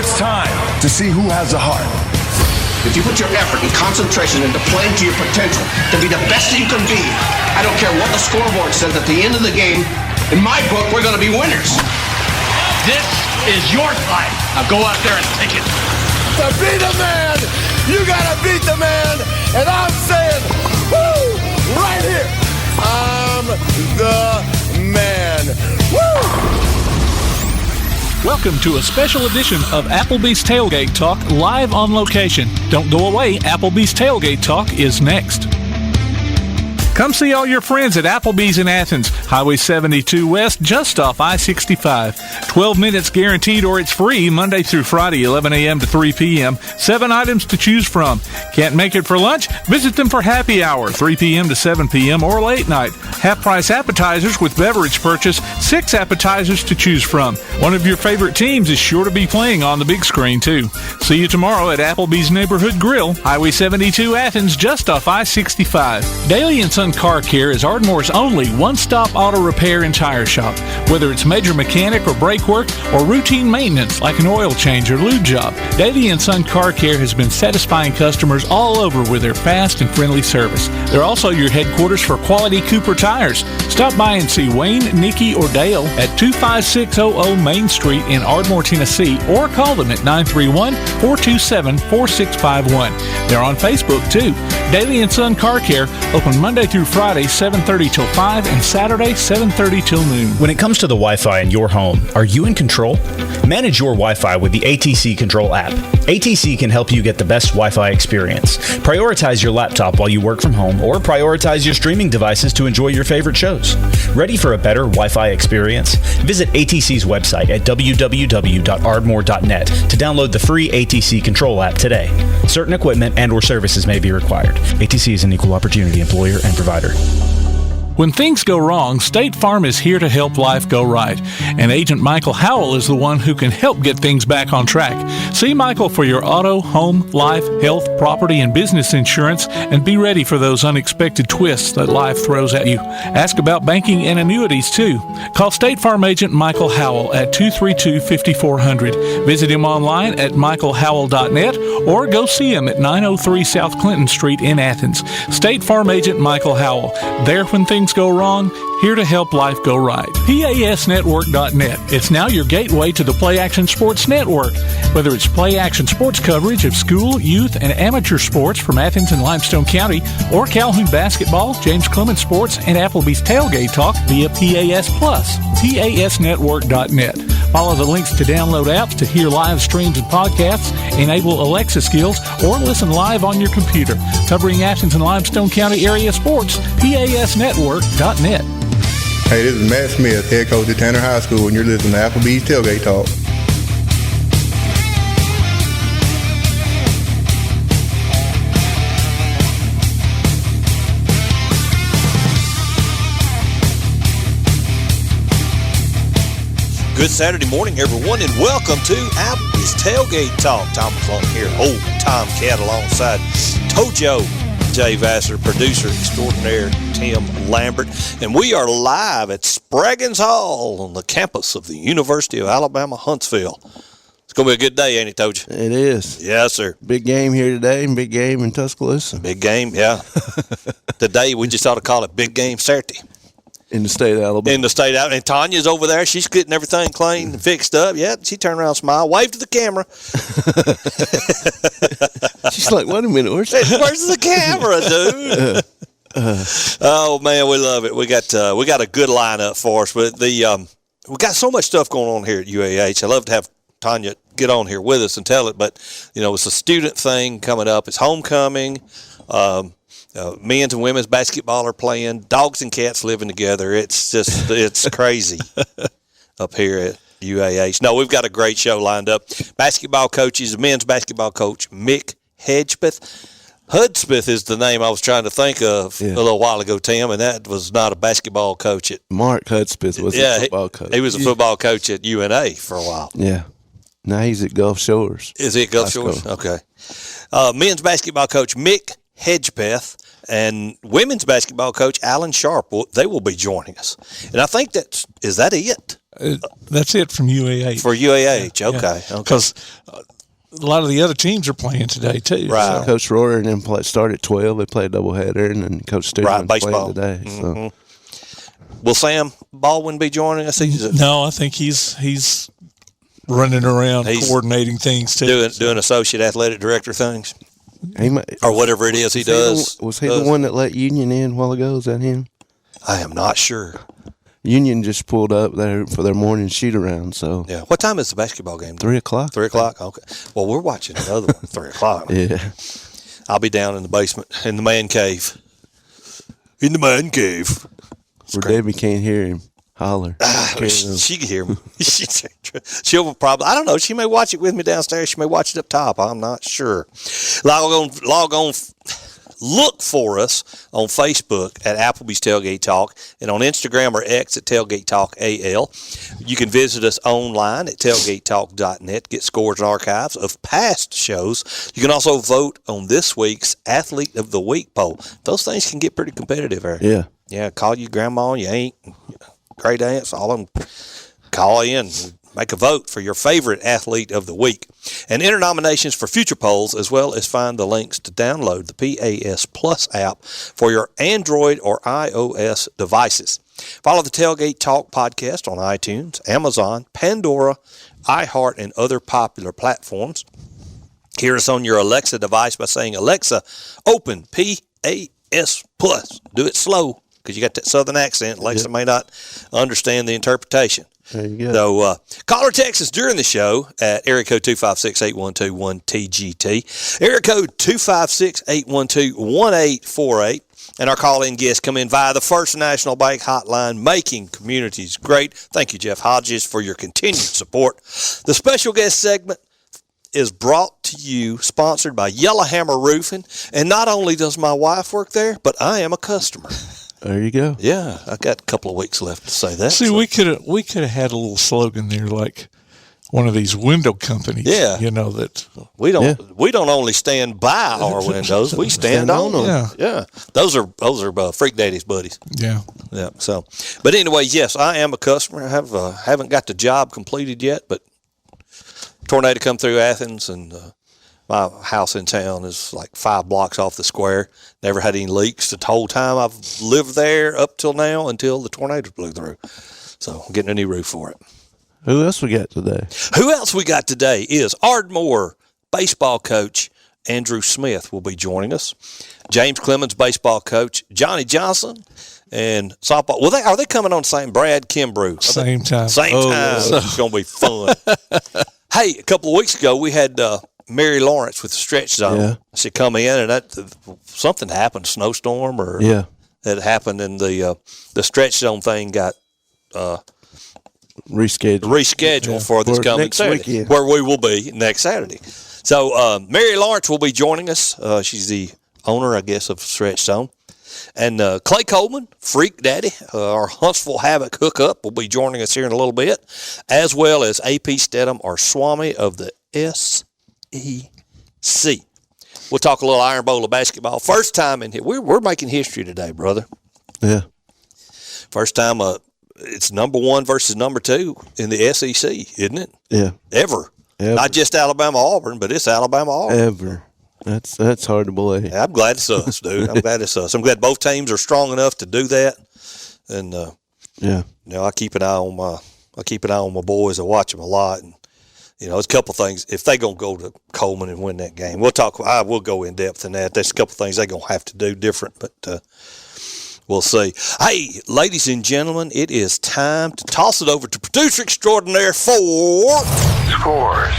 it's time to see who has the heart. If you put your effort and concentration into playing to your potential, to be the best that you can be, I don't care what the scoreboard says at the end of the game, in my book, we're going to be winners. This is your fight. Now go out there and take it. To be the man, you got to beat the man. And I'm saying, woo, right here, I'm the man. Woo! Welcome to a special edition of Applebee's Tailgate Talk, live on location. Don't go away, Applebee's Tailgate Talk is next. Come see all your friends at Applebee's in Athens, Highway 72 West, just off I-65. 12 minutes guaranteed or it's free Monday through Friday, 11 a.m. to 3 p.m. 7 items to choose from. Can't make it for lunch? Visit them for happy hour, 3 p.m. to 7 p.m. or late night. Half-price appetizers with beverage purchase, 6 appetizers to choose from. One of your favorite teams is sure to be playing on the big screen, too. See you tomorrow at Applebee's Neighborhood Grill, Highway 72 Athens, just off I-65. Daily and Son Car Care is Ardmore's only one-stop auto repair and tire shop. Whether it's major mechanic or brake work or routine maintenance like an oil change or lube job, Daily and Son Car Care has been satisfying customers all over with their fast and friendly service. They're also your headquarters for quality Cooper tires. Stop by and see Wayne, Nikki, or Dale at 25600 Main Street in Ardmore, Tennessee, or call them at 931-427-4651. They're on Facebook, too. Daily and Son Car Care, open Monday through Friday, 7:30 till 5, and Saturday, 7:30 till noon. When it comes to the Wi-Fi in your home, are you in control? Manage your Wi-Fi with the ATC Control app. ATC can help you get the best Wi-Fi experience. Prioritize your laptop while you work from home, or prioritize your streaming devices to enjoy your favorite shows. Ready for a better Wi-Fi experience? Visit ATC's website at www.ardmore.net to download the free ATC Control app today. Certain equipment and or services may be required. ATC is an equal opportunity employer and provider. When things go wrong, State Farm is here to help life go right. And Agent Michael Howell is the one who can help get things back on track. See Michael for your auto, home, life, health, property, and business insurance, and be ready for those unexpected twists that life throws at you. Ask about banking and annuities, too. Call State Farm Agent Michael Howell at 232-5400. Visit him online at michaelhowell.net or go see him at 903 South Clinton Street in Athens. State Farm Agent Michael Howell. There when things go wrong, here to help life go right. PASnetwork.net. It's now your gateway to the Play Action Sports Network. Whether it's Play Action Sports coverage of school, youth, and amateur sports from Athens and Limestone County, or Calhoun basketball, James Clemens sports, and Applebee's Tailgate Talk via PAS Plus. PASnetwork.net. Follow the links to download apps to hear live streams and podcasts, enable Alexa skills, or listen live on your computer. Covering Athens and Limestone County area sports, PASnetwork.net. Hey, this is Matt Smith, head coach at Tanner High School, and you're listening to Applebee's Tailgate Talk. Good Saturday morning, everyone, and welcome to Applebee's Tailgate Talk. Tom McClung here, old Tom Cat alongside Tojo, Jay Vassar, producer extraordinaire Tim Lambert, and we are live at Spraggins Hall on the campus of the University of Alabama, Huntsville. It's going to be a good day, ain't it, Tojo? It is. Yes, sir. Big game here today and big game in Tuscaloosa. Big game, yeah. Today, we just ought to call it Big Game Saturday. In the state of Alabama. In the state of Alabama. And Tanya's over there. She's getting everything clean and fixed up. Yeah, she turned around, smiled, waved to the camera. She's like, wait a minute, where's the camera, dude? Oh, man, we love it. We got a good lineup for us. But we got so much stuff going on here at UAH. I'd love to have Tanya get on here with us and tell it. But, it's a student thing coming up. It's homecoming. Men's and women's basketball are playing. Dogs and cats living together. It's crazy up here at UAH. No, we've got a great show lined up. Basketball coaches, men's basketball coach Mick Hedgepeth. Hudspeth is the name I was trying to think of a little while ago, Tim, and that was not a basketball coach. Mark Hudspeth was a football coach. He was a football coach at UNA for a while. Yeah. Now he's at Gulf Shores. Is he at Gulf Shores? Okay. Men's basketball coach Mick Hedgepeth and women's basketball coach Alan Sharpe, they will be joining us. And I think is that it? That's it from UAH. For UAH, okay. Because a lot of the other teams are playing today, too. Right. So. Coach Royer and them started at 12. They played a doubleheader, and then Coach Steadham played today. Mm-hmm. So. Will Sam Baldwin be joining us? No, I think he's running around coordinating things, too. Doing associate athletic director things? Or whatever it is he does. Was he the one that let Union in a while ago? Is that him? I am not sure. Union just pulled up there for their morning shoot around. So yeah, what time is the basketball game? 3 o'clock. 3 o'clock. Okay. Well, we're watching another one. 3 o'clock. Yeah. I'll be down in the basement in the man cave. In the man cave. Where Debbie can't hear him holler. She can hear me. She'll probably. I don't know. She may watch it with me downstairs. She may watch it up top. I'm not sure. Log on. Look for us on Facebook at Applebee's Tailgate Talk and on Instagram or X at Tailgate Talk AL. You can visit us online at tailgatetalk.net, get scores and archives of past shows. You can also vote on this week's Athlete of the Week poll. Those things can get pretty competitive, Eric. Yeah. Yeah, call you grandma, you ain't, great aunts, all of them. Call in, make a vote for your favorite Athlete of the Week. And enter nominations for future polls, as well as find the links to download the PAS Plus app for your Android or iOS devices. Follow the Tailgate Talk podcast on iTunes, Amazon, Pandora, iHeart, and other popular platforms. Hear us on your Alexa device by saying, Alexa, open PAS Plus. Do it slow, because you got that southern accent. Alexa may not understand the interpretation. There you go. So call or text us during the show at area code 256-812-1TGT, area code 256-812-1848, and our call-in guests come in via the First National Bank hotline, making communities great. Thank you, Jeff Hodges, for your continued support. The special guest segment is brought to you, sponsored by Yellowhammer Roofing, and not only does my wife work there, but I am a customer. There you go. Yeah, I got a couple of weeks left to say that. See, we could have had a little slogan there, like one of these window companies. Yeah, that we don't only stand by our windows, we stand on them. Yeah. Those are Freak Daddy's buddies. Yeah. So, but anyway, yes, I am a customer. I haven't got the job completed yet, but tornado come through Athens, and my house in town is like 5 blocks off the square. Never had any leaks the whole time I've lived there up till now, until the tornado blew through. So I'm getting a new roof for it. Who else we got today? Who else we got today is Ardmore baseball coach Andrew Smith will be joining us. James Clemens baseball coach Johnny Johnson, and softball. Well, are they coming on St. Brad Kimbrough? Same time. Same time. It's going to be fun. Hey, a couple of weeks ago we had Mary Lawrence with the Stretch Zone. Yeah. She come in, and something happened, snowstorm, or that happened, and the Stretch Zone thing got rescheduled for this coming Saturday, weekend, where we will be next Saturday. So Mary Lawrence will be joining us. She's the owner, I guess, of Stretch Zone. And Clay Coleman, Freak Daddy, our Huntsville Havoc hookup, will be joining us here in a little bit, as well as AP Steadham, our Swami of the SEC. We'll talk a little Iron Bowl of basketball. First time in here. We're making history today, brother. Yeah. First time it's number 1 versus number 2 in the SEC, isn't it? Yeah. Ever. Not just Alabama-Auburn, but it's Alabama-Auburn. Ever. That's hard to believe. Yeah, I'm glad it's us, dude. I'm glad it's us. I'm glad both teams are strong enough to do that. And I keep an eye on my boys. I watch them a lot, and there's a couple things. If they gonna go to Coleman and win that game, we'll talk. I will go in depth in that. There's a couple things they're gonna have to do different, but we'll see. Hey, ladies and gentlemen, it is time to toss it over to producer extraordinaire for Scores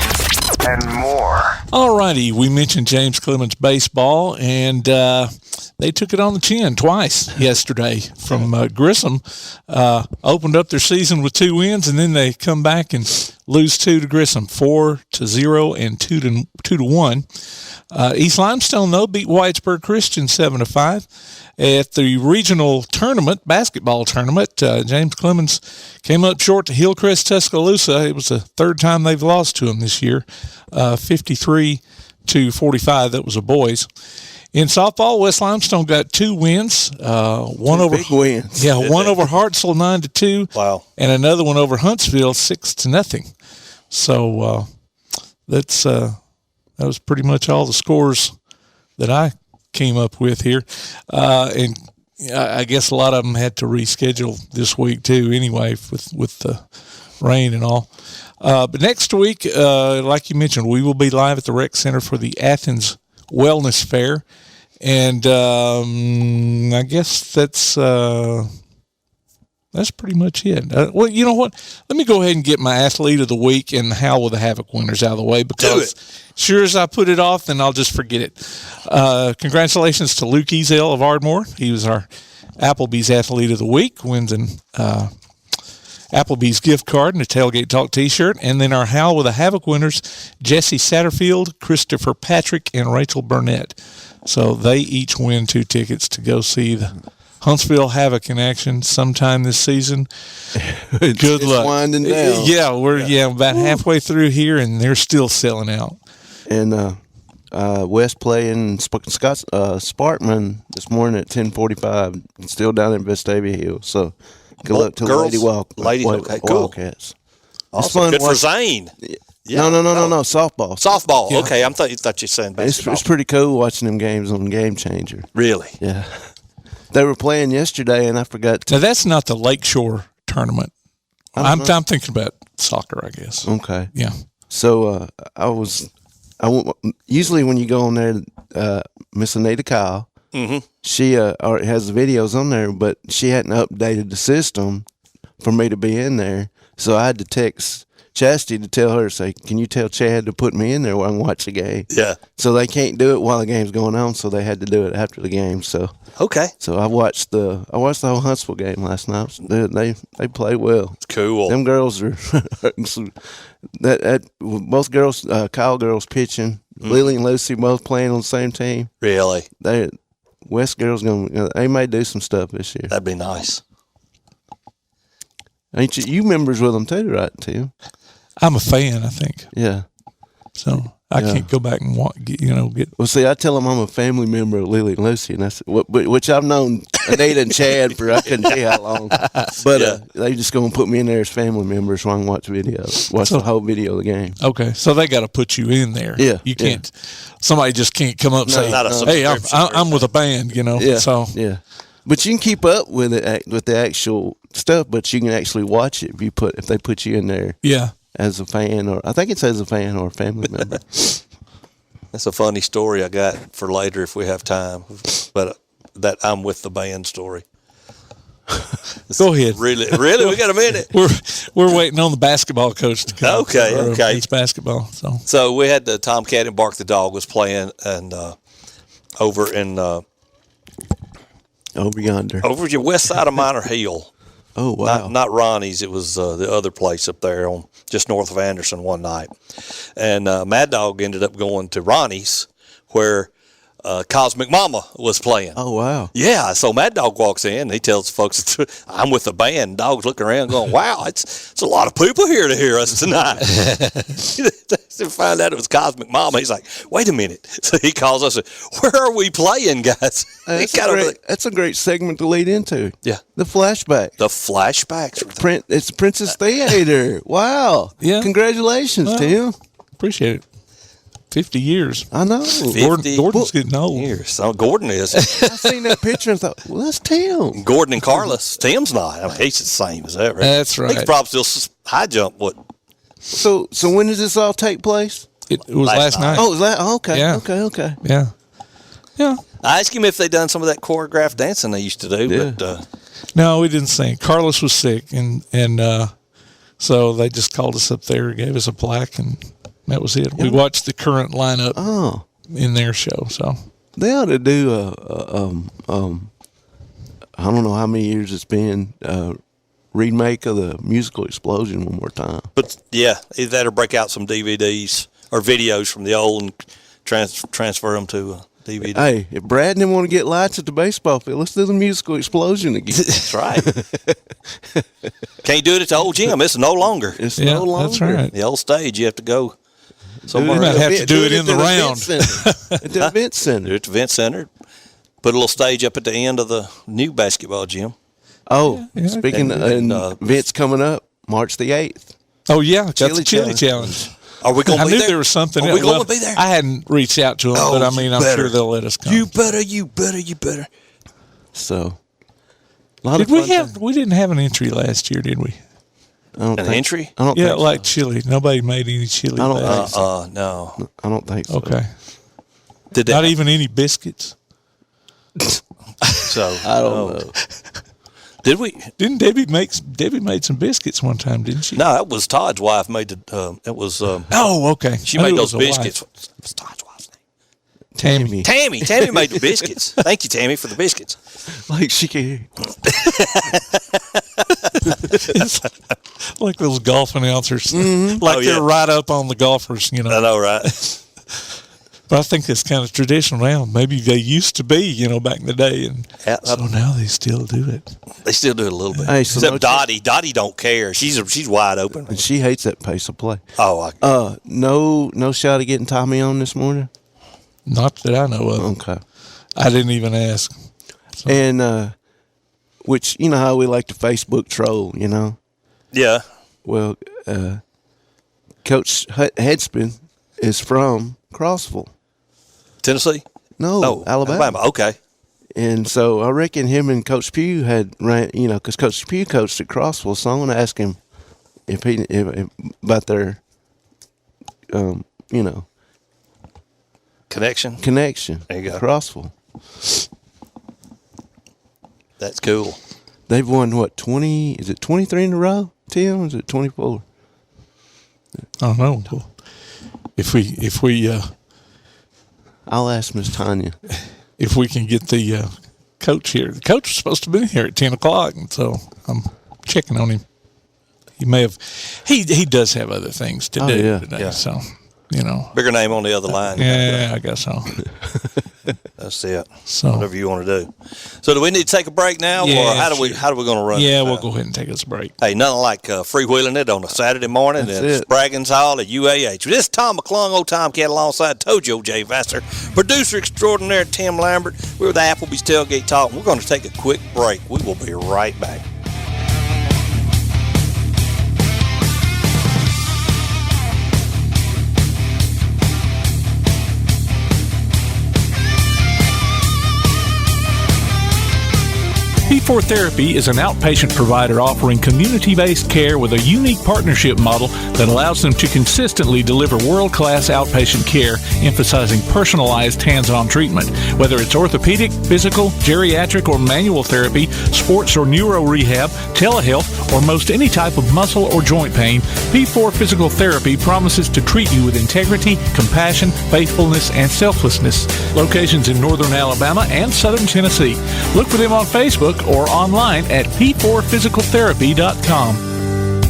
and more. All righty, we mentioned James Clemens baseball, and they took it on the chin twice yesterday from Grissom. Opened up their season with 2 wins, and then they come back and lose 2 to Grissom, 4-0 and 2-1. East Limestone, though, beat Whitesburg Christian 7-5. At the regional tournament, basketball tournament, James Clemens came up short to Hillcrest Tuscaloosa. It was the 3rd time they've lost to him this year, 53-45. That was the boys. In softball, West Limestone got 2 wins. One over big wins. Yeah, one over Hartselle 9-2. Wow. And another one over Huntsville 6-0. So that was pretty much all the scores that I came up with here. And I guess a lot of them had to reschedule this week too. Anyway, with the rain and all. But next week, like you mentioned, we will be live at the Rec Center for the Athens Wellness Fair, and I guess that's pretty much it. Well, you know what? Let me go ahead and get my Athlete of the Week and Howl with the Havoc winners out of the way, because sure as I put it off, then I'll just forget it. Congratulations to Luke Ezel of Ardmore. He was our Applebee's Athlete of the Week, wins an Applebee's gift card and a Tailgate Talk t-shirt. And then our Howl with the Havoc winners, Jesse Satterfield, Christopher Patrick, and Rachel Burnett. So they each win 2 tickets to go see the Huntsville Havoc in action sometime this season. Good luck. Winding down. Yeah, we're about halfway through here, and they're still selling out. And West playing Sparkman this morning at 10:45. Still down in Vestavia Hills. So good luck to girls, the ladies. Okay, cool. Wildcats. Awesome. Good for Zane. Yeah. No. Softball. Softball. Yeah. Okay, I thought you were saying basketball. It's pretty cool watching them games on Game Changer. Really? Yeah. They were playing yesterday, and I forgot to. Now, that's not the Lakeshore tournament. I'm thinking about soccer, I guess. Okay. Yeah. So usually when you go on there, Miss Anita Kyle, she has the videos on there, but she hadn't updated the system for me to be in there. So I had to text Chastity to tell her, say, can you tell Chad to put me in there while I can watch the game? Yeah. So they can't do it while the game's going on, so they had to do it after the game. So okay. So I watched the whole Huntsville game last night. They played well. It's cool. Them girls are both girls, Kyle girls pitching, Lily and Lucy both playing on the same team. Really? West girls they may do some stuff this year. That'd be nice. Ain't you members with them too, right, Tim? I'm a fan, I think. Yeah. So I can't go back and get. Well, see, I tell them I'm a family member of Lily and Lucy, and that's which I've known Anita and Chad for I couldn't tell you how long. But they just going to put me in there as family members so I can watch the whole video of the game. Okay, so they got to put you in there. Yeah, you can't. Somebody just can't come up and say, "Hey, I'm with a band," Yeah. So yeah. But you can keep up with it with the actual stuff, but you can actually watch it if they put you in there. Yeah. As a fan, or I think it's as a fan or a family member. That's a funny story I got for later if we have time. But that I'm with the band story. Go ahead. Really, we got a minute. We're waiting on the basketball coach to come. Okay. It's basketball. So we had the Tomcat and Bark the Dog was playing, and over in over yonder, over your west side of Minor Hill. Oh, wow. Not Ronnie's. It was the other place up there on just north of Anderson one night. And Mad Dog ended up going to Ronnie's where Cosmic Mama was playing. Oh, wow. Yeah, so Mad Dog walks in. He tells folks, I'm with the band. Dog's looking around going, wow, it's a lot of people here to hear us tonight. To find out it was Cosmic Mama, he's like, wait a minute. So he calls us, where are we playing, guys? That's a great segment to lead into. Yeah. The flashback. The flashbacks. It's Princess Theater. Wow. Yeah. Congratulations, Tim. Appreciate it. 50 years. I know. Gordon's getting old. Years. So Gordon is. I seen that picture and thought, well, that's Tim. Gordon and Carlos. Tim's not. I mean, he's the same as ever. That's right. He could probably still high jump. What? So when does this all take place? It was last night. Oh, it was okay. Yeah. Okay. Yeah. I asked him if they done some of that choreographed dancing they used to do, but no, we didn't sing. Carlos was sick, and so they just called us up there, gave us a plaque, and that was it. We watched the current lineup in their show. So they ought to do I don't know how many years it's been. Remake of the Musical Explosion one more time. But yeah, either that or break out some DVDs or videos from the old and transfer them to DVD. Hey, if Brad didn't want to get lights at the baseball field, let's do the Musical Explosion again. That's right. Can't do it at the old gym. It's no longer. It's no longer. That's right. The old stage, you have to go somewhere. You might have to do it in the round. At the event center. Do it at the event center. Put a little stage up at the end of the new basketball gym. Oh, speaking of events coming up, March the 8th. Oh, yeah. Got the chili challenge. Are we going to be there? I knew there was something. Are we going to be there? I hadn't reached out to them, but I mean, I'm sure they'll let us come. You better. So, did we have? We didn't have an entry last year, did we? An entry? I don't think like chili. Nobody made any chili. I don't think so. No. I don't think so. Okay. Not even any biscuits? So I don't know. Did we? Didn't Debbie made some biscuits one time? Didn't she? No, that was Todd's wife made the. It was. Oh, okay. She made those biscuits. It was Todd's wife's name. Tammy made the biscuits. Thank you, Tammy, for the biscuits. Like she can. It's like those golf announcers, Mm-hmm. like they're right up on the golfers. You know. I know, right? But I think it's kind of traditional now. Maybe they used to be, back in the day, and so now they still do it. They still do it a little bit. Hey, so except Dottie. Dottie don't care. She's wide open, and she hates that pace of play. Oh, no shot of getting Tommy on this morning. Not that I know of. Okay, I didn't even ask. So. And which you know how we like to Facebook troll, Yeah. Well, Coach Hedgepeth is from Crossville. Tennessee? No, Alabama. Okay. And so I reckon him and Coach Pugh had ran, because Coach Pugh coached at Crossville. So I want to ask him if about their, connection. There you go. Crossville. That's cool. They've won what 20? Is it 23 in a row? Tim? Or is it 24? I don't know. If we I'll ask Miss Tanya if we can get the coach here. The coach was supposed to be here at 10:00, and so I'm checking on him. He may have. He does have other things to do today. Yeah. So bigger name on the other line. Yeah, I guess so. That's it. So whatever you want to do. So do we need to take a break now, or how do we going to run? Yeah, we'll go ahead and take us a break. Hey, nothing like freewheeling it on a Saturday morning at Spraggins Hall at UAH. This is Tom McClung, Old Tomcat, alongside Tojo J. Vassar, producer extraordinaire Tim Lambert. We're with Applebee's Tailgate Talk. We're going to take a quick break. We will be right back. P4 Therapy is an outpatient provider offering community-based care with a unique partnership model that allows them to consistently deliver world-class outpatient care, emphasizing personalized hands-on treatment. Whether it's orthopedic, physical, geriatric, or manual therapy, sports or neuro rehab, telehealth, or most any type of muscle or joint pain, P4 Physical Therapy promises to treat you with integrity, compassion, faithfulness, and selflessness. Locations in northern Alabama and southern Tennessee. Look for them on Facebook or online at p4physicaltherapy.com.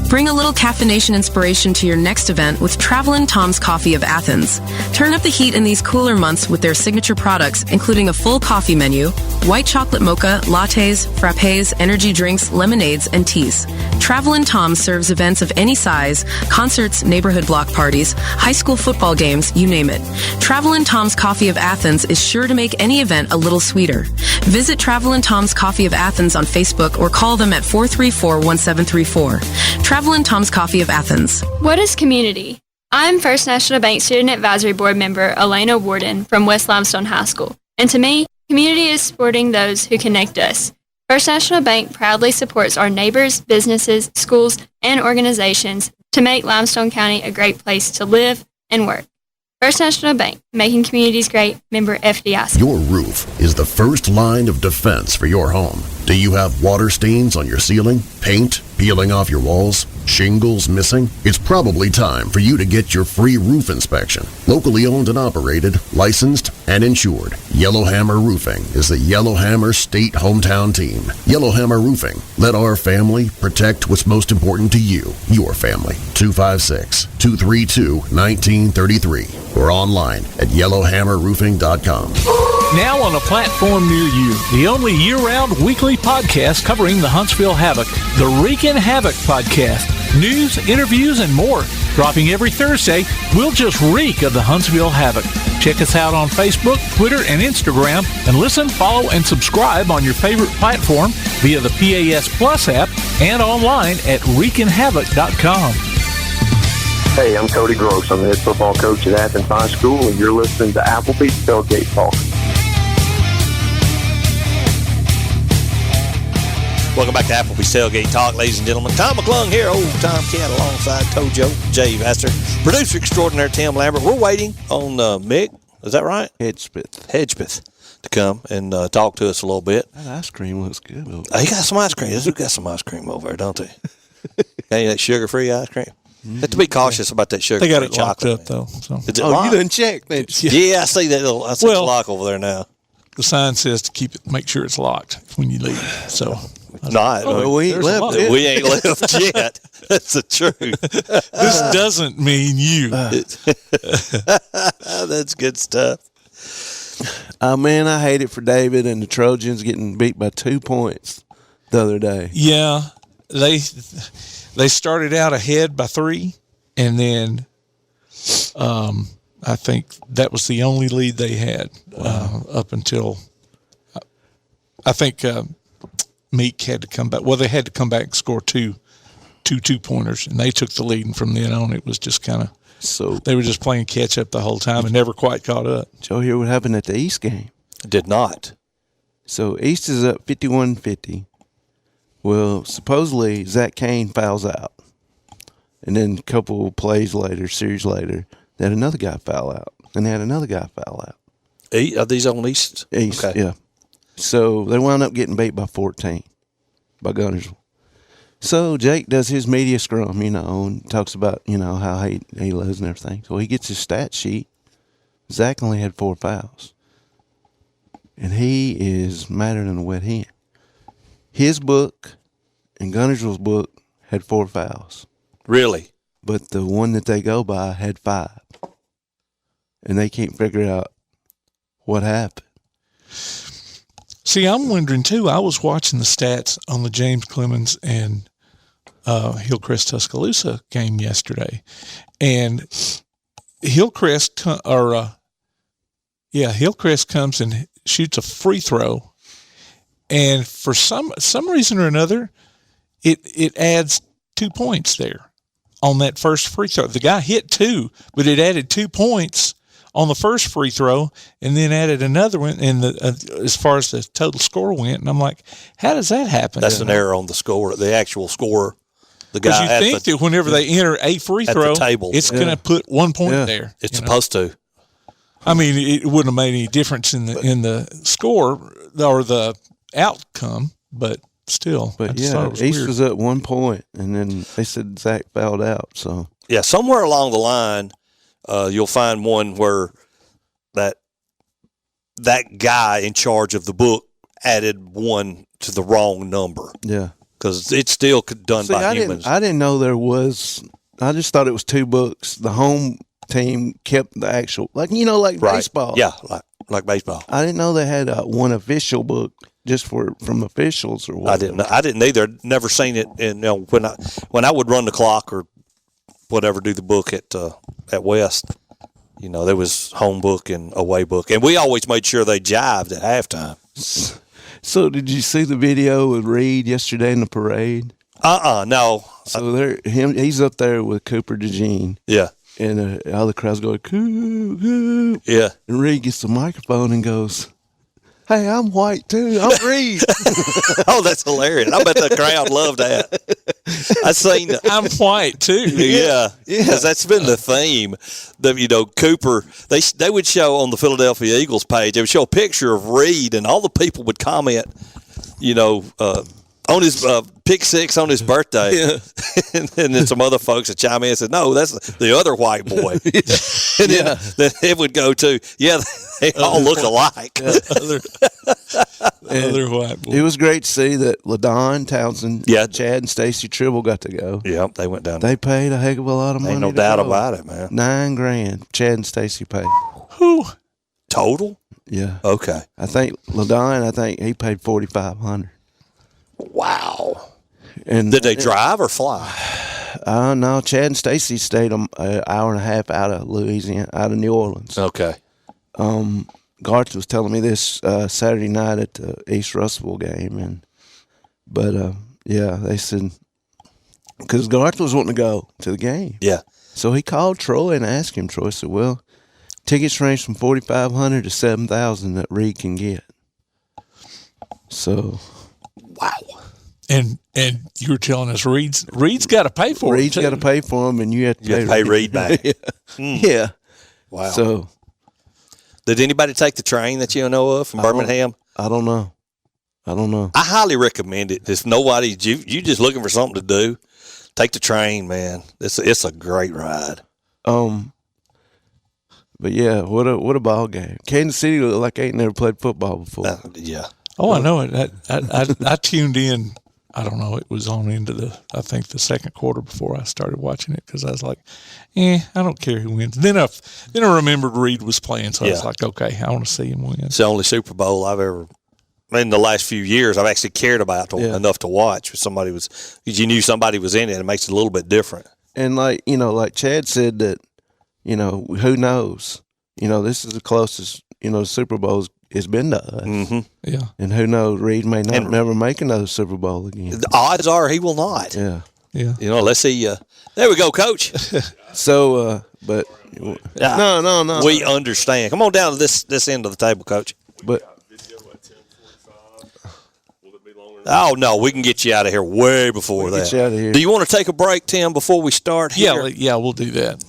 Bring a little caffeination inspiration to your next event with Travelin' Tom's Coffee of Athens. Turn up the heat in these cooler months with their signature products, including a full coffee menu, white chocolate mocha, lattes, frappes, energy drinks, lemonades, and teas. Travelin' Tom serves events of any size, concerts, neighborhood block parties, high school football games, you name it. Travelin' Tom's Coffee of Athens is sure to make any event a little sweeter. Visit Travelin' Tom's Coffee of Athens on Facebook or call them at 434-1734. Travelin' Tom's Coffee of Athens. What is community? I'm First National Bank Student Advisory Board member Elena Warden from West Limestone High School. And to me, community is supporting those who connect us. First National Bank proudly supports our neighbors, businesses, schools, and organizations to make Limestone County a great place to live and work. First National Bank, making communities great, member FDIC. Your roof is the first line of defense for your home. Do you have water stains on your ceiling, paint peeling off your walls, shingles missing? It's probably time for you to get your free roof inspection. Locally owned and operated, licensed, and insured, Yellowhammer Roofing is the Yellowhammer State hometown team. Yellowhammer Roofing. Let our family protect what's most important to you, your family. 256-232-1933 or online at yellowhammerroofing.com. Now on a platform near you, the only year-round weekly podcast covering the Huntsville Havoc, the Freak Havoc podcast. News, interviews, and more. Dropping every Thursday, we'll just reek of the Huntsville Havoc. Check us out on Facebook, Twitter, and Instagram, and listen, follow, and subscribe on your favorite platform via the PAS Plus app and online at wreakinhavoc.com. Hey, I'm Cody Gross. I'm the head football coach at Athens High School, and you're listening to Applebee's Tailgate Talk. Welcome back to Applebee's Tailgate Talk, ladies and gentlemen. Tom McClung here, old Tom Cat, alongside Tojo, Jay Vassar, producer extraordinaire Tim Lambert. We're waiting on Mick, is that right? Hedgepeth to come and talk to us a little bit. That ice cream looks good. He got some ice cream. He's got some ice cream over there, don't he? Got that sugar-free ice cream? Have to be cautious about that sugar-free chocolate. They got it locked chocolate, up, though. So. Is it locked? You done checked, man. Yeah, I see that little lock over there now. The sign says to make sure it's locked when you leave. So we ain't left yet. We ain't left yet. That's the truth. This doesn't mean you. That's good stuff. Man, I hate it for David and the Trojans getting beat by 2 points the other day. Yeah, they started out ahead by 3, and then I think that was the only lead they had up until I think Meek had to come back. Well, they had to come back and score two 2-pointers, and they took the lead. And from then on, it was just kind of they were just playing catch up the whole time and never quite caught up. Did y'all hear what happened at the East game? Did not. So East is up 51-50. Well, supposedly Zach Kane fouls out, and then a couple of plays later, series later, they had another guy foul out, and they had another guy foul out. Are these on East? East, okay. Yeah. So they wound up getting beat by 14 by Gunnersville. So Jake does his media scrum, and talks about, how he loves and everything. So he gets his stat sheet. Zach only had 4 fouls. And he is madder than a wet hen. His book and Gunnersville's book had 4 fouls. Really? But the one that they go by had 5. And they can't figure out what happened. See, I'm wondering, too. I was watching the stats on the James Clemens and Hillcrest Tuscaloosa game yesterday. And Hillcrest comes and shoots a free throw. And for some reason or another, it adds 2 points there on that first free throw. The guy hit 2, but it added 2 points on the first free throw, and then added another one as far as the total score went. And I'm like, how does that happen? That's an error on the score, the actual score. The guy because you think that whenever they enter a free throw, it's going to put 1 point there. It's supposed to. I mean, it wouldn't have made any difference in the score or the outcome, but still. But East weird. Was up 1 point, and then they said Zach fouled out. So somewhere along the line, you'll find one where that guy in charge of the book added 1 to the wrong number. Yeah. Because it's still done by humans. I didn't know there was. I just thought it was 2 books. The home team kept the actual, like baseball. Yeah, like baseball. I didn't know they had one official book just from officials or what. I didn't either. Never seen it. And when I would run the clock or whatever, do the book at West, there was home book and away book, and we always made sure they jived at halftime. So did you see the video with Reed yesterday in the parade? No. So he's up there with Cooper DeJean. Yeah. And all the crowd's going, "Coop, Coop." Yeah. And Reed gets the microphone and goes, "Hey, I'm white too. I'm Reed." Oh, that's hilarious. I bet the crowd loved that. I seen that. I'm white too. Yeah. Because that's been the theme. Cooper, they would show on the Philadelphia Eagles page, they would show a picture of Reed, and all the people would comment, on his pick 6 on his birthday. Yeah. and then some other folks would chime in and said, "No, that's the other white boy." And then it would go to, they all look alike. Other white boy. It was great to see that LaDon Townsend, Chad and Stacy Tribble got to go. Yeah, they went down. They paid a heck of a lot of money. Ain't no doubt about it, man. $9,000 Chad and Stacy paid. Who? Total? Yeah. Okay. I think LaDon, he paid $4,500. Wow. And did they drive or fly? No, Chad and Stacy stayed an hour and a half out of Louisiana, out of New Orleans. Okay. Garth was telling me this Saturday night at the East Russellville game, but they said because Garth was wanting to go to the game. Yeah. So he called Troy and asked him. Troy said, "Well, tickets range from $4,500 to $7,000 that Reed can get." So, wow. And you were telling us Reed's got to pay for it. Reed's got to pay for them, and you have to pay Reed back. Yeah. Yeah. Wow. So, did anybody take the train that you know of from Birmingham? I don't know. I highly recommend it. If nobody, you just looking for something to do, take the train, man. It's a great ride. But yeah, what a ball game. Kansas City looked like ain't never played football before. Yeah. Oh, I know it. I tuned in. I don't know. It was on into the second quarter before I started watching it because I was like, I don't care who wins. Then I remembered Reed was playing, so I was like, okay, I want to see him win. It's the only Super Bowl I've ever, in the last few years, I've actually cared about enough to watch. Because you knew somebody was in it. It makes it a little bit different. And like Chad said that, who knows? This is the closest, the Super Bowl's it's been to us. Mm-hmm. Yeah. And who knows, Reed may never make another Super Bowl again. The odds are he will not. Yeah. Yeah. Let's see. There we go, Coach. So, but no. We understand. Come on down to this end of the table, Coach. But oh no, we can get you out of here way before that. Get you out of here. Do you want to take a break, Tim, before we start? Here? Yeah, we'll do that.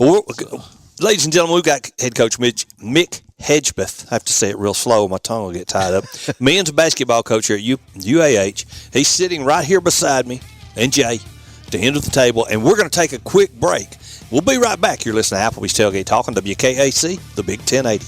Ladies and gentlemen, we've got head coach Mick Hedgepeth. I have to say it real slow. My tongue will get tied up. Men's basketball coach here at UAH. He's sitting right here beside me and Jay at the end of the table, and we're going to take a quick break. We'll be right back. You're listening to Applebee's Tailgate Talk on WKAC, the Big 1080.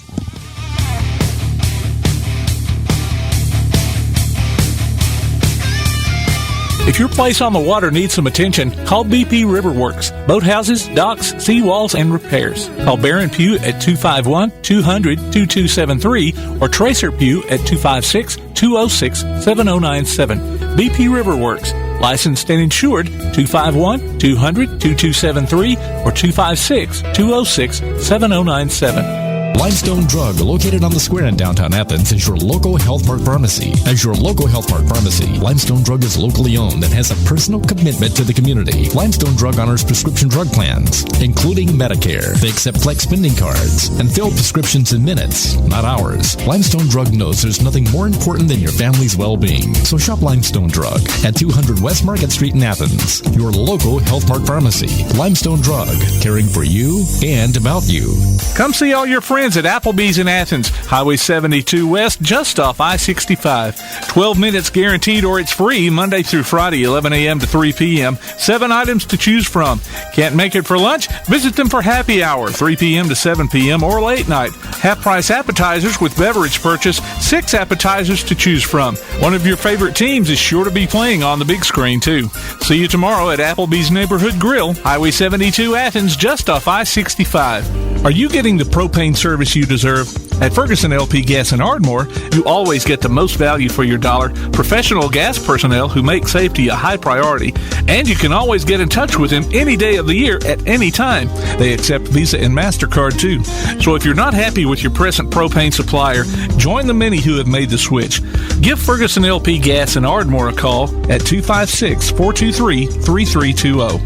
If your place on the water needs some attention, call BP Riverworks. Boathouses, docks, seawalls, and repairs. Call Baron Pugh at 251-200-2273 or Tracer Pugh at 256-206-7097. BP Riverworks. Licensed and insured 251-200-2273 or 256-206-7097. Limestone Drug, located on the square in downtown Athens, is your local Health Mart pharmacy. As your local Health Mart pharmacy, Limestone Drug is locally owned and has a personal commitment to the community. Limestone Drug honors prescription drug plans, including Medicare. They accept flex spending cards and fill prescriptions in minutes, not hours. Limestone Drug knows there's nothing more important than your family's well-being. So shop Limestone Drug at 200 West Market Street in Athens, your local Health Mart pharmacy. Limestone Drug, caring for you and about you. Come see all your friends at Applebee's in Athens, Highway 72 West, just off I-65. 12 minutes guaranteed or it's free Monday through Friday, 11 a.m. to 3 p.m. 7 items to choose from. Can't make it for lunch? Visit them for happy hour, 3 p.m. to 7 p.m. or late night. Half-price appetizers with beverage purchase, 6 appetizers to choose from. One of your favorite teams is sure to be playing on the big screen, too. See you tomorrow at Applebee's Neighborhood Grill, Highway 72 Athens, just off I-65. Are you getting the propane service you deserve? At Ferguson LP Gas in Ardmore, you always get the most value for your dollar, professional gas personnel who make safety a high priority, and you can always get in touch with them any day of the year at any time. They accept Visa and MasterCard too. So if you're not happy with your present propane supplier, join the many who have made the switch. Give Ferguson LP Gas in Ardmore a call at 256-423-3320.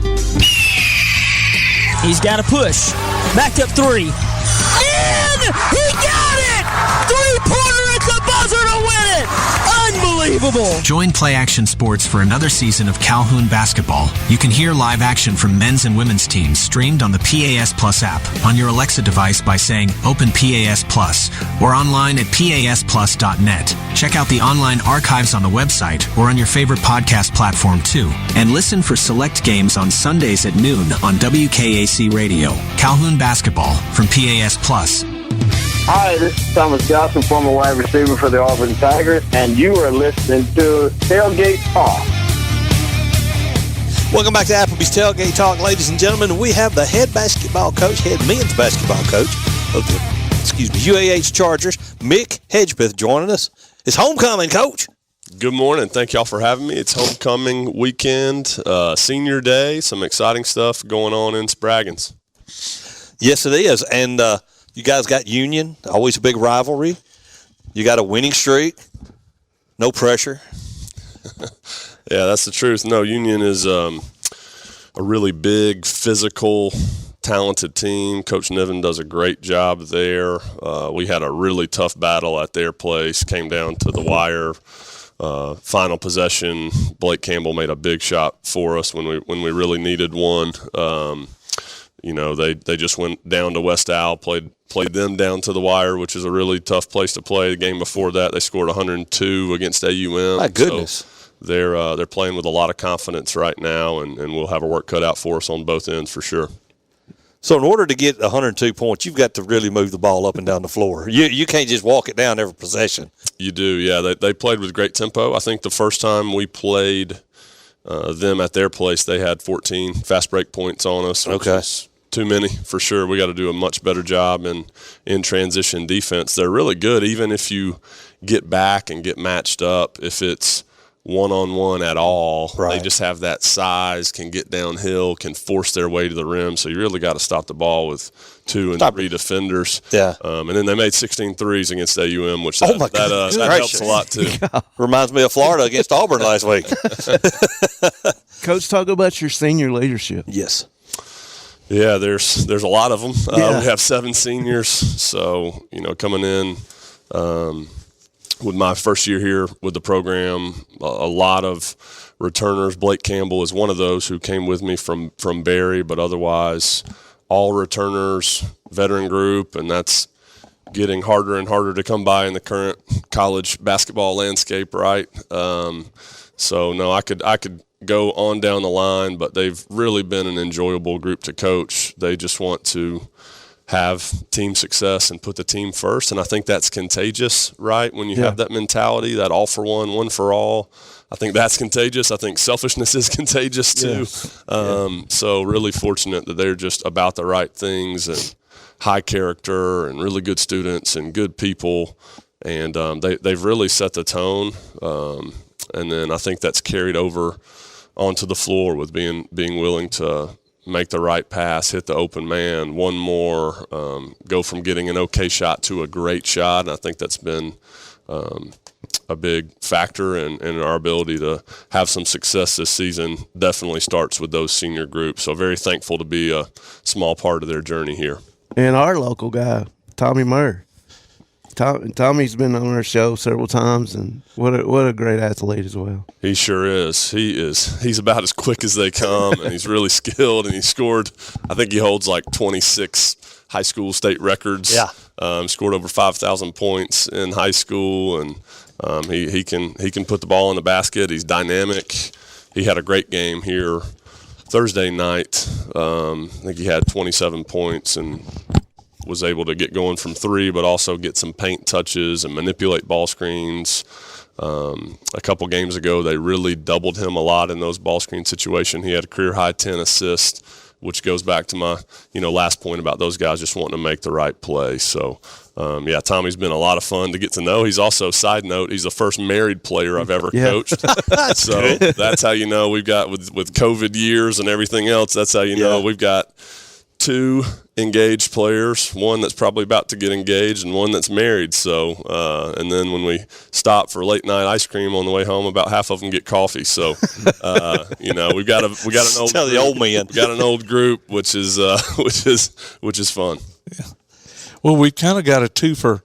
He's got a push. Back up 3. And he got it! 3-pointer at the buzzer to win it! Unbelievable! Join Play Action Sports for another season of Calhoun basketball. You can hear live action from men's and women's teams streamed on the PAS Plus app, on your Alexa device by saying Open PAS Plus, or online at pasplus.net. Check out the online archives on the website or on your favorite podcast platform too. And listen for select games on Sundays at noon on WKAC Radio. Calhoun basketball from PAS Plus. Hi, this is Thomas Johnson, former wide receiver for the Auburn Tigers, and you are listening to Tailgate Talk. Welcome back to Applebee's Tailgate Talk, ladies and gentlemen. We have the head men's basketball coach of the UAH Chargers, Mick Hedgepeth, joining us. It's homecoming, Coach. Good morning. Thank y'all for having me. It's homecoming weekend, senior day, some exciting stuff going on in Spraggins. Yes, it is. And you guys got Union, always a big rivalry. You got a winning streak, no pressure. Yeah, that's the truth. No, Union is a really big, physical, talented team. Coach Niven does a great job there. We had a really tough battle at their place, came down to the wire. Final possession, Blake Campbell made a big shot for us when we really needed one. They just went down to West Al, played them down to the wire, which is a really tough place to play. The game before that, they scored 102 against AUM. My goodness. So they're playing with a lot of confidence right now, and we'll have our work cut out for us on both ends for sure. So in order to get 102 points, you've got to really move the ball up and down the floor. You can't just walk it down every possession. You do, yeah. They played with great tempo. I think the first time we played them at their place, they had 14 fast break points on us. Which is too many for sure. We got to do a much better job in transition defense. They're really good, even if you get back and get matched up. If it's one-on-one at all, right. They just have that size, can get downhill, can force their way to the rim. So you really got to stop the ball with 2 and 3 defenders. Yeah. And then they made 16 threes against AUM, which that helps a lot too. Reminds me of Florida against Auburn last week. Coach, talk about your senior leadership. Yes. Yeah, there's a lot of them. We have 7 seniors, so coming in. With my first year here with the program, a lot of returners. Blake Campbell is one of those who came with me from Barry, but otherwise all returners, veteran group, and that's getting harder and harder to come by in the current college basketball landscape, right? So no, I could go on down the line, but they've really been an enjoyable group to coach. They just want to have team success and put the team first. And I think that's contagious, right? When you have that mentality, that all for one, one for all, I think that's contagious. I think selfishness is contagious too. So really fortunate that they're just about the right things and high character and really good students and good people. And they've really set the tone. And then I think that's carried over onto the floor with being willing to make the right pass, hit the open man, one more, go from getting an okay shot to a great shot. And I think that's been a big factor in our ability to have some success this season. Definitely starts with those senior groups. So very thankful to be a small part of their journey here. And our local guy, Tommy Murr. Tommy's been on our show several times, and what a great athlete as well. He sure is. He's about as quick as they come, and he's really skilled, and he scored, I think he holds like 26 high school state records. Yeah. Scored over 5,000 points in high school, and he can put the ball in the basket. He's dynamic. He had a great game here Thursday night. I think he had 27 points and was able to get going from 3, but also get some paint touches and manipulate ball screens. A couple games ago, they really doubled him a lot in those ball screen situations. He had a career-high 10 assists, which goes back to my last point about those guys just wanting to make the right play. So, Tommy's been a lot of fun to get to know. He's also, side note, he's the first married player I've ever coached. So that's how we've got, with COVID years and everything else, that's how we've got 2 engaged players, one that's probably about to get engaged and one that's married. So, and then when we stop for late night ice cream on the way home, about half of them get coffee. So, we got an old tell the old man. We got an old group, which is fun. Yeah. Well, we kind of got a twofer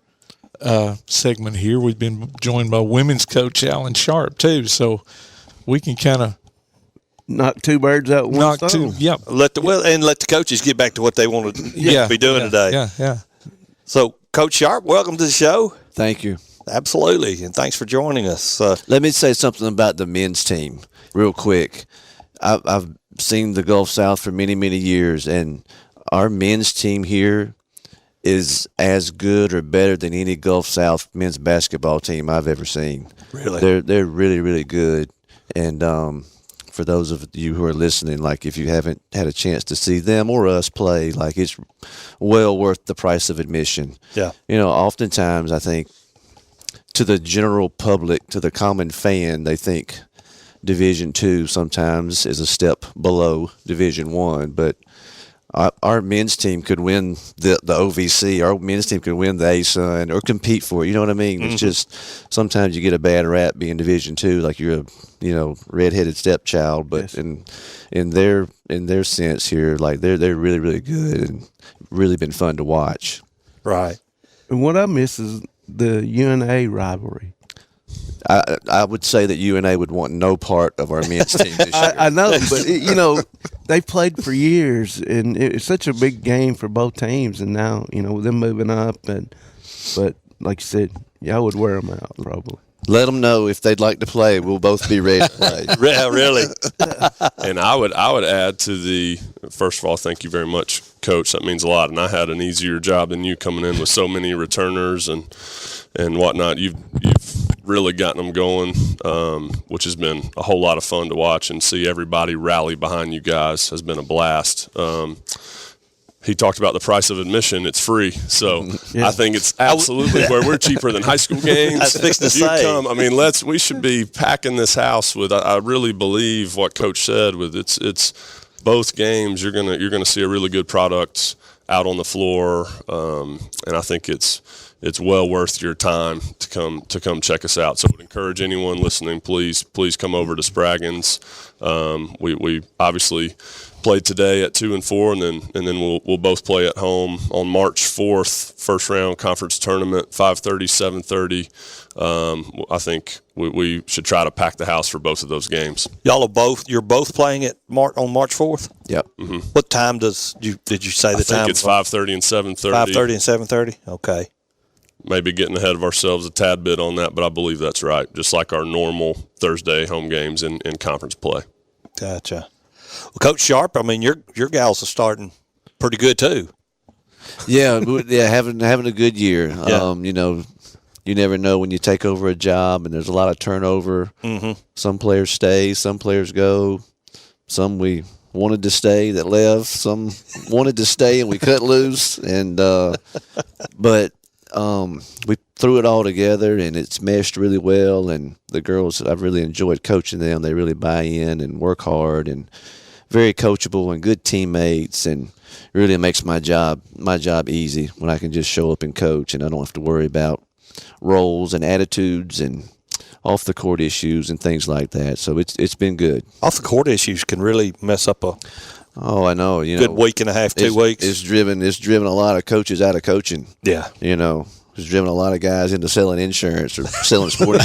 segment here. We've been joined by women's coach Alan Sharpe too, so we can kind of knock 2 birds out with one stone. Let the coaches get back to what they want to be doing today. Yeah. So, Coach Sharpe, welcome to the show. Thank you. Absolutely, and thanks for joining us. Let me say something about the men's team real quick. I've seen the Gulf South for many, many years, and our men's team here is as good or better than any Gulf South men's basketball team I've ever seen. Really? They're really, really good. And for those of you who are listening, like if you haven't had a chance to see them or us play, like it's well worth the price of admission. Yeah. Oftentimes I think to the general public, to the common fan, they think Division II sometimes is a step below Division I, but our men's team could win the OVC. Our men's team could win the ASUN or compete for it. You know what I mean? It's just sometimes you get a bad rap being Division II, like you're a redheaded stepchild. But in their sense here, like they're really, really good and really been fun to watch. Right. And what I miss is the UNA rivalry. I would say that UNA would want no part of our men's team this year. I know, but they played for years, and it's such a big game for both teams. And now, with them moving up, but like you said, y'all would wear them out probably. Let them know if they'd like to play. We'll both be ready to play. Yeah, really. And I would add to the, first of all, thank you very much, Coach. That means a lot. And I had an easier job than you coming in with so many returners and whatnot. You've really gotten them going, which has been a whole lot of fun to watch, and see everybody rally behind you guys has been a blast. He talked about the price of admission. It's free. So I think it's absolutely where we're cheaper than high school games. I was fixing to say. We should be packing this house with, I really believe what Coach said with it's both games. You're gonna see a really good product out on the floor. And I think it's well worth your time to come check us out. So I would encourage anyone listening, please come over to Spraggins. We obviously played today at 2 and 4, and then we'll both play at home on March 4th, first round conference tournament, 5:30, 7:30. I think we should try to pack the house for both of those games. You're both playing on March 4th? Yep. Mm-hmm. What time did you say the time? I think it's 5:30 and 7:30. 5:30 and 7:30? Okay. Maybe getting ahead of ourselves a tad bit on that, but I believe that's right. Just like our normal Thursday home games in conference play. Gotcha. Well, Coach Sharpe, I mean, your gals are starting pretty good too. Yeah, having a good year. Yeah. You never know when you take over a job, and there's a lot of turnover. Mm-hmm. Some players stay, some players go. Some we wanted to stay that left. Some wanted to stay and we cut loose. And but we threw it all together, and it's meshed really well. And the girls, I've really enjoyed coaching them. They really buy in and work hard, and very coachable and good teammates, and really makes my job easy when I can just show up and coach, and I don't have to worry about roles and attitudes and off the court issues and things like that. So it's been good. Off the court issues can really mess up a I know, good week and a half, 2 weeks. It's driven a lot of coaches out of coaching. Yeah. It's driven a lot of guys into selling insurance or selling sporting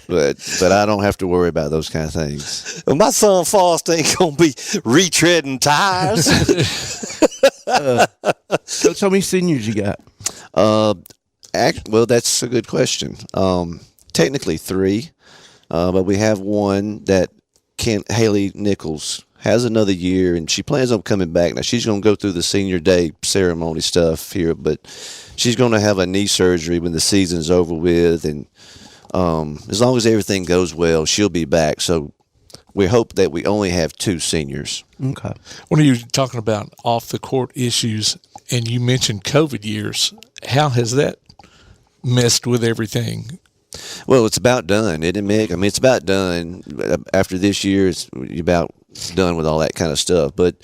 goods. But I don't have to worry about those kind of things. Well, my son Foster ain't gonna be retreading tires. Coach, how many seniors you got? Well, that's a good question. Technically 3, but we have one that Haley Nichols has another year, and she plans on coming back. Now, she's going to go through the senior day ceremony stuff here, but she's going to have a knee surgery when the season's over with, and as long as everything goes well, she'll be back. So we hope that we only have 2 seniors. Okay. When you're talking about off-the-court issues, and you mentioned COVID years, how has that messed with everything? Well, it's about done, isn't it, Mick? I mean, it's about done. After this year, it's about done with all that kind of stuff. But,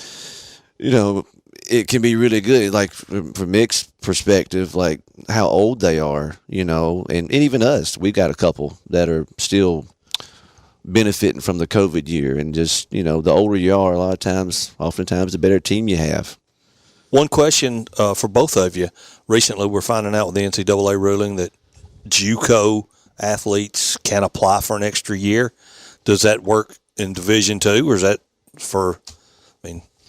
it can be really good. Like, from Mick's perspective, like how old they are, and even us. We got a couple that are still benefiting from the COVID year. And just, the older you are, oftentimes, the better team you have. One question for both of you. Recently, we're finding out with the NCAA ruling that JUCO athletes can apply for an extra year. Does that work in Division II, or is that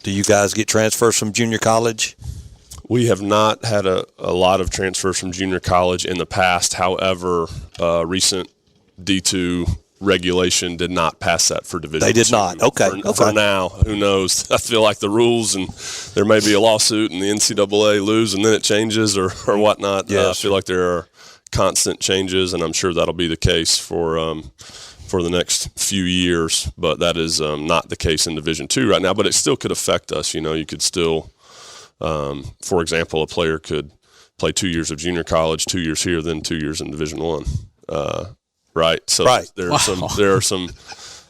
do you guys get transfers from junior college? We have not had a lot of transfers from junior college in the past. However, recent D2 regulation did not pass that for Division II. They did not. Okay. For now, who knows? I feel like the rules, and there may be a lawsuit, and the NCAA lose, and then it changes or whatnot. Yes. I feel like there are constant changes, and I'm sure that'll be the case for the next few years. But that is not the case in Division II right now. But it still could affect us. You could still, for example, a player could play 2 years of junior college, 2 years here, then 2 years in Division I. Right. So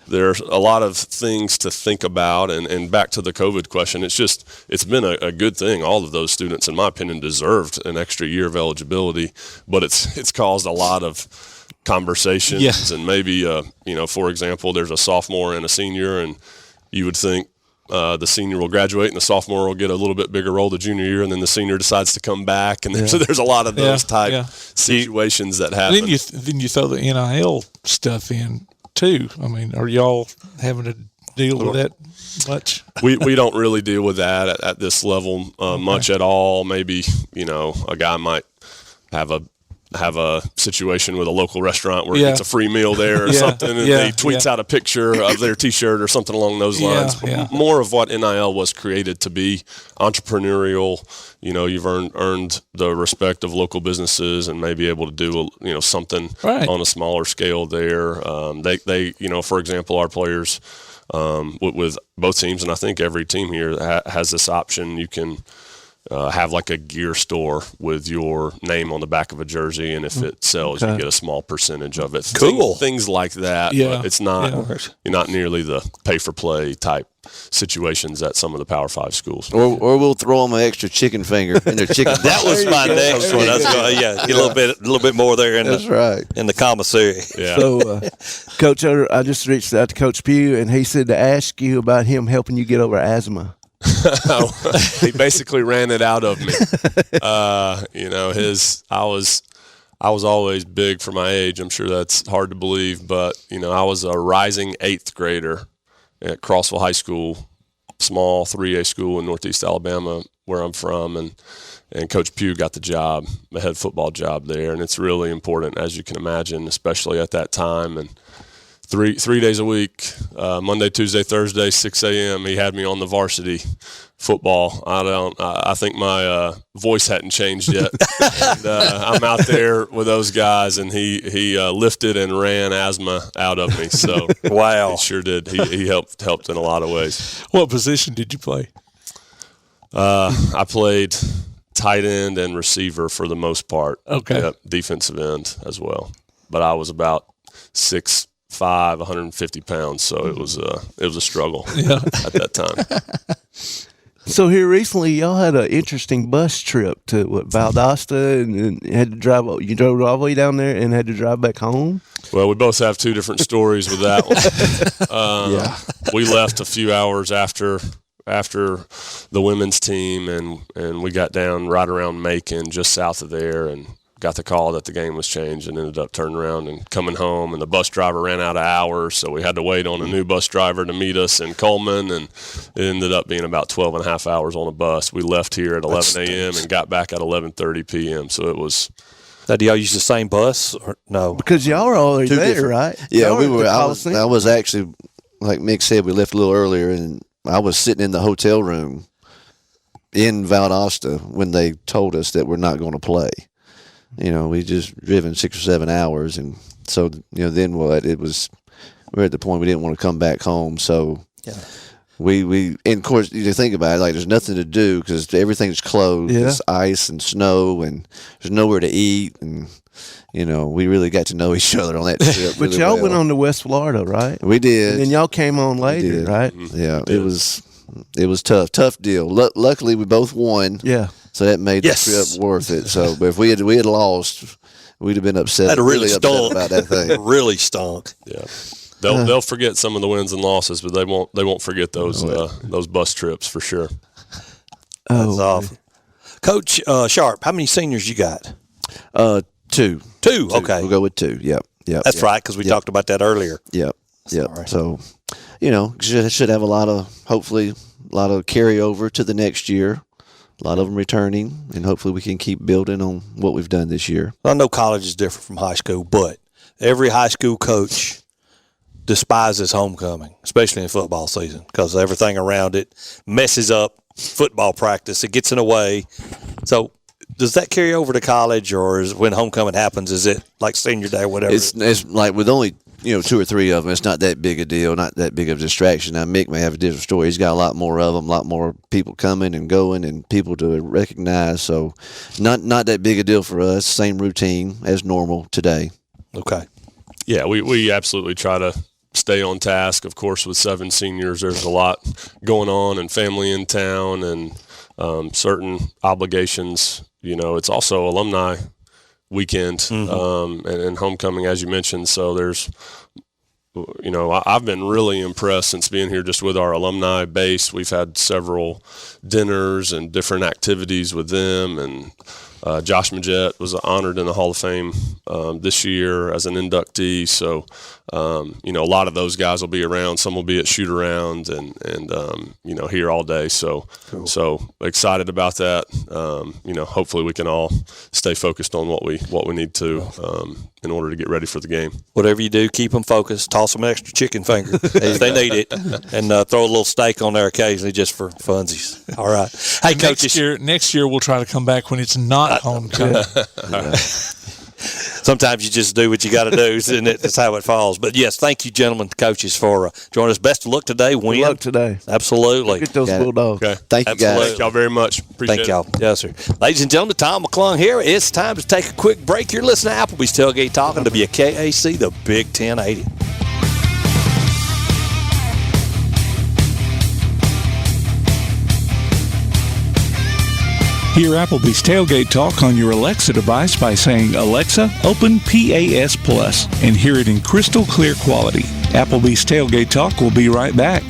there's a lot of things to think about, and back to the COVID question, it's been a good thing. All of those students, in my opinion, deserved an extra year of eligibility, but it's caused a lot of conversations, and maybe for example, there's a sophomore and a senior, and you would think the senior will graduate and the sophomore will get a little bit bigger role the junior year, and then the senior decides to come back, and so there's a lot of those type situations that happen. Then you throw the NIL stuff in too. I mean, are y'all having to deal with that much? We don't really deal with that at this level much at all. Maybe a guy might have a situation with a local restaurant where he gets a free meal there or something, and he tweets out a picture of their T-shirt or something along those lines. More of what NIL was created to be entrepreneurial. You've earned the respect of local businesses and may be able to do something on a smaller scale there. They for example, our players with both teams, and I think every team here has this option. You can have like a gear store with your name on the back of a jersey, and if it sells, you get a small percentage of it. Cool. Things like that. But it's not you're not nearly the pay for play type situations at some of the Power 5 schools. Or we'll throw them an extra chicken finger in their chicken. That was my next one. Get a little bit more there in the commissary. Yeah. So, Coach Oder, I just reached out to Coach Pugh, and he said to ask you about him helping you get over asthma. He basically ran it out of me. I was always big for my age. I'm sure that's hard to believe, but I was a rising 8th grader at Crossville High School, small 3A school in Northeast Alabama, where I'm from, and Coach Pugh got the head football job there, and it's really important, as you can imagine, especially at that time. And 3 days a week, Monday, Tuesday, Thursday, 6 a.m. He had me on the varsity football. I think my voice hadn't changed yet. And, I'm out there with those guys, and he lifted and ran asthma out of me. So wow, he sure did. He helped in a lot of ways. What position did you play? I played tight end and receiver for the most part. Okay. Yep, defensive end as well. But I was about 6'5", 150 pounds, so it was a struggle at that time. So here recently, y'all had an interesting bus trip to Valdosta, and had to drive. You drove all the way down there and had to drive back home. Well, we both have two different stories with that one. We left a few hours after the women's team, and we got down right around Macon, just south of there, and got the call that the game was changed, and ended up turning around and coming home, and the bus driver ran out of hours, so we had to wait on a new bus driver to meet us in Coleman, and it ended up being about 12 and a half hours on a bus. We left here at 11 a.m. and got back at 11:30 p.m., so it was... Now, do y'all use the same bus or no? Because y'all were already there, right? Yeah, we were. I was actually, like Mick said, we left a little earlier, and I was sitting in the hotel room in Valdosta when they told us that we're not going to play. We just driven 6 or 7 hours, and so then what? It was we're at the point we didn't want to come back home, so we and of course you think about it, like there's nothing to do because everything's closed. It's ice and snow, and there's nowhere to eat, and we really got to know each other on that trip. But y'all went on to West Florida, right? We did, and then y'all came on later, right? Yeah, it was tough deal. Luckily, we both won. Yeah. So that made the trip worth it. So, but if we had lost, we'd have been upset. That'd really upset stunk about that thing. Really stunk. Yeah, they'll forget some of the wins and losses, but they won't forget those bus trips for sure. That's awesome. Coach Sharpe, how many seniors you got? 2. 2. Okay, we'll go with 2. Yep. That's right, because we talked about that earlier. Yep. So, should have hopefully a lot of carryover to the next year. A lot of them returning, and hopefully we can keep building on what we've done this year. I know college is different from high school, but every high school coach despises homecoming, especially in football season, because everything around it messes up football practice. It gets in the way. So does that carry over to college, or is when homecoming happens, is it like senior day or whatever? It's like with only 2 or 3 of them. It's not that big a deal, not that big of a distraction. Now, Mick may have a different story. He's got a lot more of them, a lot more people coming and going and people to recognize. So not that big a deal for us. Same routine as normal today. Okay. Yeah, we absolutely try to stay on task. Of course, with 7 seniors, there's a lot going on and family in town and certain obligations. It's also alumni weekend and homecoming, as you mentioned. So there's, I've been really impressed since being here just with our alumni base. We've had several dinners and different activities with them, and Josh Majette was honored in the Hall of Fame this year as an inductee. So, a lot of those guys will be around. Some will be at shoot around and here all day. So, cool. So excited about that. Hopefully we can all stay focused on what we need to in order to get ready for the game. Whatever you do, keep them focused. Toss them an extra chicken finger if they need it, and throw a little steak on there occasionally just for funsies. All right. Hey, coaches. Next year we'll try to come back when it's not homecoming. Sometimes you just do what you got to do, and that's how it falls. But yes, thank you, gentlemen, coaches, for joining us. Best of luck today. Win. Good luck today. Absolutely. Get those Bulldogs. Okay. Thank you, guys. Thank y'all very much. Appreciate Thank y'all. Yes, sir. Ladies and gentlemen, Tom McClung here. It's time to take a quick break. You're listening to Applebee's Tailgate Talking to WKAC, the Big 1080. Hear Applebee's Tailgate Talk on your Alexa device by saying, Alexa, open PAS Plus, and hear it in crystal clear quality. Applebee's Tailgate Talk will be right back.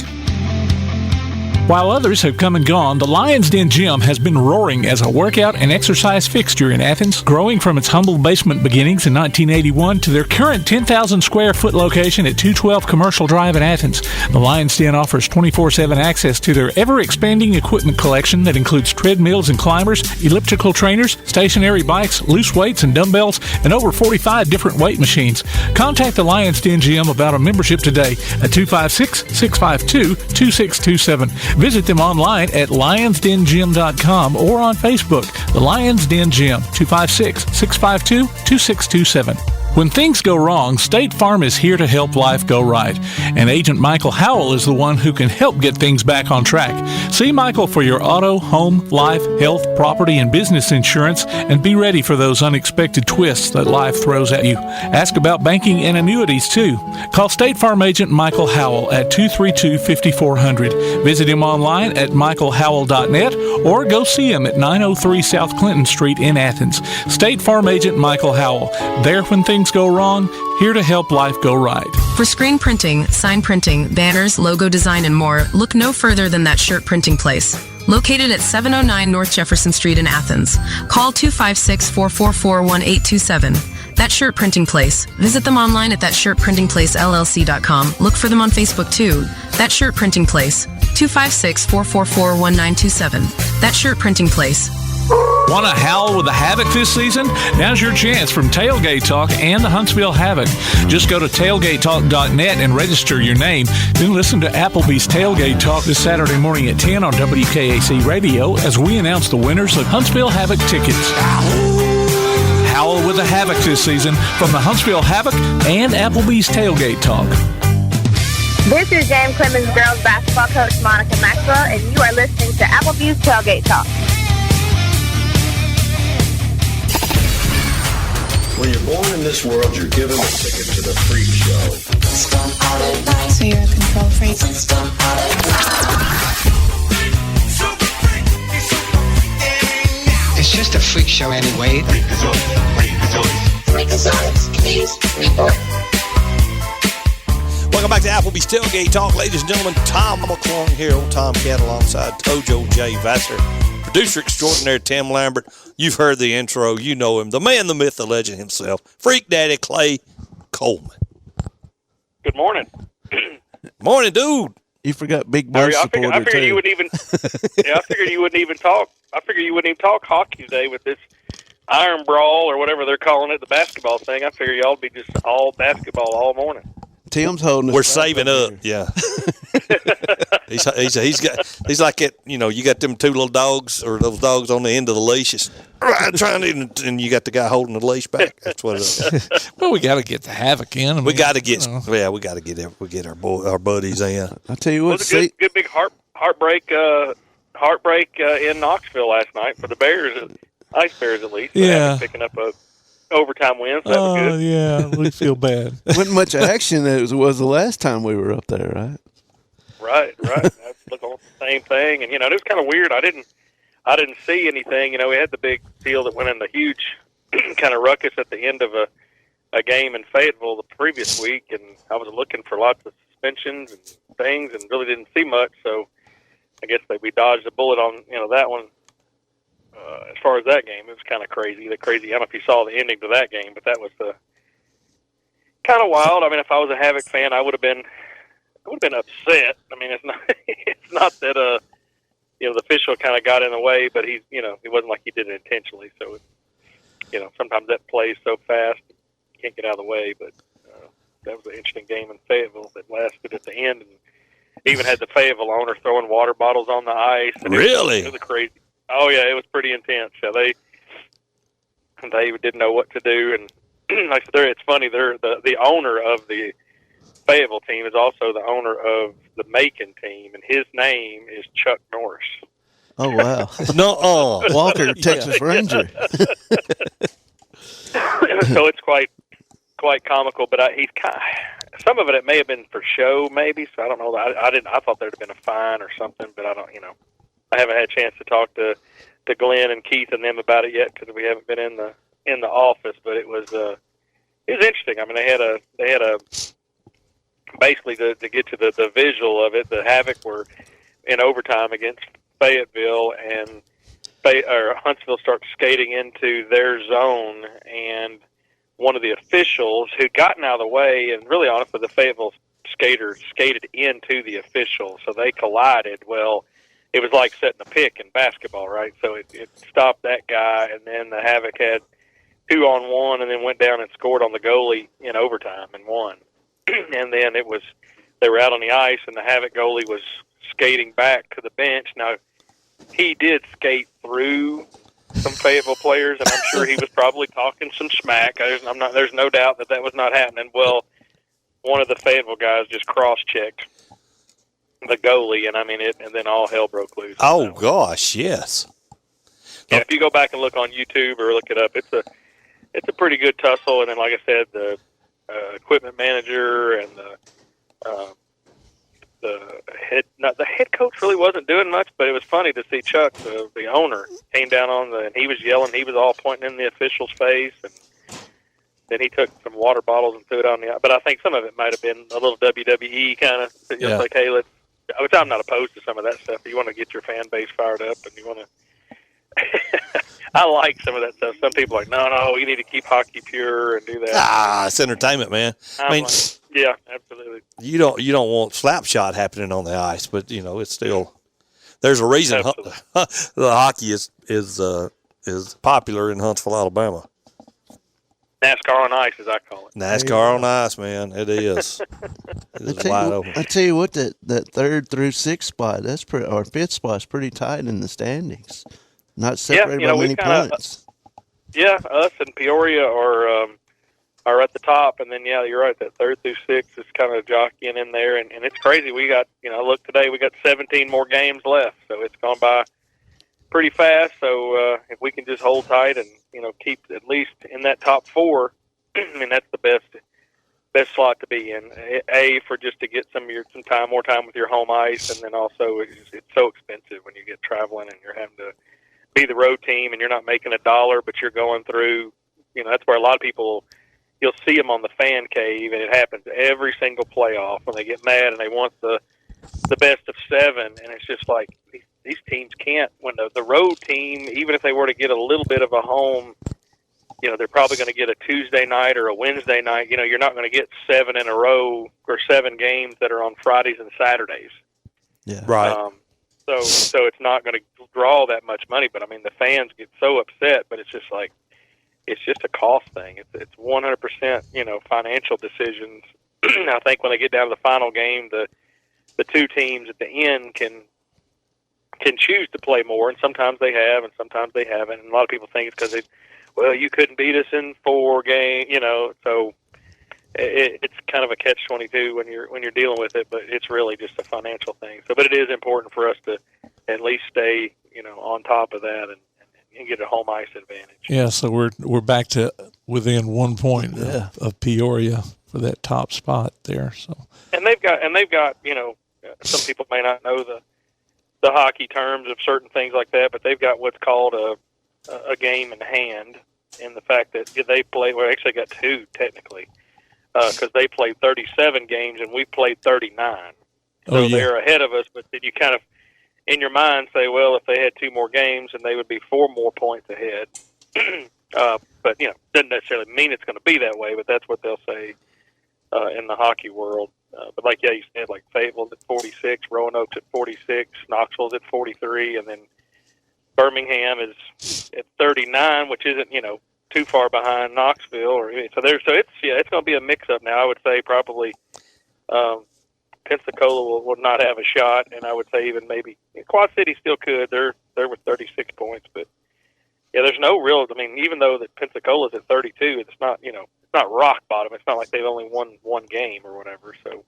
While others have come and gone, the Lion's Den Gym has been roaring as a workout and exercise fixture in Athens, growing from its humble basement beginnings in 1981 to their current 10,000 square foot location at 212 Commercial Drive in Athens. The Lion's Den offers 24/7 access to their ever-expanding equipment collection that includes treadmills and climbers, elliptical trainers, stationary bikes, loose weights and dumbbells, and over 45 different weight machines. Contact the Lion's Den Gym about a membership today at 256-652-2627. Visit them online at lionsdengym.com or on Facebook. The Lions Den Gym, 256-652-2627. When things go wrong, State Farm is here to help life go right. And Agent Michael Howell is the one who can help get things back on track. See Michael for your auto, home, life, health, property, and business insurance, and be ready for those unexpected twists that life throws at you. Ask about banking and annuities, too. Call State Farm Agent Michael Howell at 232-5400. Visit him online at michaelhowell.net or go see him at 903 South Clinton Street in Athens. State Farm Agent Michael Howell. There when things go wrong, here to help life go right. For screen printing, sign printing, banners, logo design, and more, look no further than That Shirt Printing Place. Located at 709 North Jefferson Street in Athens. Call 256-444-1827. That Shirt Printing Place. Visit them online at thatshirtprintingplacellc.com. Look for them on Facebook too. That Shirt Printing Place. 256-444-1927. That Shirt Printing Place. Want to howl with the Havoc this season? Now's your chance from Tailgate Talk and the Huntsville Havoc. Just go to tailgatetalk.net and register your name. Then listen to Applebee's Tailgate Talk this Saturday morning at 10 on WKAC Radio as we announce the winners of Huntsville Havoc tickets. Howl with the Havoc this season from the Huntsville Havoc and Applebee's Tailgate Talk. This is James Clemens girls basketball coach Monica Maxwell, and you are listening to Applebee's Tailgate Talk. When you're born in this world, you're given a ticket to the freak show. So you're a control freak? It's just a freak show anyway. Welcome back to Applebee's Tailgate Talk. Ladies and gentlemen, Tom McClung here, old Tomcat alongside Tojo J. Vassar. Producer extraordinaire Tim Lambert. You've heard the intro. You know him. The man, the myth, the legend himself. Freak Daddy Clay Coleman. Good morning. Morning, dude. You forgot Big Bird supporter, I figured you wouldn't even. Yeah, I figured you wouldn't even talk. I figured you wouldn't even talk hockey today with this iron brawl or whatever they're calling it, the basketball thing. I figured y'all would be just all basketball all morning. Tim's holding us. We're saving up. Yeah. He's He's like it. You got them two little dogs or those dogs on the end of the leash. It's trying to, and you got the guy holding the leash back. That's what it is. Well, we got to get the Havoc in. We got to get. Yeah, we got to get our buddies in. I'll tell you what. It was a good big heartbreak in Knoxville last night for the Bears, Ice Bears at least. Yeah, picking up a overtime win. So that was good. Yeah, we feel bad. Wasn't much action as it was the last time we were up there, right? Right. I was looking at the same thing, and it was kind of weird. I didn't see anything. We had the big deal that went in the huge kind of ruckus at the end of a game in Fayetteville the previous week, and I was looking for lots of suspensions and things, and really didn't see much. So I guess we dodged a bullet on that one. As far as that game, it was kind of crazy. I don't know if you saw the ending to that game, but that was kind of wild. I mean, if I was a Havoc fan, I would have been upset. I mean, it's not that the official kind of got in the way, but it wasn't like he did it intentionally. So sometimes that plays so fast, you can't get out of the way. But that was an interesting game in Fayetteville that lasted at the end, and even had the Fayetteville owner throwing water bottles on the ice. And really, it was crazy. Oh yeah, it was pretty intense. Yeah, they didn't know what to do, and like I said, it's funny. They're the owner of the Fayetteville team is also the owner of the Macon team, and his name is Chuck Norris. Oh wow! No, Walker, Texas Ranger. So it's quite comical, but he's some of it may have been for show, maybe. So I don't know. I thought there'd have been a fine or something, but I don't. I haven't had a chance to talk to Glenn and Keith and them about it yet because we haven't been in the office. But it was interesting. I mean, they had a basically to get to the visual of it. The Havoc were in overtime against Fayetteville, and Huntsville starts skating into their zone, and one of the officials who'd gotten out of the way, and really honestly, the Fayetteville skaters skated into the official, so they collided. Well, it was like setting a pick in basketball, right? So it stopped that guy, and then the Havoc had 2-on-1, and then went down and scored on the goalie in overtime and won. And then they were out on the ice, and the Havoc goalie was skating back to the bench. Now, he did skate through some Fayetteville players, and I'm sure he was probably talking some smack. There's no doubt that was not happening. Well, one of the Fayetteville guys just cross-checked the goalie, and and then all hell broke loose. Oh gosh, yes. Yeah, if you go back and look on YouTube or look it up, it's a pretty good tussle. And then, like I said, the equipment manager and the head coach really wasn't doing much, but it was funny to see Chuck, the owner, came down and he was yelling. He was all pointing in the official's face, and then he took some water bottles and threw it on the ice. But I think some of it might have been a little WWE kind of, like, hey, which I'm not opposed to some of that stuff. You want to get your fan base fired up, and you want to. I like some of that stuff. Some people are like, no, you need to keep hockey pure and do that. It's entertainment, man. Yeah, absolutely. You don't want slap shot happening on the ice, but it's still. There's a reason the hockey is popular in Huntsville, Alabama. NASCAR on ice, as I call it. NASCAR on ice, man. It is. It is wide open. I tell you what, that third through sixth spot, or fifth spot's pretty tight in the standings. Not separated by many points. Us and Peoria are at the top, and then you're right. That third through sixth is kind of jockeying in there, and it's crazy. We got look today, we got 17 more games left, so it's gone by pretty fast. So if we can just hold tight and keep at least in that top four, that's the best slot to be in. For just to get more time with your home ice, and then also it's so expensive when you get traveling and you're having to be the road team and you're not making $1, but you're going through. That's where a lot of people. You'll see them on the fan cave, and it happens every single playoff when they get mad and they want the best of 7, and it's just like these teams can't. When the road team, even if they were to get a little bit of a home, they're probably going to get a Tuesday night or a Wednesday night. You're not going to get 7 in a row or 7 games that are on Fridays and Saturdays. Yeah, right. So it's not going to draw that much money, but the fans get so upset. But it's just like. It's just a cost thing. It's 100%, financial decisions. I think when they get down to the final game, the two teams at the end can can choose to play more, and sometimes they have, and sometimes they haven't. And a lot of people think it's because you couldn't beat us in 4 games, So it's kind of a catch-22 when you're dealing with it, but it's really just a financial thing. So, but it is important for us to at least stay, on top of that and get a home ice advantage. Yeah, so we're back to within 1 point of Peoria for that top spot there. So, and they've got, some people may not know the hockey terms of certain things like that, but they've got what's called a game in hand, in the fact that they play. Well, actually got 2 technically, because they played 37 games and we played 39. So they're ahead of us, but then you kind of, in your mind, say, well, if they had 2 more games, then they would be 4 more points ahead. But, doesn't necessarily mean it's going to be that way, but that's what they'll say in the hockey world. But like, you said, like Fayetteville's at 46, Roanoke's at 46, Knoxville's at 43, and then Birmingham is at 39, which isn't, too far behind Knoxville. So it's going to be a mix-up now. I would say probably Pensacola will not have a shot, and I would say even maybe Quad City still could. They're with 36 points, but there's no real. I mean, even though that Pensacola's at 32, it's not it's not rock bottom. It's not like they've only won 1 game or whatever. So,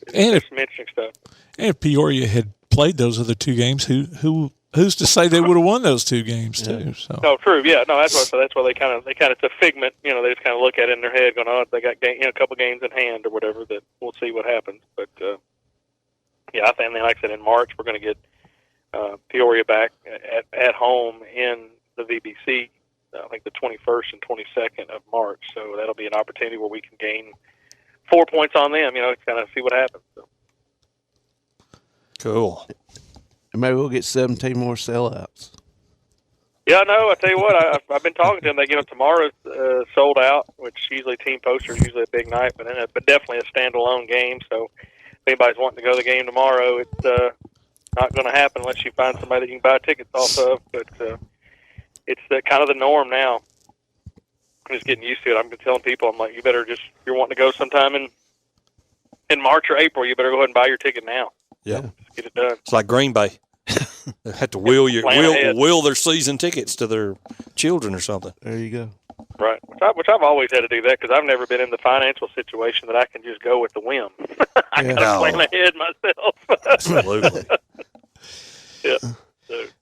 there's some interesting stuff. And if Peoria had played those other 2 games, who's to say they would have won those 2 games too? So. No, true. Yeah, no, that's why they kind of it's a figment. They just kind of look at it in their head, going, "Oh, they got a couple games in hand or whatever." That we'll see what happens. But I think, like I said, in March we're going to get Peoria back at home in the VBC. I think the 21st and 22nd of March. So that'll be an opportunity where we can gain 4 points on them. To kind of see what happens. So. Cool. And maybe we'll get 17 more sellouts. Yeah, no, I tell you what, I've been talking to them. Tomorrow's sold out, which usually team posters usually a big night, but definitely a standalone game. So if anybody's wanting to go to the game tomorrow, it's not going to happen unless you find somebody that you can buy tickets off of. But it's kind of the norm now. I'm just getting used to it. I'm telling people, I'm like, you better just, if you're wanting to go sometime in March or April, you better go ahead and buy your ticket now. Yeah. Just get it done. It's like Green Bay. They have to will their season tickets to their children or something. There you go. Right. Which I've always had to do that because I've never been in the financial situation that I can just go with the whim. I got to plan ahead myself. Absolutely. Yeah.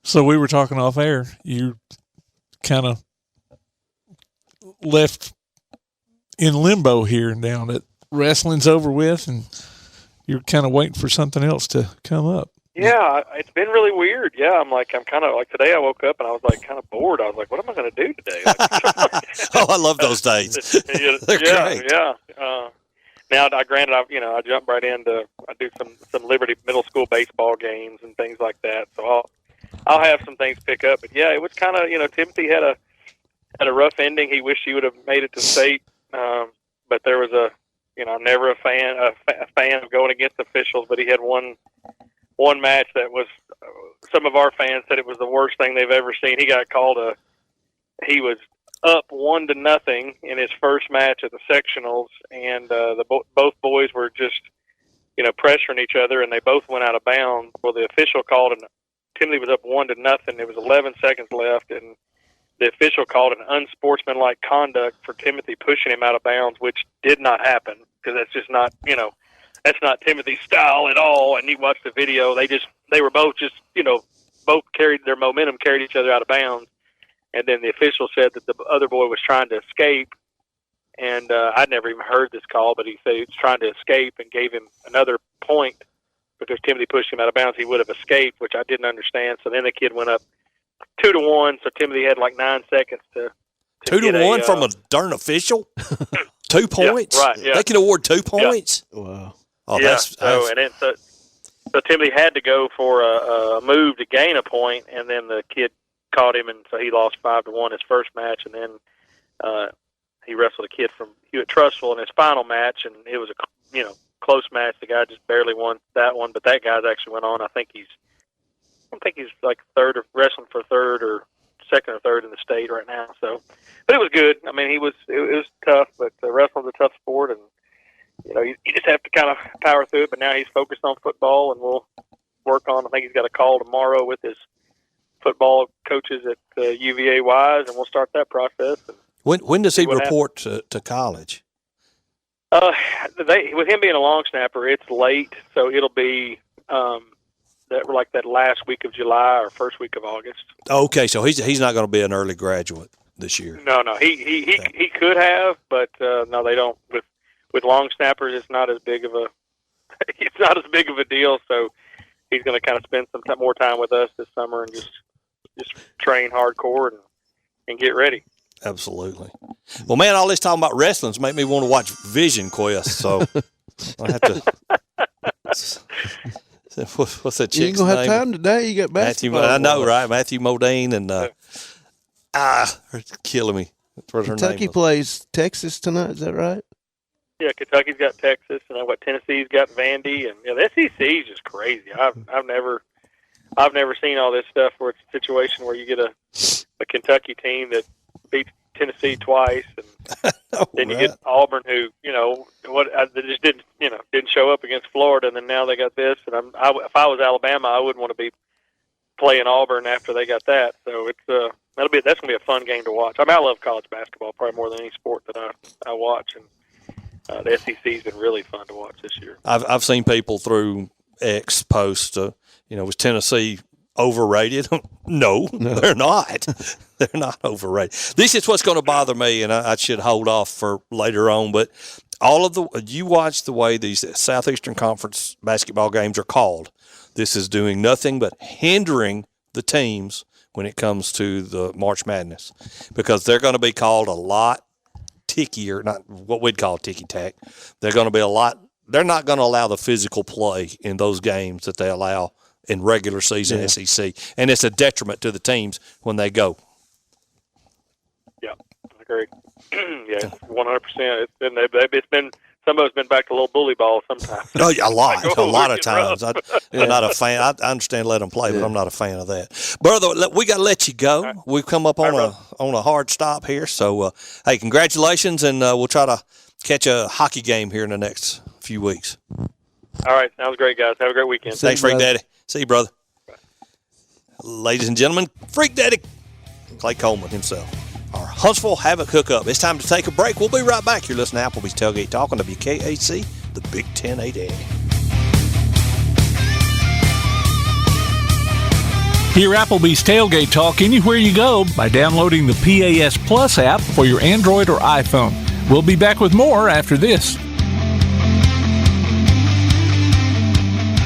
So we were talking off air. You kind of left in limbo here and down that wrestling's over with and you're kind of waiting for something else to come up. Yeah, it's been really weird. Yeah, I'm kind of like today I woke up and I was like kind of bored. I was like, what am I going to do today? Oh, I love those days. They're great. Yeah. Now, granted, I jump right into, I do some Liberty middle school baseball games and things like that. So I'll have some things pick up. But yeah, it was kind of, Timothy had a rough ending. He wished he would have made it to state. But there was I'm never a fan of going against officials, but he had one match that was, some of our fans said it was the worst thing they've ever seen. He got called he was up 1-0 in his first match at the sectionals, and both boys were just, pressuring each other, and they both went out of bounds. Well, the official called, and Timothy was up 1-0. There was 11 seconds left, and the official called an unsportsmanlike conduct for Timothy pushing him out of bounds, which did not happen because that's just not, that's not Timothy's style at all. And you watch the video; they were both just, both carried their momentum, carried each other out of bounds. And then the official said that the other boy was trying to escape, and I'd never even heard this call, but he said he was trying to escape and gave him another point because Timothy pushed him out of bounds. He would have escaped, which I didn't understand. So then the kid went up 2-1, so Timothy had like 9 seconds to 2-1 from a darn official. 2 points. Yeah, right. Yeah. They can award 2 points. Yeah. Wow. Oh, yeah. So Timothy had to go for a move to gain a point, and then the kid caught him, and so he lost 5-1 his first match, and then he wrestled a kid from Hewitt Trussville in his final match, and it was a close match. The guy just barely won that one, but that guy's actually went on. I think he's like third or wrestling for third or second or third in the state right now. So, but it was good. I mean, it was tough, but wrestling's a tough sport, and you just have to kind of power through it. But now he's focused on football, and we'll work on. I think he's got a call tomorrow with his football coaches at UVA Wise, and we'll start that process. When does he report to college? With him being a long snapper, it's late, so it'll be that last week of July or first week of August. Okay, so he's not going to be an early graduate this year. No, he could have, but no, they don't. With long snappers, it's not as big of a deal. So he's going to kind of spend some more time with us this summer and just train hardcore and get ready. Absolutely. Well, man, all this talking about wrestling's make me want to watch Vision Quest. So I have to. What's that chick's name? You ain't gonna have time today. You got basketball. I know, right? Matthew Modine and it's killing me. What's her Kentucky name? plays Texas tonight. Is that right? Yeah, Kentucky's got Texas, and Tennessee's got Vandy, and the SEC is just crazy. I've never seen all this stuff where it's a situation where you get a Kentucky team that beats Tennessee twice, and then you get Auburn, who they just didn't show up against Florida, and then now they got this. And if I was Alabama, I wouldn't want to be playing Auburn after they got that. So it's that's gonna be a fun game to watch. I mean, I love college basketball probably more than any sport that I watch, and the SEC's been really fun to watch this year. I've seen people through X post, was Tennessee overrated? No, they're not. They're not overrated. This is what's going to bother me, and I should hold off for later on. But you watch the way these Southeastern Conference basketball games are called. This is doing nothing but hindering the teams when it comes to the March Madness, because they're going to be called a lot tickier, not what we'd call ticky-tack. They're going to be they're not going to allow the physical play in those games that they allow in regular season SEC, and it's a detriment to the teams when they go. Yeah, I agree. 100%. It's been some of us been back to a little bully ball sometimes. Oh, a lot of times. I'm not a fan. I understand let them play, but I'm not a fan of that. Brother, we got to let you go. Right. We've come up on a hard stop here, so hey, congratulations, and we'll try to catch a hockey game here in the next few weeks. All right, sounds great, guys. Have a great weekend. Thanks, Freak Daddy. See you, brother. Bye. Ladies and gentlemen, Freak Daddy Clay Coleman himself. Our Huntsville Havoc hookup. It's time to take a break. We'll be right back. You're listening to Applebee's Tailgate Talk on WKAC, the Big 1080. Hear Applebee's Tailgate Talk anywhere you go by downloading the PAS Plus app for your Android or iPhone. We'll be back with more after this.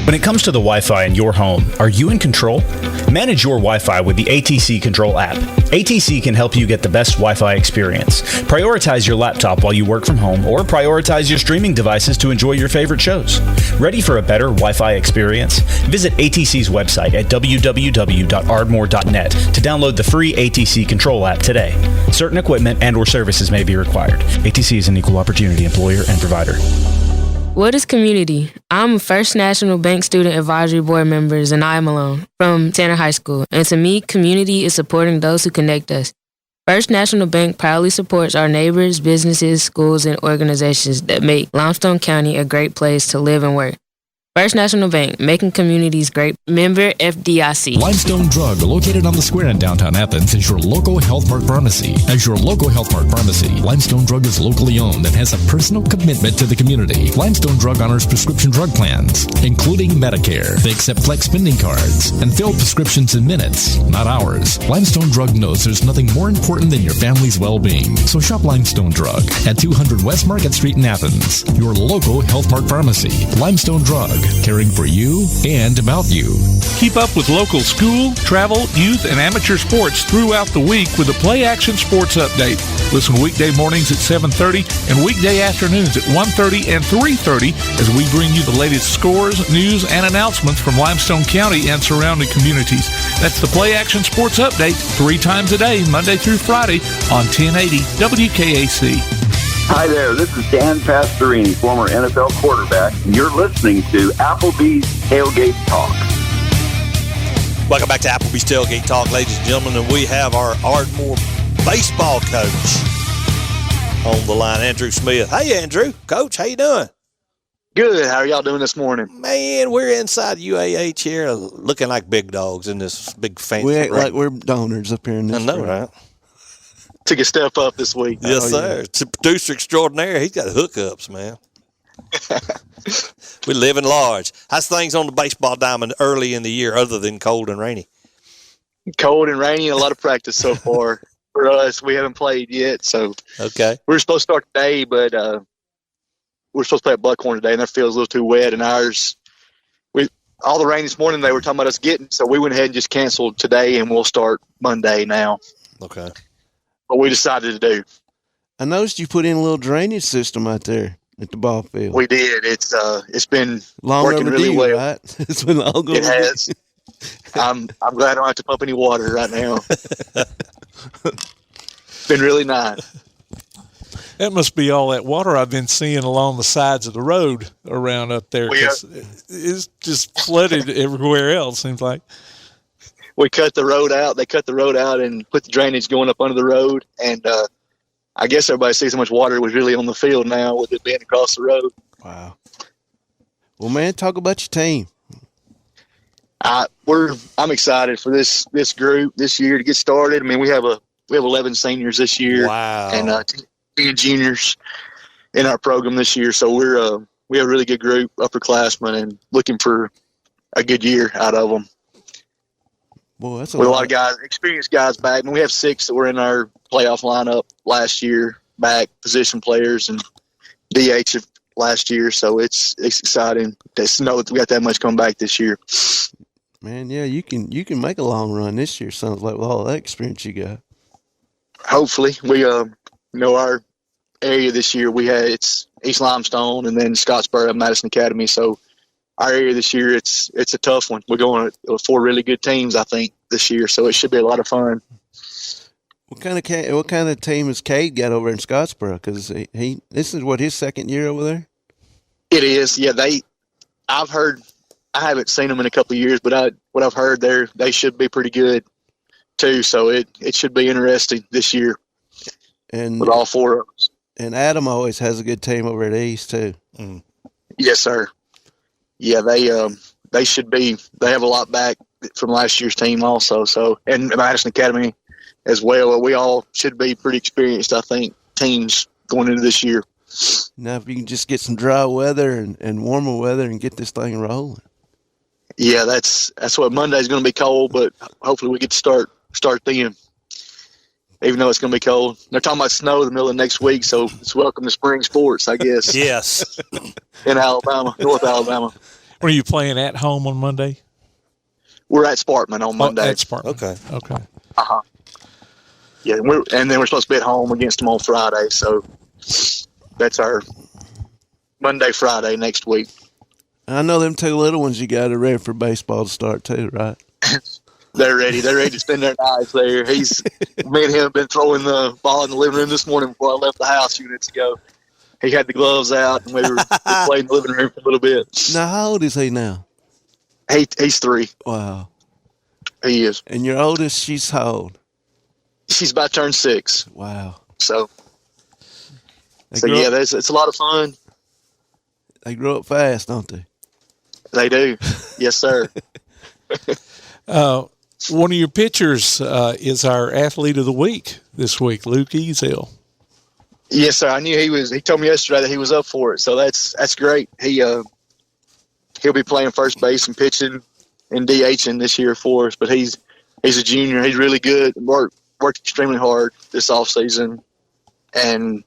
When it comes to the Wi-Fi in your home, are you in control? Manage your Wi-Fi with the ATC Control app. ATC can help you get the best Wi-Fi experience. Prioritize your laptop while you work from home, or prioritize your streaming devices to enjoy your favorite shows. Ready for a better Wi-Fi experience? Visit ATC's website at www.ardmore.net to download the free ATC Control app today. Certain equipment and/or services may be required. ATC is an equal opportunity employer and provider. What is community? I'm a First National Bank Student Advisory Board member, and I am alone from Tanner High School. And to me, community is supporting those who connect us. First National Bank proudly supports our neighbors, businesses, schools, and organizations that make Limestone County a great place to live and work. First National Bank, making communities great. Member FDIC. Limestone Drug, located on the square in downtown Athens, is your local Health Mart pharmacy. As your local Health Mart pharmacy, Limestone Drug is locally owned and has a personal commitment to the community. Limestone Drug honors prescription drug plans, including Medicare. They accept flex spending cards and fill prescriptions in minutes, not hours. Limestone Drug knows there's nothing more important than your family's well-being. So shop Limestone Drug at 200 West Market Street in Athens. Your local Health Mart pharmacy. Limestone Drug, caring for you and about you. Keep up with local school, travel, youth, and amateur sports throughout the week with the Play Action Sports Update. Listen weekday mornings at 7:30 and weekday afternoons at 1:30 and 3:30 as we bring you the latest scores, news, and announcements from Limestone County and surrounding communities. That's the Play Action Sports Update 3 times a day, Monday through Friday on 1080 WKAC. Hi there, this is Dan Pastorini, former NFL quarterback, and you're listening to Applebee's Tailgate Talk. Welcome back to Applebee's Tailgate Talk, ladies and gentlemen, and we have our Ardmore baseball coach on the line, Andrew Smith. Hey, Andrew. Coach, how you doing? Good. How are y'all doing this morning? Man, we're inside UAH here looking like big dogs in this big fancy We act ring. like we're donors up here in this I know, room. right? Took a step up this week. Yes, sir. It's a producer extraordinaire. He's got hookups, man. We're living large. How's things on the baseball diamond early in the year other than cold and rainy? Cold and rainy and a lot of practice so far. For us, we haven't played yet, so Okay. we're supposed to start today, but we're supposed to play at Buckhorn today, and their field's a little too wet, and ours, all the rain this morning they were talking about us getting, so we went ahead and just canceled today, and we'll start Monday now. Okay. What we decided to do. I noticed you put in a little drainage system out there at the ball field. We did. It's been Long working overdue, really well. right? It's been long overdue. It has. I'm glad I don't have to pump any water right now. It's been really nice. That must be all that water I've been seeing along the sides of the road around up there. 'Cause it's just flooded everywhere else, seems like. We cut the road out. They cut the road out and put the drainage going up under the road. And I guess everybody sees how much water was really on the field now with it being across the road. Wow. Well, man, talk about your team. I'm excited for this group this year to get started. I mean, we have 11 seniors this year. Wow. And 10 juniors in our program this year. So we have a really good group, upperclassmen, and looking for a good year out of them. Boy, that's With a lot of guys, experienced guys back. I mean, we have 6 that were in our playoff lineup last year, back position players and DH last year. So it's exciting to know that we got that much coming back this year. Man, yeah, you can make a long run this year. Sounds like with all that experience you got. Hopefully, we our area this year it's East Limestone and then Scottsboro, Madison Academy. So our area this year it's a tough one. We're going with 4 really good teams, I think, this year. So it should be a lot of fun. What kind of team has Cade got over in Scottsboro? Because this is his second year over there. It is, yeah. I've heard. I haven't seen them in a couple of years, but what I've heard they should be pretty good too. So it should be interesting this year, and with all 4 of us. And Adam always has a good team over at East too. Mm. Yes, sir. Yeah, they should be. They have a lot back from last year's team also. So and Madison Academy as well. We all should be pretty experienced, I think, teams going into this year. Now, if you can just get some dry weather and warmer weather and get this thing rolling. Yeah, that's what Monday's going to be cold, but hopefully we get to start then. Even though it's going to be cold, they're talking about snow in the middle of next week, so it's welcome to spring sports, I guess. Yes, in Alabama, North Alabama. Were you playing at home on Monday? We're at Sparkman on Monday. At Sparkman. Okay. Yeah, and then we're supposed to be at home against them on Friday, so that's our Monday, Friday next week. I know them 2 little ones you got are ready for baseball to start too, right? They're ready. They're ready to spend their nights there. Me and him have been throwing the ball in the living room this morning before I left the house a few minutes ago. He had the gloves out, and we were playing in the living room for a little bit. Now, how old is he now? He's 3. Wow. He is. And your oldest, she's how old? She's about to turn 6. Wow. So yeah, it's a lot of fun. They grow up fast, don't they? They do. Yes, sir. One of your pitchers is our athlete of the week this week, Luke Easel. Yes, sir. I knew he told me yesterday that he was up for it, so that's great. He'll be playing first base and pitching and DHing this year for us, but he's a junior. He's really good. Worked extremely hard this offseason and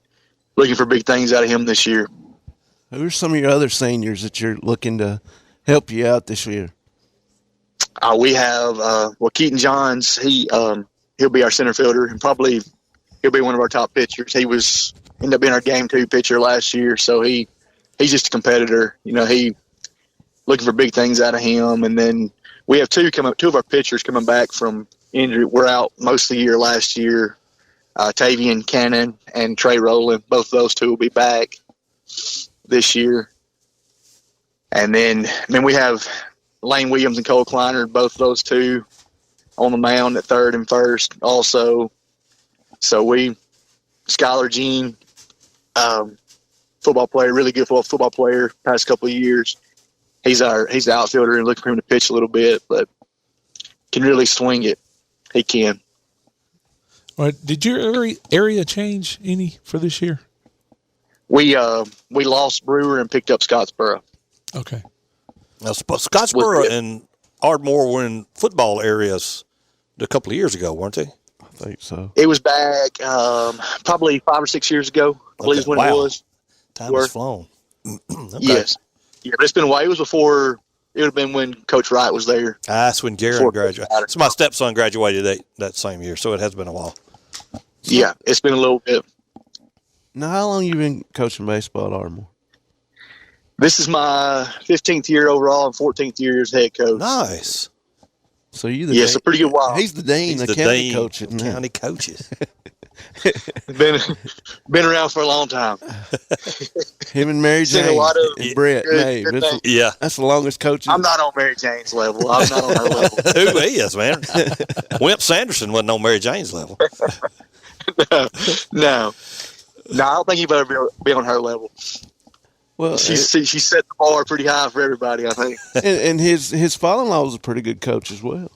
looking for big things out of him this year. Who are some of your other seniors that you're looking to help you out this year? We have Keaton Johns. He'll be our center fielder, and probably he'll be one of our top pitchers. He ended up being our game 2 pitcher last year, so he's just a competitor. He looking for big things out of him. And then we have 2 of our pitchers coming back from injury. We're out most of the year last year. Tavian Cannon and Trey Rowland, both of those 2 will be back this year. And then we have Lane Williams and Cole Kleiner, both of those 2 on the mound at third and first also. So Skylar Jean, football player, really good football player. Past couple of years, he's the outfielder, and looking for him to pitch a little bit, but can really swing it. He can. All right, did your area change any for this year? We lost Brewer and picked up Scottsboro. Okay. Now, Scottsboro and Ardmore were in football areas a couple of years ago, weren't they? I think so. It was back probably 5 or 6 years ago, I believe is when it was. Time has flown. Okay. Yes. Yeah, but it's been a while. It was before, it would have been when Coach Wright was there. That's when Garen graduated. So my stepson graduated that same year, so it has been a while. Yeah, it's been a little bit. Now, how long you been coaching baseball at Ardmore? This is my 15th year overall and 14th year as head coach. Nice. So you the Yes, a pretty good while. He's the dean of county coaches. County coaches. Been around for a long time. Him and Mary Jane and Brett. That's the longest coach. I'm not on Mary Jane's level. I'm not on her level. Who is, man? Wimp Sanderson wasn't on Mary Jane's level. No, I don't think you better be on her level. Well, she set the bar pretty high for everybody, I think. And his father-in-law was a pretty good coach as well.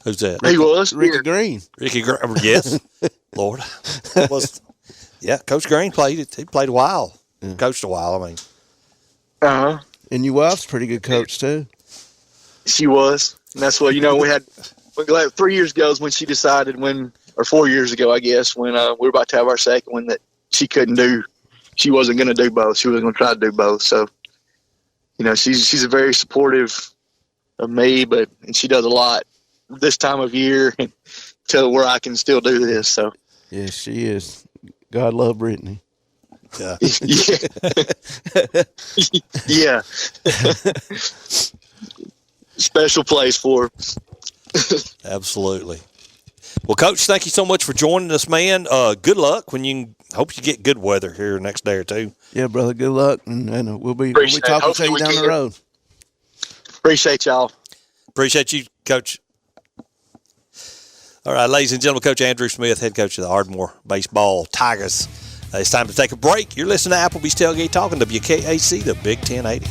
Who's that? He was Ricky Green. Ricky Green, yes, Lord. Coach Green played. He played a while. Yeah. Coached a while. I mean, And your wife's a pretty good coach too. She was, and that's what we had. 3 years ago is when she decided or 4 years ago, I guess, when we were about to have our second one, that she wasn't going to do both. She was going to try to do both. So, she's a very supportive of me, and she does a lot this time of year to where I can still do this. So, yes, she is. God love Brittany. Yeah. Yeah. Special place for her. Absolutely. Well, Coach, thank you so much for joining us, man. Good luck hope you get good weather here next day or two. Yeah, brother. Good luck, and we'll be talking to you down the road. Appreciate y'all. Appreciate you, Coach. All right, ladies and gentlemen, Coach Andrew Smith, head coach of the Ardmore Baseball Tigers. It's time to take a break. You're listening to Applebee's Tailgate Talk on WKAC, the Big 1080.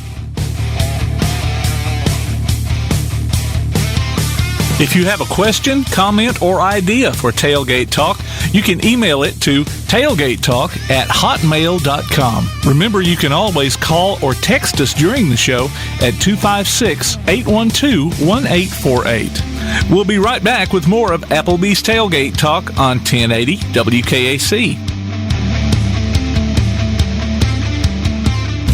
If you have a question, comment, or idea for Tailgate Talk, you can email it to tailgatetalk@hotmail.com. Remember, you can always call or text us during the show at 256-812-1848. We'll be right back with more of Applebee's Tailgate Talk on 1080 WKAC.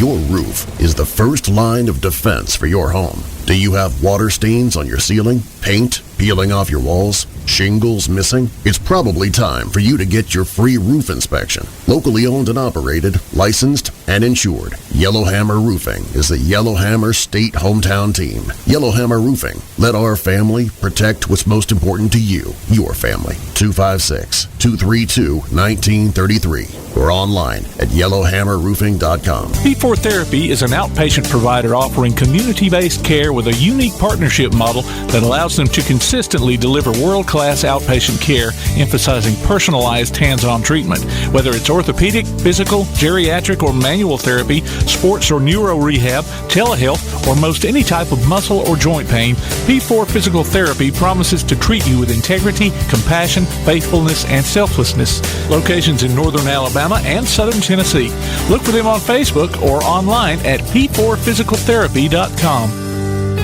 Your roof is the first line of defense for your home. Do you have water stains on your ceiling, paint peeling off your walls, shingles missing? It's probably time for you to get your free roof inspection. Locally owned and operated, licensed, and insured, Yellowhammer Roofing is the Yellowhammer State hometown team. Yellowhammer Roofing. Let our family protect what's most important to you, your family. 256-232-1933 or online at yellowhammerroofing.com. P4 Therapy is an outpatient provider offering community-based care with a unique partnership model that allows them to consistently deliver world-class outpatient care, emphasizing personalized hands-on treatment. Whether it's orthopedic, physical, geriatric, or manual therapy, sports or neuro rehab, telehealth, or most any type of muscle or joint pain, P4 Physical Therapy promises to treat you with integrity, compassion, faithfulness, and selflessness. Locations in northern Alabama and southern Tennessee. Look for them on Facebook or online at p4physicaltherapy.com.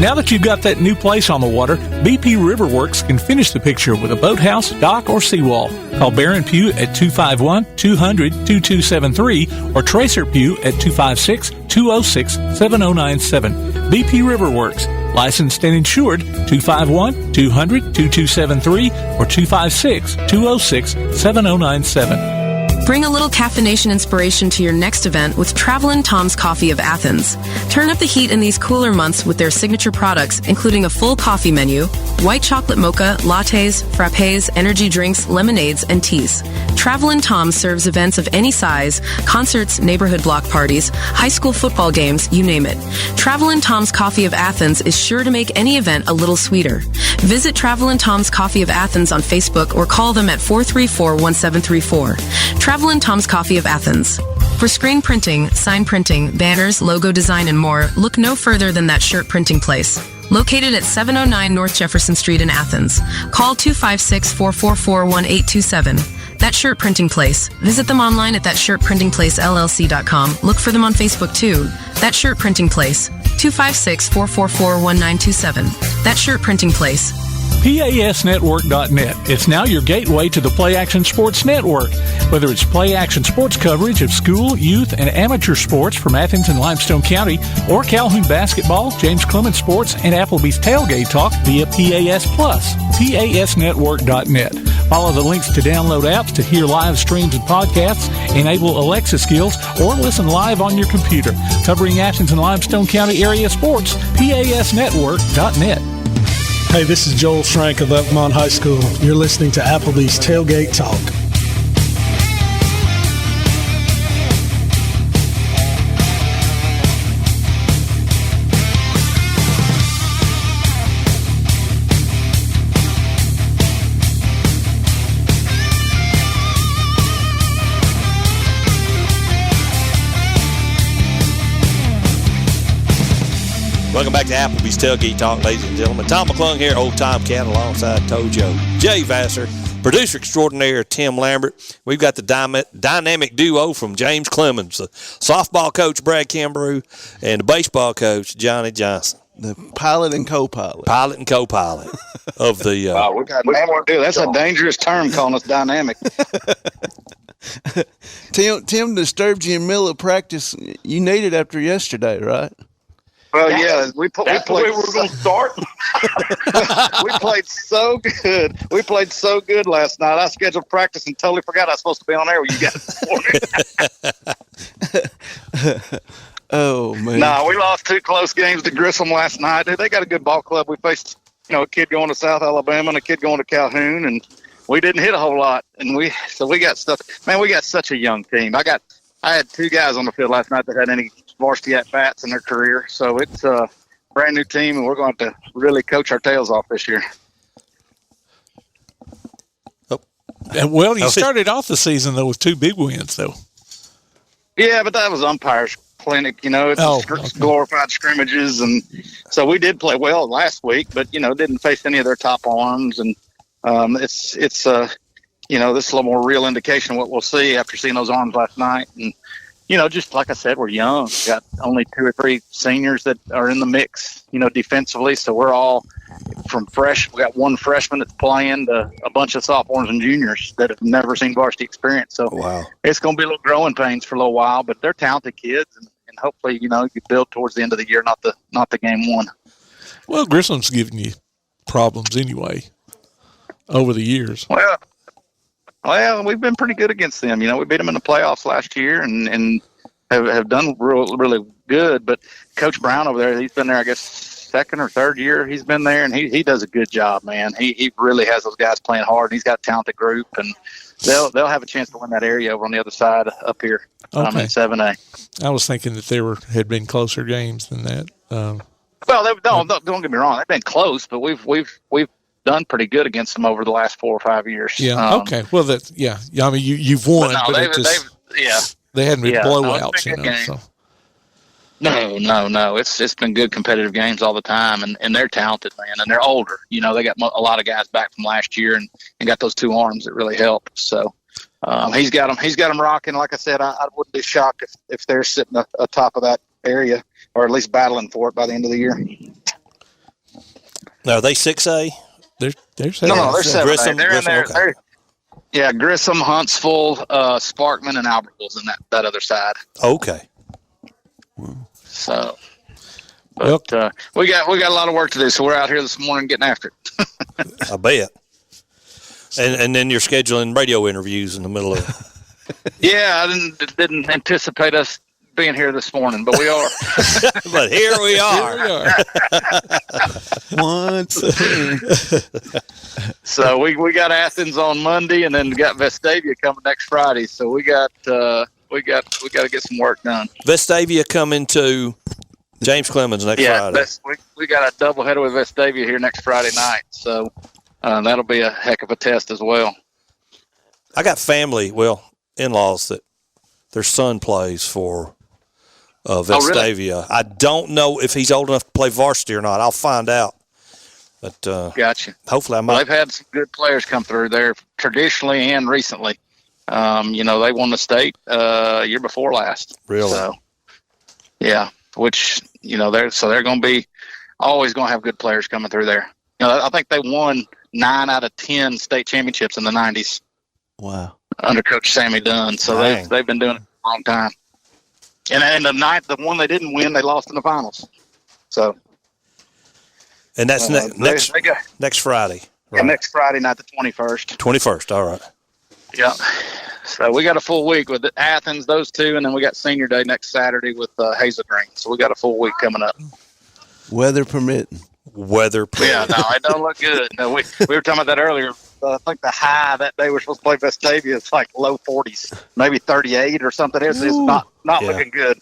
Now that you've got that new place on the water, BP Riverworks can finish the picture with a boathouse, dock, or seawall. Call Barron Pugh at 251-200-2273 or Tracer Pugh at 256-206-7097. BP Riverworks, licensed and insured, 251-200-2273 or 256-206-7097. Bring a little caffeination inspiration to your next event with Travelin' Tom's Coffee of Athens. Turn up the heat in these cooler months with their signature products, including a full coffee menu, white chocolate mocha, lattes, frappes, energy drinks, lemonades, and teas. Travelin' Tom serves events of any size, concerts, neighborhood block parties, high school football games, you name it. Travelin' Tom's Coffee of Athens is sure to make any event a little sweeter. Visit Travelin' Tom's Coffee of Athens on Facebook or call them at 434-1734. Travelin' Tom's Coffee of Athens. For screen printing, sign printing, banners, logo design, and more, look no further than That Shirt Printing Place. Located at 709 North Jefferson Street in Athens. Call 256-444-1827. That Shirt Printing Place. Visit them online at thatshirtprintingplacellc.com. Look for them on Facebook too. That Shirt Printing Place. 256-444-1927. That Shirt Printing Place. PASnetwork.net. It's now your gateway to the Play Action Sports Network. Whether it's Play Action Sports coverage of school, youth, and amateur sports from Athens and Limestone County, or Calhoun basketball, James Clemens sports, and Applebee's Tailgate Talk via PAS Plus. PASnetwork.net. Follow the links to download apps to hear live streams and podcasts, enable Alexa skills, or listen live on your computer. Covering Athens and Limestone County area sports, PASnetwork.net. Hey, this is Joel Schrank of Elkmont High School. You're listening to Applebee's Tailgate Talk. Welcome back to Applebee's Tailgate Talk, ladies and gentlemen. Tom McClung here, Old Tom Cat, alongside Tojo, Jay Vassar, producer extraordinaire Tim Lambert. We've got the dynamic duo from James Clemens, the softball coach Brad Kimbrough, and the baseball coach Johnny Johnson. The pilot and co-pilot. Pilot and co-pilot of the. We got more to do. That's a dangerous term, calling us dynamic. Tim disturbed you in the middle of practice. You needed after yesterday, right? Well, yeah, we played. The way we're going to start. We played so good. We played so good last night. I scheduled practice and totally forgot I was supposed to be on air with you guys this morning. Oh, man. No, we lost 2 close games to Grissom last night. They got a good ball club. We faced, a kid going to South Alabama and a kid going to Calhoun, and we didn't hit a whole lot. And we got stuff. Man, we got such a young team. I had 2 guys on the field last night that had any varsity at-bats in their career. So it's a brand new team, and we're going to really coach our tails off this year. Well, you started off the season, though, with 2 big wins, though. Yeah, but that was umpires clinic, it's glorified scrimmages. And so we did play well last week, but, didn't face any of their top arms. And it's this is a little more real indication of what we'll see after seeing those arms last night. And, just like I said, we're young. We've got only 2 or 3 seniors that are in the mix, defensively. So we're all from fresh. We got 1 freshman that's playing to a bunch of sophomores and juniors that have never seen varsity experience. So It's going to be a little growing pains for a little while, but they're talented kids, and hopefully, you build towards the end of the year, not the game 1. Well, Grissom's giving you problems anyway over the years. Well, we've been pretty good against them. We beat them in the playoffs last year and have done really good. But Coach Brown over there, he's been there, I guess, 2nd or 3rd year he's been there, and he does a good job, man. He really has those guys playing hard, and he's got a talented group, and they'll have a chance to win that area over on the other side up here in 7A. I was thinking that there had been closer games than that. Well, don't get me wrong, they've been close, but we've done pretty good against them over the last 4 or 5 years. Yeah. Okay. Well, I mean, you've won, but they hadn't been blowouts, So. No. It's been good competitive games all the time, and they're talented, man, and they're older. They got a lot of guys back from last year, and got those 2 arms that really help. So he's got them rocking. Like I said, I wouldn't be shocked if they're sitting atop of that area, or at least battling for it by the end of the year. Now, are they 6A? They're 7A. No, they're 7A. Grissom, they're in there. Okay. Grissom, Huntsville, Sparkman, and Albertville's in that other side. Okay. So, but we got a lot of work to do. So we're out here this morning getting after it. I bet. And then you're scheduling radio interviews in the middle of it. Yeah, I didn't anticipate us being here this morning, but we are. But here we are. Once again. So we got Athens on Monday, and then we got Vestavia coming next Friday. So we got to get some work done. Vestavia coming to James Clemens next Friday. We got a doubleheader with Vestavia here next Friday night. So that'll be a heck of a test as well. I got in-laws that their son plays for Vestavia. Really? I don't know if he's old enough to play varsity or not. I'll find out. But gotcha. Hopefully, they've had some good players come through there traditionally and recently. They won the state year before last. Really? So, yeah. Which they're going to be always going to have good players coming through there. I think they won 9 out of 10 state championships in the 90s. Wow. Under Coach Sammy Dunn. So they've been doing it for a long time. And the one they didn't win, they lost in the finals. So. And that's next Friday. Right? Yeah, next Friday night, the 21st. 21st, all right. Yeah. So we got a full week with Athens, those two, and then we got Senior Day next Saturday with Hazel Green. So we got a full week coming up. Weather permitting. Yeah, no, it don't look good. No, we were talking about that earlier. I think the high that day we're supposed to play Vestavia is like low 40s, maybe 38 or something. It's not looking good.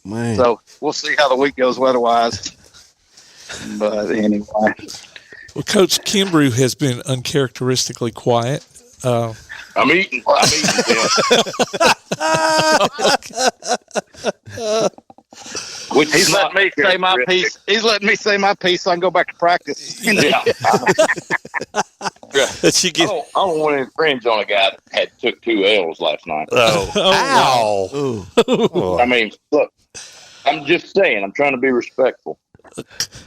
Man. So we'll see how the week goes weather-wise. But anyway. Well, Coach Kimbrough has been uncharacteristically quiet. I'm eating. He's letting me say my piece. He's letting me say my piece so I can go back to practice. Yeah. I don't want any friends on a guy that took 2 L's last night. Oh. Ow. I mean, look, I'm just saying, I'm trying to be respectful.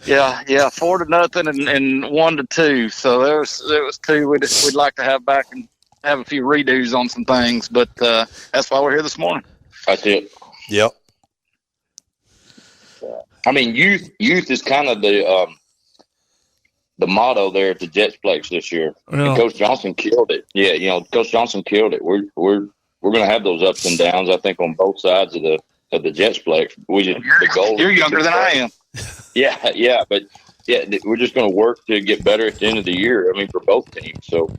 Yeah, 4-0 and 1-2. So there was 2 we'd like to have back and have a few redos on some things, but that's why we're here this morning. That's it. Yep. I mean, youth is kind of the motto there at the Jetsplex this year. Yeah. And Coach Johnson killed it. Yeah, Coach Johnson killed it. We're going to have those ups and downs. I think on both sides of the Jetsplex. You're younger than I am. Yeah, but we're just going to work to get better at the end of the year. I mean, for both teams. So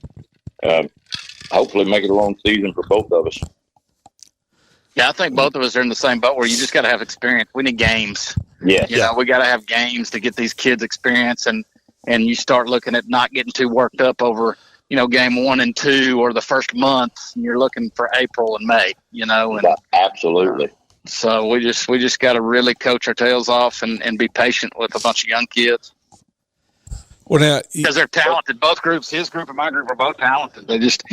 hopefully, make it a long season for both of us. Yeah, I think both of us are in the same boat where you just got to have experience. We need games. Yeah. We got to have games to get these kids experience, and you start looking at not getting too worked up over, game 1 and 2 or the first month. And you're looking for April and May, and absolutely. So we just got to really coach our tails off and be patient with a bunch of young kids. Well, now because they're talented, both groups, his group and my group, are both talented. They just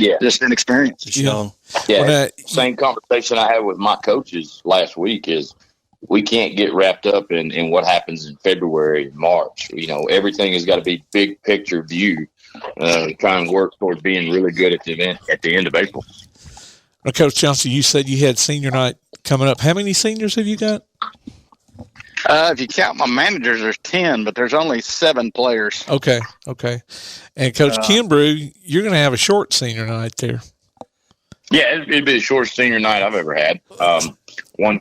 inexperienced. Yeah. Same conversation I had with my coaches last week is we can't get wrapped up in what happens in February and March. Everything has got to be big picture view. Try and work towards being really good at the event at the end of April. Now, Coach Johnson, you said you had senior night coming up. How many seniors have you got? If you count my managers, there's 10, but there's only 7 players. Okay. And Coach Kimbrough, you're going to have a short senior night there. Yeah, it'd be the shortest senior night I've ever had. One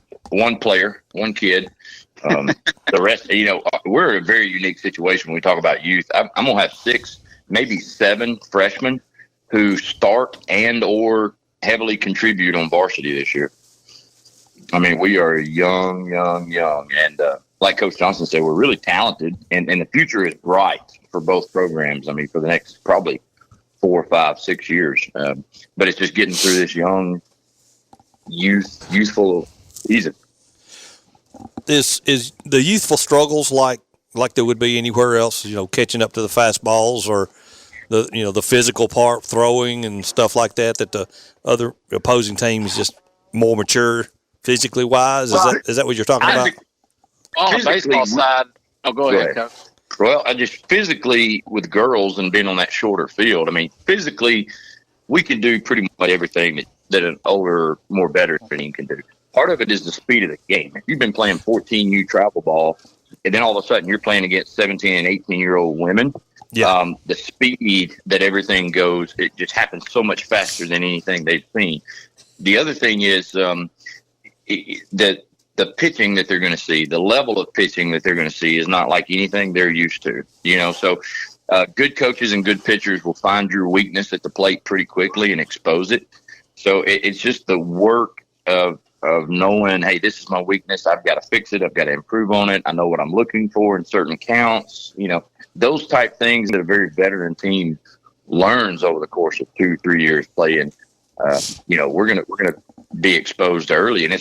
player, one kid. The rest, we're in a very unique situation when we talk about youth. I'm going to have 6, maybe 7 freshmen who start and or heavily contribute on varsity this year. I mean, we are young. And like Coach Johnson said, we're really talented, and the future is bright for both programs. I mean, for the next probably 4, 5, 6 years. But it's just getting through this youthful season. Is the youthful struggles like there would be anywhere else, catching up to the fastballs or the physical part, throwing and stuff like that the other opposing team is just more mature physically wise? Is that what you're talking about? On the baseball side, go ahead, Coach. Well, I just physically with girls and being on that shorter field, I mean, physically we can do pretty much everything that an older, more veteran team can do. Part of it is the speed of the game. If you've been playing 14U travel ball, and then all of a sudden you're playing against 17 and 18-year-old women, the speed that everything goes, it just happens so much faster than anything they've seen. The other thing is that the pitching that they're going to see, the level of pitching that they're going to see is not like anything they're used to. So good coaches and good pitchers will find your weakness at the plate pretty quickly and expose it. So it's just the work of knowing, hey, this is my weakness. I've got to fix it. I've got to improve on it. I know what I'm looking for in certain counts. Those type things that a very veteran team learns over the course of 2-3 years playing. We're gonna be exposed early, and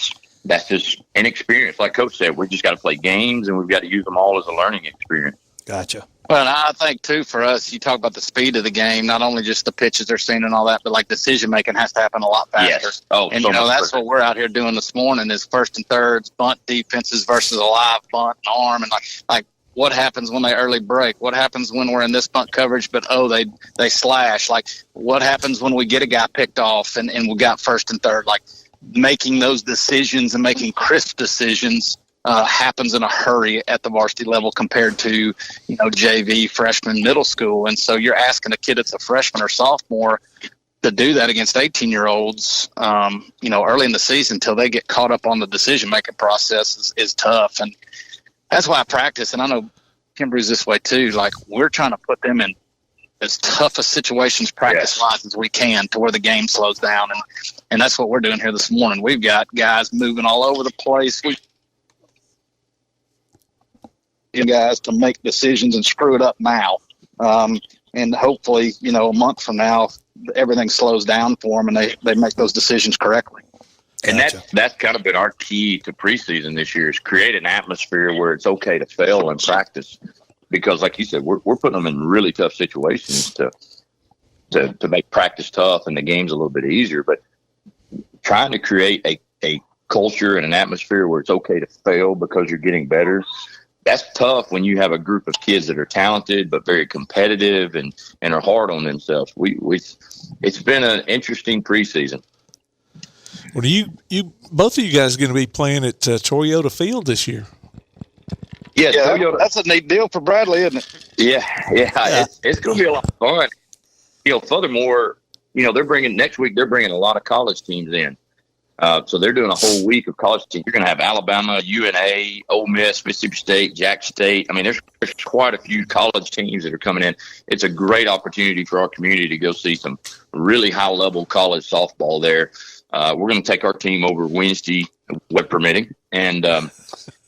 that's just inexperience. Like Coach said, we just got to play games, and we've got to use them all as a learning experience. Gotcha. Well, I think, too, for us, you talk about the speed of the game, not only just the pitches they're seeing and all that, but, like, decision-making has to happen a lot faster. Yes. Oh, and, so you know, much that's quicker. what we're out here doing this morning is first and thirds, bunt defenses versus a live bunt and arm. And, like what happens when they early break? What happens when we're in this bunt coverage, but, they slash? Like, what happens when we get a guy picked off and we got first and third? Like, making those decisions and making crisp decisions happens in a hurry at the varsity level compared to, JV, freshman, middle school. And so you're asking a kid that's a freshman or sophomore to do that against 18-year-olds, early in the season until they get caught up on the decision-making process is tough. And that's why I practice. And I know Kimbrough's this way too. Like, we're trying to put them in as tough a situations practice-wise as we can to where the game slows down. And that's what we're doing here this morning. We've got guys moving all over the place. Guys to make decisions and screw it up now. And hopefully, a month from now, everything slows down for them and they make those decisions correctly. And that's kind of been our key to preseason this year is create an atmosphere where it's okay to fail in practice. Because like you said, we're putting them in really tough situations to make practice tough and the game's a little bit easier. But trying to create a culture and an atmosphere where it's okay to fail because you're getting better, that's tough when you have a group of kids that are talented but very competitive and are hard on themselves. It's been an interesting preseason. Well, you both of you guys are going to be playing at Toyota Field this year. Yeah, that's a neat deal for Bradley, isn't it? Yeah. It's going to be a lot of fun. Furthermore, next week they're bringing a lot of college teams in. So they're doing a whole week of college teams. You're going to have Alabama, UNA, Ole Miss, Mississippi State, Jack State. I mean, there's quite a few college teams that are coming in. It's a great opportunity for our community to go see some really high-level college softball there. We're going to take our team over Wednesday, weather permitting, and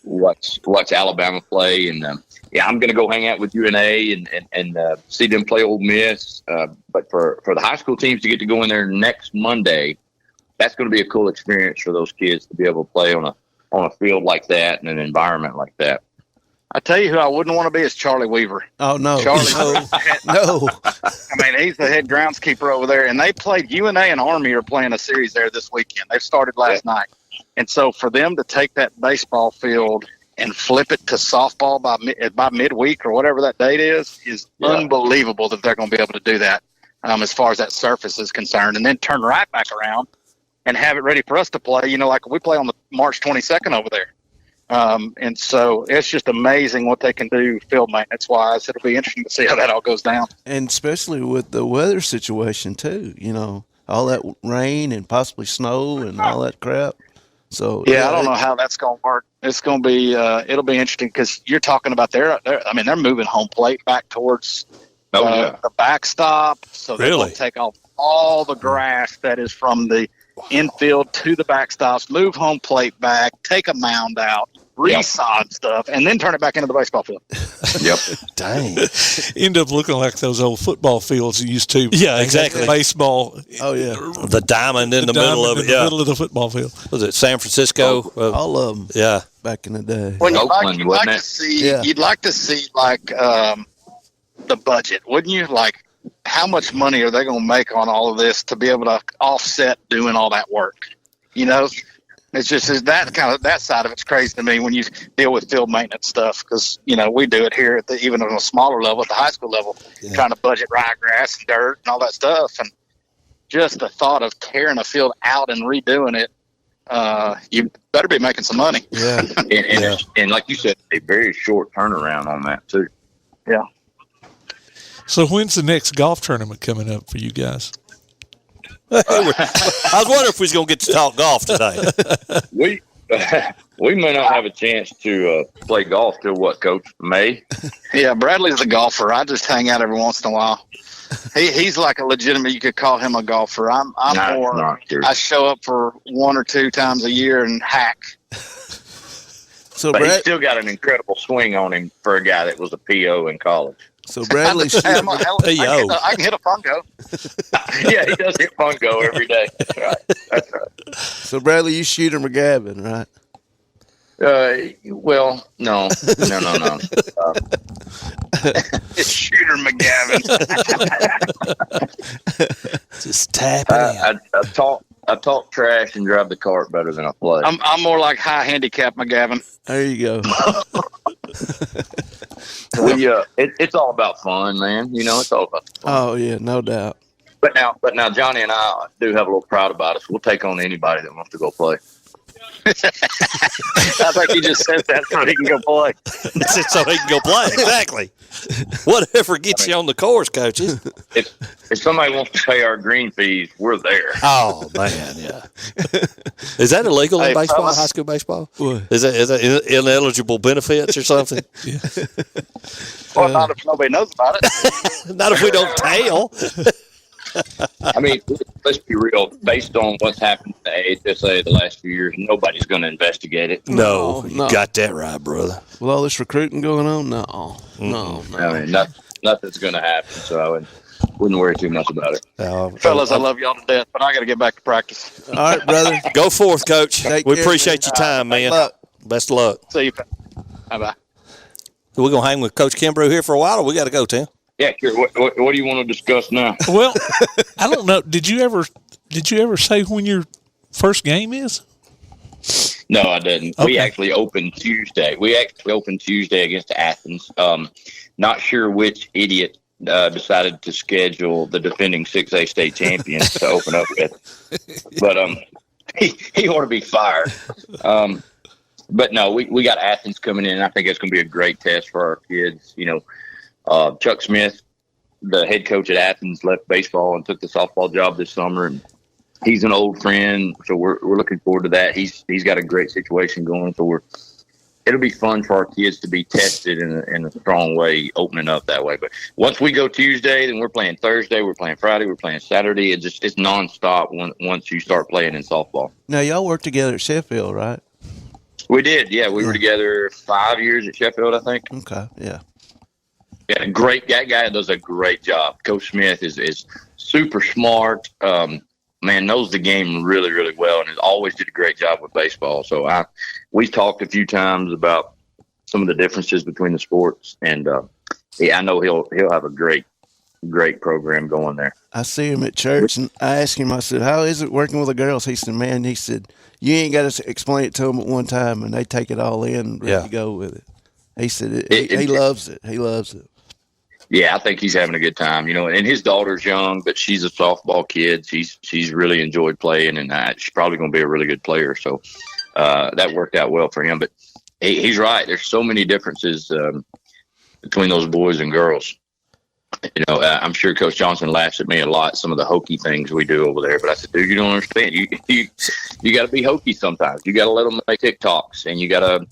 watch Alabama play. And I'm going to go hang out with UNA and see them play Ole Miss. But for the high school teams to get to go in there next Monday, that's going to be a cool experience for those kids to be able to play on a field like that and an environment like that. I tell you who I wouldn't want to be is Charlie Weaver. Oh, no. Charlie No. I mean, he's the head groundskeeper over there, and they played UNA and Army are playing a series there this weekend. They started last night. And so for them to take that baseball field and flip it to softball by midweek or whatever that date is unbelievable that they're going to be able to do that as far as that surface is concerned, and then turn right back around and have it ready for us to play, like we play on the March 22nd over there. And so it's just amazing what they can do field maintenance-wise. It'll be interesting to see how that all goes down. And especially with the weather situation, too, all that rain and possibly snow and all that crap. So I don't know how that's going to work. It's going to be it'll be interesting because you're talking about they're moving home plate back towards the backstop. So they're going to take off all the grass that is from the infield to the backstops, move home plate back, take a mound out, resod stuff, and then turn it back into the baseball field. Yep. Dang. End up looking like those old football fields you used to. Yeah, exactly. Baseball. Oh, yeah. The diamond in the middle of it. In the middle of the football field. Was it San Francisco? All of them. Yeah. Back in the day. Well, you'd like to see like the budget, wouldn't you? Like, how much money are they going to make on all of this to be able to offset doing all that work? It's just that side of it's crazy to me when you deal with field maintenance stuff because we do it here even on a smaller level at the high school level, trying to budget ryegrass and dirt and all that stuff, and just the thought of tearing a field out and redoing it, you better be making some money. Yeah, and like you said, a very short turnaround on that too. Yeah. So when's the next golf tournament coming up for you guys? I was wondering if we was going to get to talk golf today. We may not have a chance to play golf till what, Coach? May? Yeah, Bradley's a golfer. I just hang out every once in a while. He's like a legitimate. You could call him a golfer. I'm more. I show up for 1 or 2 times a year and hack. But he's still got an incredible swing on him for a guy that was a PO in college. So Bradley, I can hit a fungo. Yeah, he does hit fungo every day. That's right. So, Bradley, you Shooter McGavin, right? Well, no. It's Shooter McGavin. Just tap it in. I talk trash and drive the cart better than I play. I'm more like high handicap McGavin. There you go. It's all about fun, man. It's all about fun. Oh yeah, no doubt. But now, Johnny and I do have a little pride about us. We'll take on anybody that wants to go play. I think he just said that so he can go play. So he can go play. Exactly. Whatever gets you on the course, coaches. If somebody wants to pay our green fees, we're there. Oh man, yeah. Is that illegal in baseball, high school baseball? What? Is that ineligible benefits or something? Well, not if nobody knows about it. Not if we don't tell. I mean, let's be real. Based on what's happened to the AHSA the last few years, nobody's going to investigate it. No, you got that right, brother. With all this recruiting going on, no. I mean, nothing's going to happen, so I wouldn't worry too much about it. Fellas, I love y'all to death, but I got to get back to practice. All right, brother. Go forth, Coach. Take We care, appreciate man. your time, man. Best of luck. See you. Bye-bye. We're going to hang with Coach Kimbrough here for a while, or we got to go, Tim? Yeah, sure. What do you want to discuss now? Well, I don't know. Did you ever say when your first game is? No, I didn't. Okay. We actually opened Tuesday. Against Athens. Not sure which idiot decided to schedule the defending 6A state champions to open up with. But he ought to be fired. But no, we got Athens coming in. I think it's going to be a great test for our kids. Chuck Smith, the head coach at Athens, left baseball and took the softball job this summer, and he's an old friend, so we're looking forward to that. He's got a great situation going, so it'll be fun for our kids to be tested in a strong way, opening up that way. But once we go Tuesday, then we're playing Thursday, we're playing Friday, we're playing Saturday. It's nonstop once you start playing in softball. Now y'all work together at Sheffield, right? We did, yeah. We were together 5 years at Sheffield, I think. Okay, yeah. Yeah, great. That guy does a great job. Coach Smith is super smart. Man, knows the game really, really well, and has always did a great job with baseball. So we talked a few times about some of the differences between the sports, and I know he'll have a great program going there. I see him at church, and I asked him, I said, how is it working with the girls? He said, you ain't got to explain it to them at one time, and they take it all in and ready to go with it. He said he loves it. He loves it. Yeah, I think he's having a good time, and his daughter's young, but she's a softball kid. She's really enjoyed playing, and she's probably going to be a really good player. So that worked out well for him. But he's right. There's so many differences between those boys and girls. I'm sure Coach Johnson laughs at me a lot, some of the hokey things we do over there. But I said, dude, you don't understand. You got to be hokey sometimes. You got to let them make TikToks, and you got to,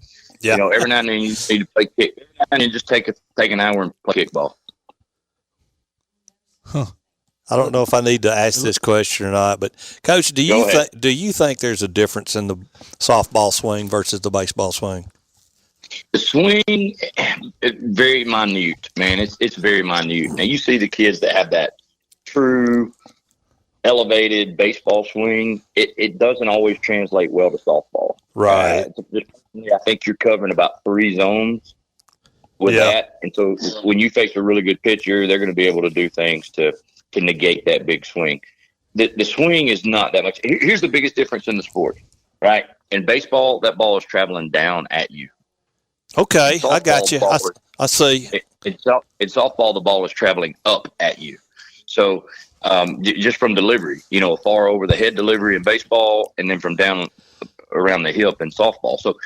every now and then you need to play kick. Every now and then just take an hour and play kickball. Huh. I don't know if I need to ask this question or not, but Coach, do you think there's a difference in the softball swing versus the baseball swing? The swing, very minute, man. It's very minute. Now you see the kids that have that true elevated baseball swing. It doesn't always translate well to softball. Right. I think you're covering about 3 zones with that, and so when you face a really good pitcher, they're going to be able to do things to negate that big swing. The swing is not that much. Here's the biggest difference in the sport, right? In baseball, that ball is traveling down at you. Okay, I got you. I see. In softball, the ball is traveling up at you. So just from delivery, far over the head delivery in baseball, and then from down around the hip in softball. So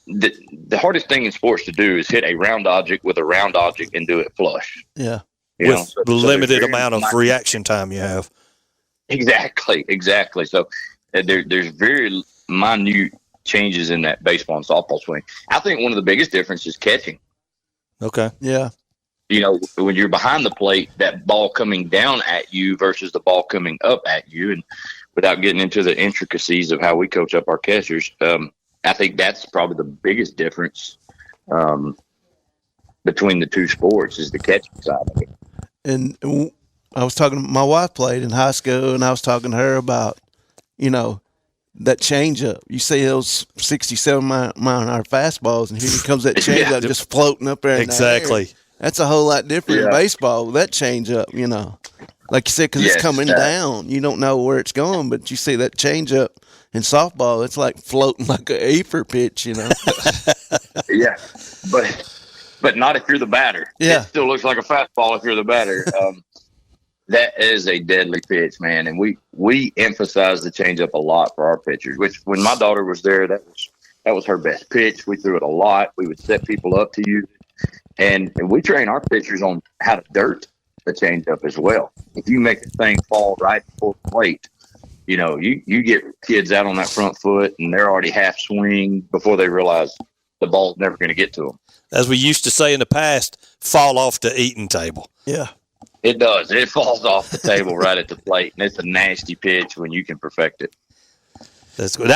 the hardest thing in sports to do is hit a round object with a round object and do it flush. Yeah. With the limited amount of reaction time you have. Exactly. So there's very minute changes in that baseball and softball swing. I think one of the biggest differences is catching. Okay. Yeah. When you're behind the plate, that ball coming down at you versus the ball coming up at you. And without getting into the intricacies of how we coach up our catchers, I think that's probably the biggest difference between the two sports is the catching side of it. And I was talking, my wife played in high school, and I was talking to her about, that changeup. You see those 67 mile an hour fastballs, and here comes that changeup just floating up there. Exactly. That's a whole lot different in baseball with that changeup, you know. Like you said, because it's coming down. You don't know where it's going, but you see that changeup in softball, it's like floating like an Afer pitch, you know. Yeah, but not if you're the batter. Yeah. It still looks like a fastball if you're the batter. That is a deadly pitch, man. And we emphasize the changeup a lot for our pitchers, which when my daughter was there, that was her best pitch. We threw it a lot. We would set people up to use it. And we train our pitchers on how to dirt the changeup as well. If you make the thing fall right before the plate, you know, you get kids out on that front foot and they're already half swing before they realize the ball's never going to get to them. As we used to say in the past, fall off the eating table. Yeah. It does. It falls off the table right at the plate, and it's a nasty pitch when you can perfect it. That's good.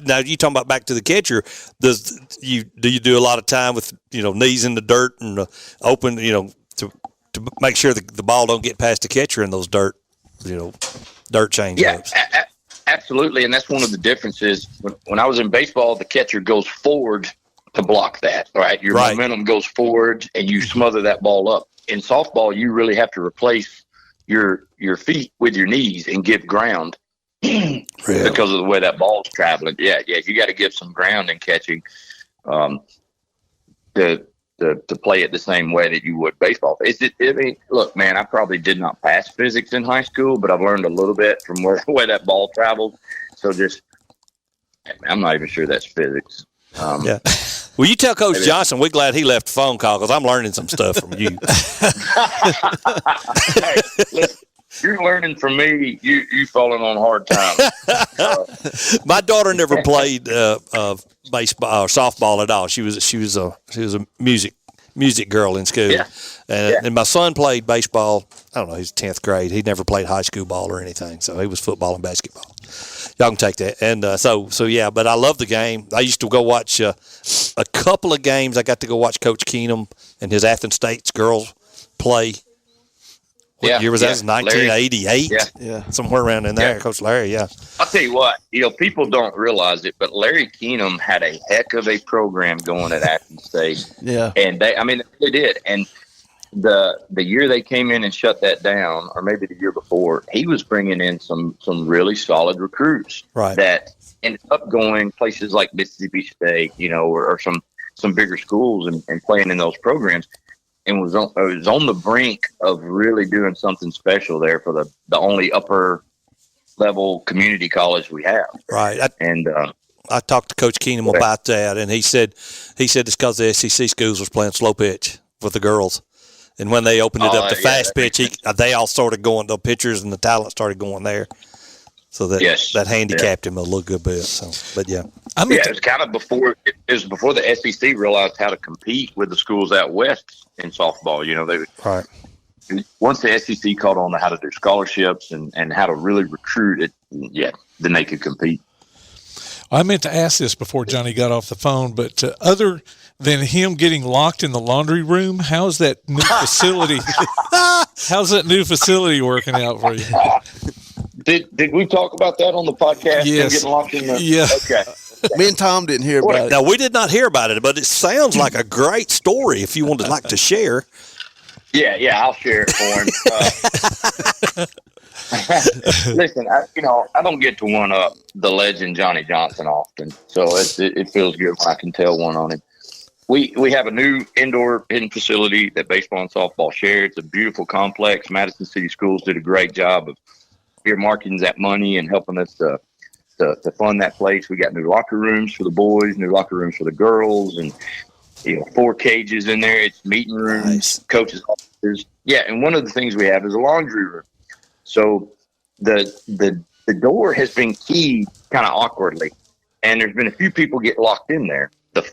Now you talking about back to the catcher. Do you do a lot of time with knees in the dirt and open to make sure the ball don't get past the catcher in those dirt change ups? Yeah, absolutely, and that's one of the differences. When I was in baseball, the catcher goes forward to block that. Right, your momentum goes forward, and you smother that ball up. In softball, you really have to replace your feet with your knees and give ground because of the way that ball's traveling. Yeah, you got to give some ground in catching to play it the same way that you would baseball. Look, man, I probably did not pass physics in high school, but I've learned a little bit from the way that ball travels. So I'm not even sure that's physics. Yeah. Well, you tell Coach Johnson we're glad he left the phone call because I'm learning some stuff from you. Hey, listen, you're learning from me. You falling on hard times. My daughter never played baseball or softball at all. She was a music girl in school. Yeah. And my son played baseball. I don't know. He's 10th grade. He never played high school ball or anything. So he was football and basketball. Y'all can take that. And so yeah, but I love the game. I used to go watch a couple of games. I got to go watch Coach Keenum and his Athens State's girls play. What year was that? 1988? Yeah. Somewhere around in there. Yeah. Coach Larry, yeah. I'll tell you what, people don't realize it, but Larry Keenum had a heck of a program going at Athens State. Yeah. And they did. And the year they came in and shut that down, or maybe the year before, he was bringing in some really solid recruits that ended up going places like Mississippi State, or some bigger schools and playing in those programs, and was on the brink of really doing something special there for the only upper level community college we have. Right. I talked to Coach Keenum about that, and he said it's because the SEC schools was playing slow pitch with the girls. And when they opened it up to fast pitch, they all started going, the pitchers and the talent started going there. So that handicapped him a little good bit. So, but yeah. It was kind of before the SEC realized how to compete with the schools out west in softball. Once the SEC caught on to how to do scholarships and how to really recruit it, then they could compete. I meant to ask this before Johnny got off the phone, but other than him getting locked in the laundry room, how's that new facility? How's that new facility working out for you? Did we talk about that on the podcast? Yes. Getting locked in the, yeah. Okay. Me and Tom didn't hear about it. Now, we did not hear about it, but it sounds like a great story if you would like to share. Yeah, I'll share it for him. Listen, I don't get to one up the legend Johnny Johnson often, so it feels good when I can tell one on him. We have a new indoor hitting facility that baseball and softball share. It's a beautiful complex. Madison City Schools did a great job of earmarking that money and helping us to fund that place. We got new locker rooms for the boys, new locker rooms for the girls, and 4 cages in there. It's meeting rooms, coaches' offices. Yeah, and one of the things we have is a laundry room. So the door has been keyed kind of awkwardly, and there's been a few people get locked in there.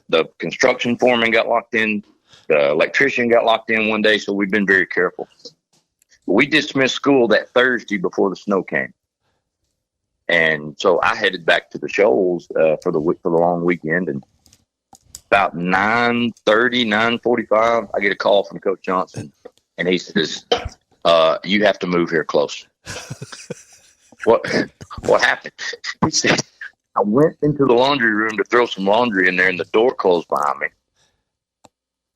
The construction foreman got locked in. The electrician got locked in one day, so we've been very careful. We dismissed school that Thursday before the snow came. And so I headed back to the Shoals for the long weekend, and about 9:30, 9:45, I get a call from Coach Johnson, and he says, "You have to move here close." What happened? I went into the laundry room to throw some laundry in there, and the door closed behind me.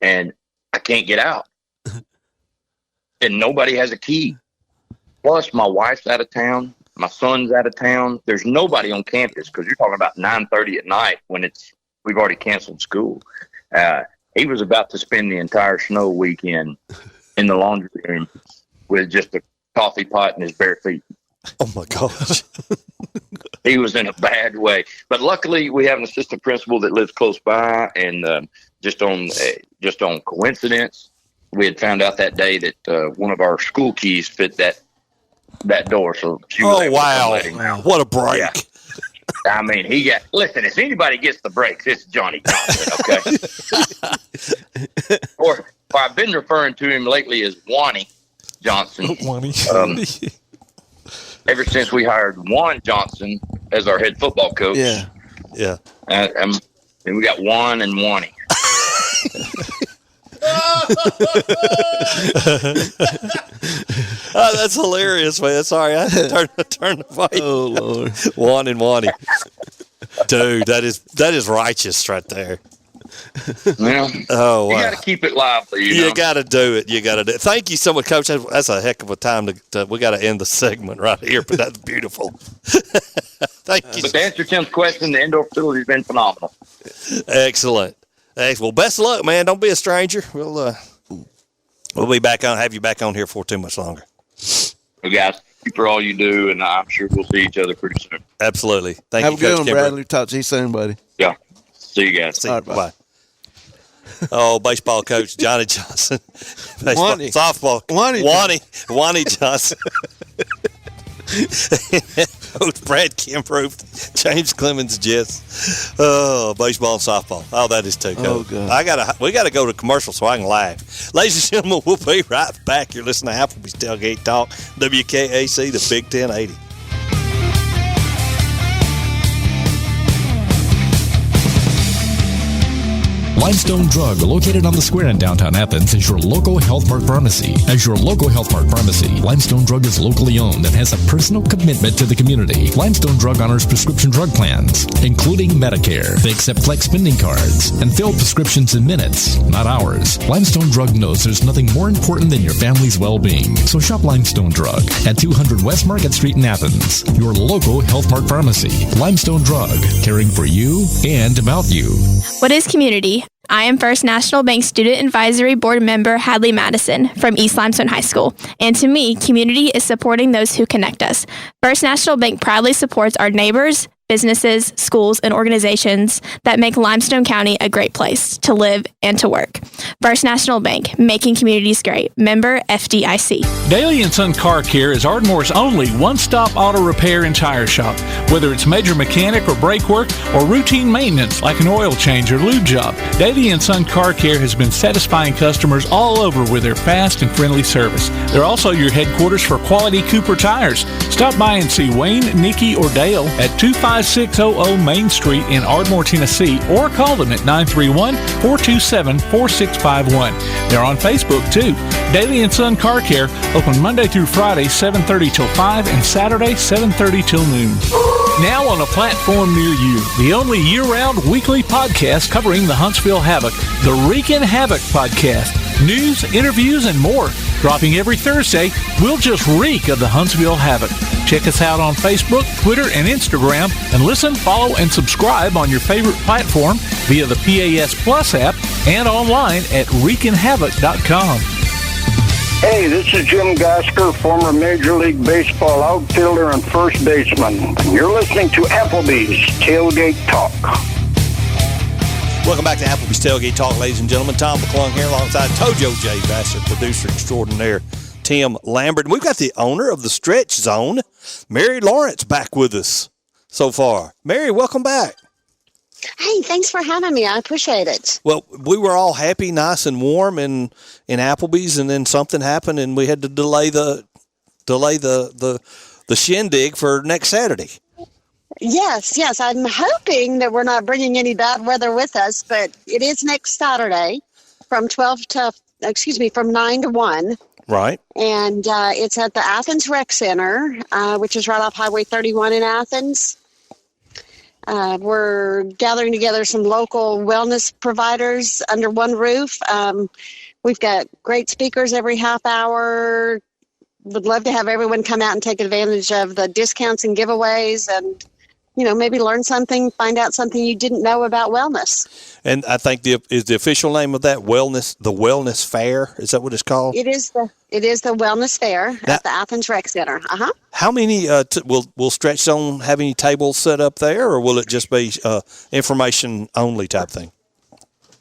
And I can't get out. And nobody has a key. Plus, my wife's out of town. My son's out of town. There's nobody on campus because you're talking about 9:30 at night when we've already canceled school. He was about to spend the entire snow weekend in the laundry room with just a coffee pot and his bare feet. Oh, my gosh. He was in a bad way. But luckily, we have an assistant principal that lives close by, and just on coincidence, we had found out that day that one of our school keys fit that door. So she was able to come let him out. What a break. Yeah. I mean, listen, if anybody gets the breaks, it's Johnny Johnson, okay? or I've been referring to him lately as Wani Johnson. Ever since we hired Juan Johnson as our head football coach. Yeah. And we got Juan and Wani. Oh, that's hilarious, man. Sorry, I had to turn the fight. Oh, Lord. Juan and Wani. Dude, that is righteous right there. Well, oh, wow. You got to keep it lively. You got to do it. You got to do it. Thank you so much, Coach. That's a heck of a time to we got to end the segment right here, but that's beautiful. Thank you. But to answer Tim's question, the indoor facility has been phenomenal. Excellent. Well, best of luck, man. Don't be a stranger. We'll be back on. Have you back on here for too much longer. Well, guys, thank you for all you do, and I'm sure we'll see each other pretty soon. Absolutely. Thank Have you, a good Coach one, Kimbrough. Bradley. Talk to you soon, buddy. Yeah. See you guys. See you. Bye. Oh, baseball coach Johnny Johnson. Wani. Softball. Wani Johnson. Coach Brad Kimbrough, James Clemens, Jess. Oh, baseball and softball. Oh, that is too cool. Oh, God. We gotta go to commercial so I can laugh. Ladies and gentlemen, we'll be right back. You're listening to Applebee's Tailgate Talk, WKAC, the Big 1080. Limestone Drug, located on the square in downtown Athens, is your local Health Mart pharmacy. As your local Health Mart pharmacy, Limestone Drug is locally owned and has a personal commitment to the community. Limestone Drug honors prescription drug plans, including Medicare. They accept flex spending cards and fill prescriptions in minutes, not hours. Limestone Drug knows there's nothing more important than your family's well-being. So shop Limestone Drug at 200 West Market Street in Athens, your local Health Mart pharmacy. Limestone Drug, caring for you and about you. What is community? I am First National Bank Student Advisory Board member Hadley Madison from East Limestone High School. And to me, community is supporting those who connect us. First National Bank proudly supports our neighbors, businesses, schools, and organizations that make Limestone County a great place to live and to work. First National Bank, making communities great. Member FDIC. Daly & Son Car Care is Ardmore's only one-stop auto repair and tire shop. Whether it's major mechanic or brake work or routine maintenance like an oil change or lube job, Daly & Son Car Care has been satisfying customers all over with their fast and friendly service. They're also your headquarters for quality Cooper tires. Stop by and see Wayne, Nikki, or Dale at 25600 Main Street in Ardmore, Tennessee, or call them at 931-427-4651. They're on Facebook, too. Daly & Son Car Care, open Monday through Friday, 7:30 till 5, and Saturday, 7:30 till noon. Now on a platform near you, the only year-round weekly podcast covering the Huntsville Havoc, the Wreakin' Havoc Podcast. News, interviews, and more. Dropping every Thursday, we'll just reek of the Huntsville Havoc. Check us out on Facebook, Twitter, and Instagram, and listen, follow, and subscribe on your favorite platform via the PAS Plus app and online at wreakinhavoc.com. Hey, this is Jim Gasker, former Major League Baseball outfielder and first baseman. You're listening to Applebee's Tailgate Talk. Welcome back to Applebee's Tailgate Talk, ladies and gentlemen. Tom McClung here alongside Tojo J. Bassett, producer extraordinaire, Tim Lambert. And we've got the owner of the Stretch Zone, Mary Lawrence, back with us so far. Mary, welcome back. Hey, thanks for having me. I appreciate it. Well, we were all happy, nice and warm in Applebee's, and then something happened, and we had to delay the shindig for next Saturday. Yes. I'm hoping that we're not bringing any bad weather with us, but it is next Saturday from 9 to 1. Right. And it's at the Athens Rec Center, which is right off Highway 31 in Athens. We're gathering together some local wellness providers under one roof. We've got great speakers every half hour. Would love to have everyone come out and take advantage of the discounts and giveaways and, maybe learn something, find out something you didn't know about wellness. And I think is the official name of that the Wellness Fair? Is that what it's called? It is the Wellness Fair at the Athens Rec Center. How many will Stretch Zone have any tables set up there, or will it just be information only type thing?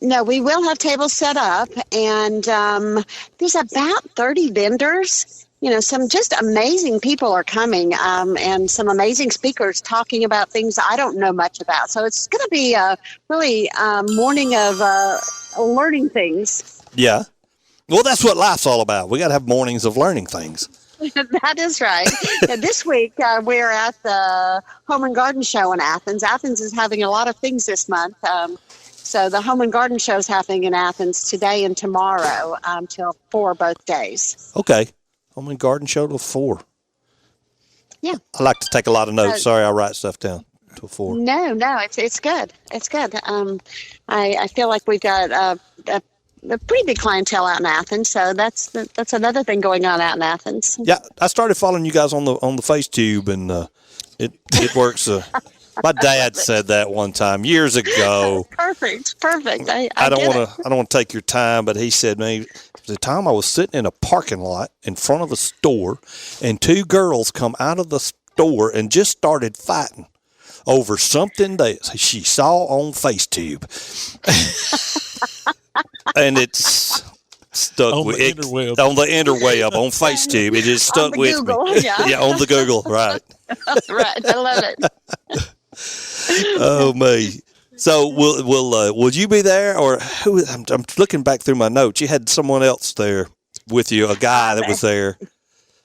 No, we will have tables set up, and there's about 30 vendors. Some just amazing people are coming, and some amazing speakers talking about things I don't know much about. So it's going to be a really morning of learning things. Yeah. Well, that's what life's all about. We got to have mornings of learning things. That is right. This week, we're at the Home and Garden Show in Athens. Athens is having a lot of things this month. So the Home and Garden Show is happening in Athens today and tomorrow till 4 both days. Okay. Home and Garden Show till 4. Yeah. I like to take a lot of notes. Sorry, I write stuff down till 4. No, it's good. It's good. I feel like we've got a pretty big clientele out in Athens, so that's another thing going on out in Athens. Yeah, I started following you guys on the FaceTube, and it works. My dad said that one time years ago. Perfect. I don't want to take your time, but he said, "Man, the time I was sitting in a parking lot in front of a store, and 2 girls come out of the store and just started fighting over something that she saw on FaceTube." And it's stuck on with the it interweb. on the interweb on FaceTube. It just stuck with Google, me. yeah. On the Google, right? Right, I love it. Oh me. So will you be there, or who? I'm looking back through my notes. You had someone else there with you, a guy that was there.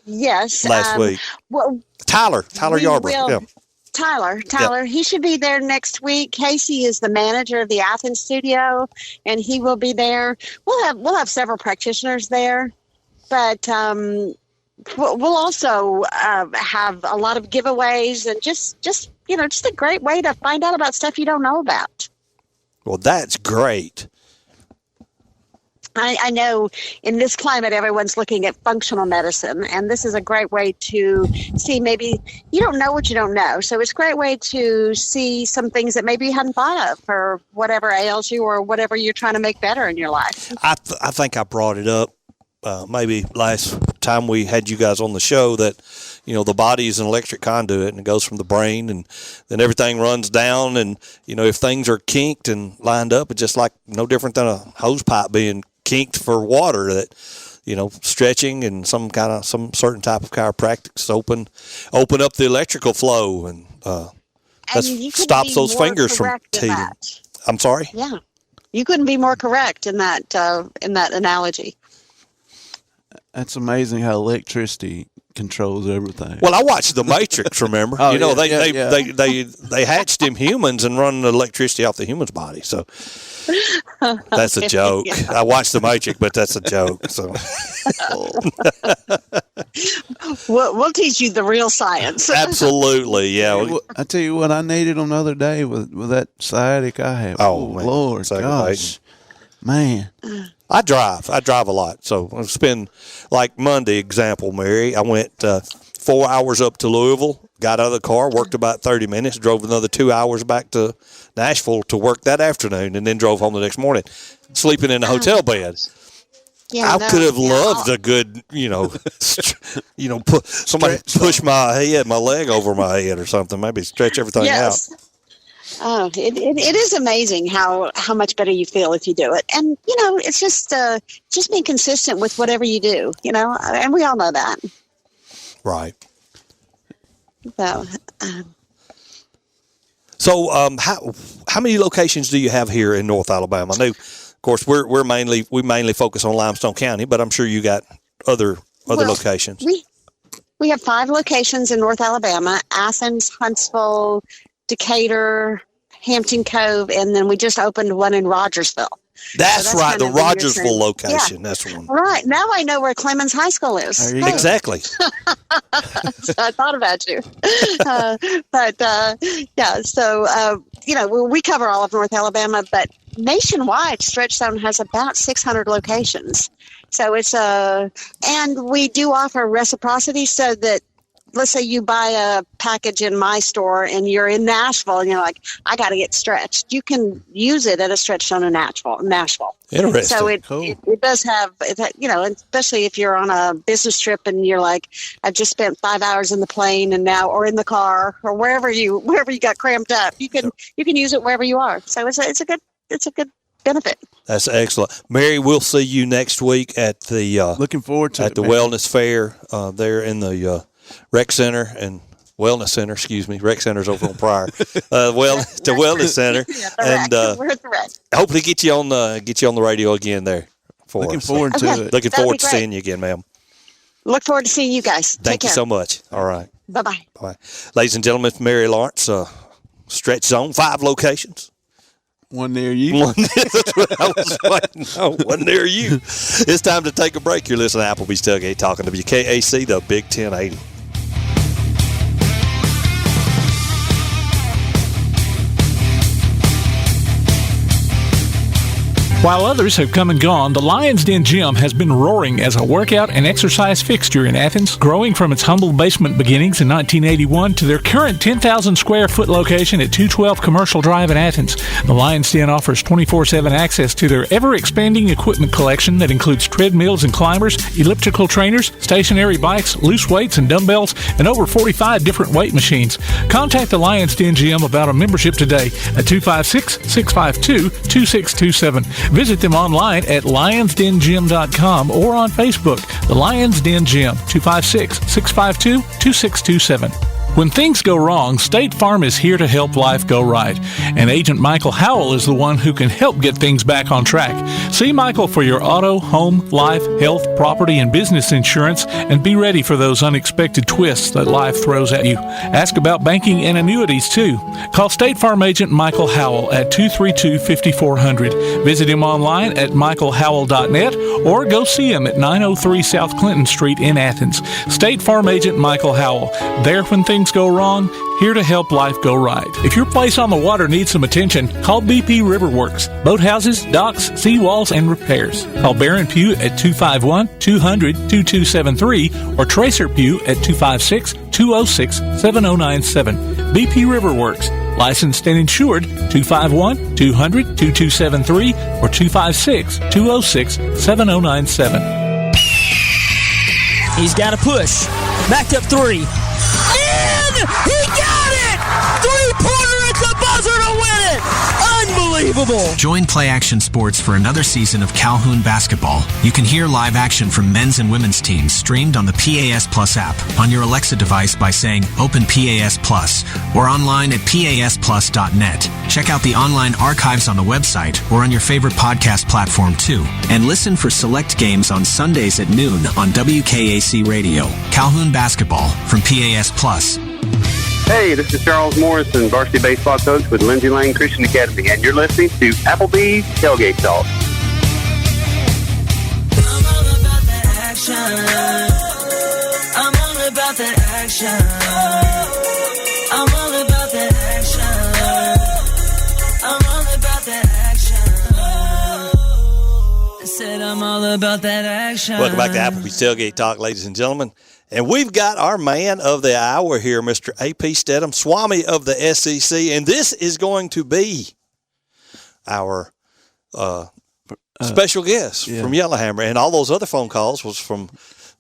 Yes. Last week. Well, Tyler Yarbrough. Yeah. Tyler, he should be there next week. Casey is the manager of the Athens studio, and he will be there. We'll have several practitioners there, but we'll also have a lot of giveaways and just a great way to find out about stuff you don't know about. Well, that's great. I know in this climate, everyone's looking at functional medicine, and this is a great way to see maybe you don't know what you don't know. So it's a great way to see some things that maybe you hadn't thought of for whatever ails you or whatever you're trying to make better in your life. I think I brought it up maybe last time we had you guys on the show that, the body is an electric conduit, and it goes from the brain, and then everything runs down. And, if things are kinked and lined up, it's just like no different than a hose pipe being kinked for water, that stretching and some certain type of chiropractics open up the electrical flow, and that stops those fingers from teething. I'm sorry. Yeah, you couldn't be more correct in that analogy. That's amazing how electricity controls everything. Well, I watched The Matrix. Remember, they hatched them humans and run the electricity off the human's body. So that's a joke. Yeah. I watched The Matrix, but that's a joke. So we'll teach you the real science. Absolutely, yeah. I tell you what, I needed them the other day with that sciatic I have. Oh Lord, gosh, man. I drive a lot. So I spend, like Monday example, Mary, I went 4 hours up to Louisville, got out of the car, worked about 30 minutes, drove another 2 hours back to Nashville to work that afternoon, and then drove home the next morning, sleeping in a hotel bed. Yeah, I could have loved a good, somebody push my leg over my head or something, maybe stretch everything out. Oh, it is amazing how much better you feel if you do it. And, it's just being consistent with whatever you do, and we all know that. Right. So, how many locations do you have here in North Alabama? I know, of course, we mainly focus on Limestone County, but I'm sure you got other locations. We have 5 locations in North Alabama: Athens, Huntsville, Decatur, Hampton Cove, and then we just opened one in Rogersville. That's right, kind the of the Rogersville trend. location. Yeah. That's the one. Right. Now I know where Clemens High School is. Exactly. So I thought about you. So, we cover all of North Alabama, but nationwide, StretchZone has about 600 locations. So it's and we do offer reciprocity so that, let's say you buy a package in my store and you're in Nashville and you're like, I got to get stretched. You can use it at a StretchZone in Nashville. Interesting. So it does have, especially if you're on a business trip and you're like, I've just spent 5 hours in the plane and now, or in the car or wherever you got cramped up, you can use it wherever you are. So it's a good benefit. That's excellent. Mary, we'll see you next week at the looking forward to at the Wellness Fair there in the Rec Center and Wellness Center. Excuse me, Rec Center's over on Pryor. The Wellness Center, and we're at the Rec. hopefully get you on the radio again there. Looking forward to it. Looking That'd forward be to great. seeing you again, ma'am. Look forward to seeing you guys. Thank you so much. All right. Bye-bye. Bye. Ladies and gentlemen, Mary Lawrence, StretchZone, 5 locations. One near you. That's what I was waiting on. One near you. It's time to take a break. You're listening to Applebee's Tailgate Talking WKAC, the Big 1080. While others have come and gone, the Lion's Den Gym has been roaring as a workout and exercise fixture in Athens, growing from its humble basement beginnings in 1981 to their current 10,000 square foot location at 212 Commercial Drive in Athens. The Lion's Den offers 24/7 access to their ever-expanding equipment collection that includes treadmills and climbers, elliptical trainers, stationary bikes, loose weights and dumbbells, and over 45 different weight machines. Contact the Lion's Den Gym about a membership today at 256-652-2627. Visit them online at lionsdengym.com or on Facebook. The Lions Den Gym, 256-652-2627. When things go wrong, State Farm is here to help life go right. And Agent Michael Howell is the one who can help get things back on track. See Michael for your auto, home, life, health, property, and business insurance, and be ready for those unexpected twists that life throws at you. Ask about banking and annuities, too. Call State Farm Agent Michael Howell at 232-5400. Visit him online at michaelhowell.net or go see him at 903 South Clinton Street in Athens. State Farm Agent Michael Howell. There when things go wrong, here to help life go right. If your place on the water needs some attention, call BP Riverworks. Boathouses, docks, seawalls, and repairs. Call Barron Pugh at 251-200-2273 or Tracer Pugh at 256-206-7097. BP Riverworks. Licensed and insured 251-200-2273 or 256-206-7097. He's got a push. Backed up 3. He got it! Three-pointer at the buzzer to win it! Unbelievable! Join Play Action Sports for another season of Calhoun basketball. You can hear live action from men's and women's teams streamed on the PAS Plus app on your Alexa device by saying Open PAS Plus or online at pasplus.net. Check out the online archives on the website or on your favorite podcast platform too. And listen for select games on Sundays at noon on WKAC Radio. Calhoun basketball from PAS Plus. Hey, this is Charles Morrison, varsity baseball coach with Lindsay Lane Christian Academy, and you're listening to Applebee's Tailgate Talk. I'm all about that action. I'm all about that action. I'm all about that action. I'm all about that action. I said I'm all about that action. Welcome back to Applebee's Tailgate Talk, ladies and gentlemen. And we've got our man of the hour here, Mr. A.P. Steadham, Swami of the SEC. And this is going to be our special guest from Yellowhammer. And all those other phone calls was from,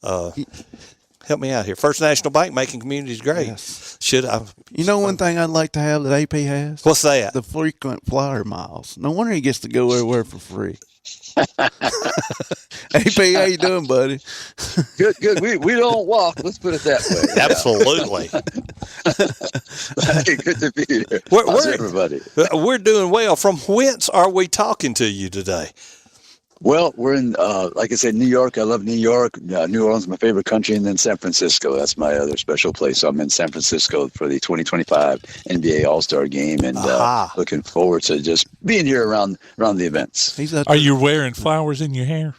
help me out here, First National Bank, making communities great. Yes. Should I? You know one thing I'd like to have that AP has? What's that? The frequent flyer miles. No wonder he gets to go everywhere for free. AP, how you doing, buddy? Good. We don't walk. Let's put it that way. Absolutely. Hey, good to be here. How's everybody? We're doing well. From whence are we talking to you today? Well, we're in, like I said, New York. I love New York. New Orleans is my favorite country, and then San Francisco. That's my other special place. So I'm in San Francisco for the 2025 NBA All-Star Game, and looking forward to just being here around the events. Are you wearing flowers in your hair?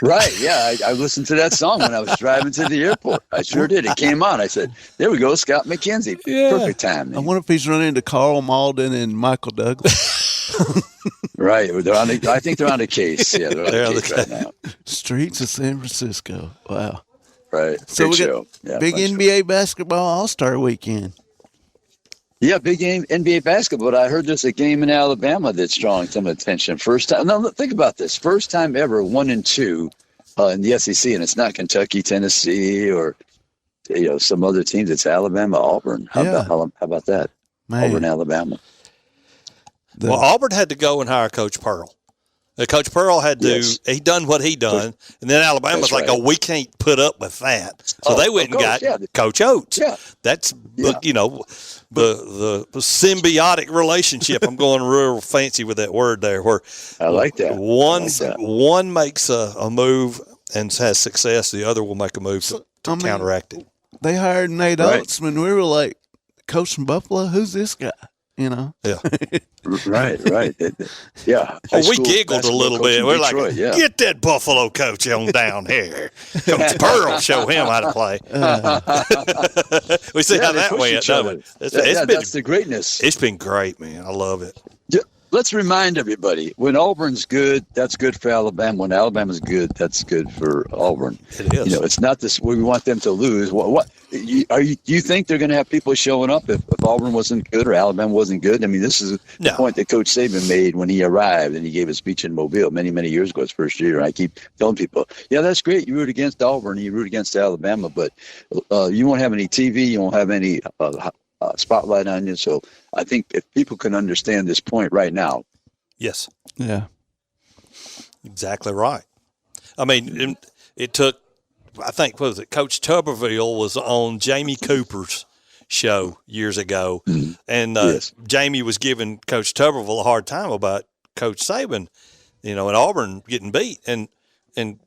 Right, yeah. I listened to that song when I was driving to the airport. I sure did. It came on. I said, there we go, Scott McKenzie. Yeah. Perfect time. I wonder if he's running into Carl Malden and Michael Douglas. Right. I think they're on the case. Yeah, they're on the case right now. Streets of San Francisco. Wow. Right. So big we got show. Yeah, big NBA basketball All-Star weekend. Yeah, big game NBA basketball. But I heard there's a game in Alabama that's drawing some attention. First time. Now think about this. First time ever 1-2 in the SEC, and it's not Kentucky, Tennessee, or some other teams. It's Alabama, Auburn. How about that? Man. Auburn, Alabama. Well, Auburn had to go and hire Coach Pearl. Coach Pearl had to. Yes. He done what he done, and then Alabama's like, "Oh, we can't put up with that." So they went and got Coach Oates. Yeah, that's the symbiotic relationship. I'm going real fancy with that word there. Where I like that. One makes a move and has success, the other will make a move to counteract it. They hired Nate Oates when we were like, "Coach from Buffalo, who's this guy?" Yeah. Right. Yeah. We giggled a little bit. We're Detroit, like, get that Buffalo coach on down here. Coach Pearl, show him how to play. We see how that went. That's the greatness. It's been great, man. I love it. Yeah. Let's remind everybody, when Auburn's good, that's good for Alabama. When Alabama's good, that's good for Auburn. It is. It's not this. We want them to lose. Do you think they're going to have people showing up if Auburn wasn't good or Alabama wasn't good? I mean, this is the point that Coach Saban made when he arrived and he gave a speech in Mobile many, many years ago, his first year. And I keep telling people, yeah, that's great. You root against Auburn, you root against Alabama, but you won't have any TV, you won't have any spotlight on you. So I think if people can understand this point right now. Yes. Yeah. Exactly right. I mean, it took, I think, Coach Tuberville was on Jamie Cooper's show years ago, and Jamie was giving Coach Tuberville a hard time about Coach Saban, and Auburn getting beat, and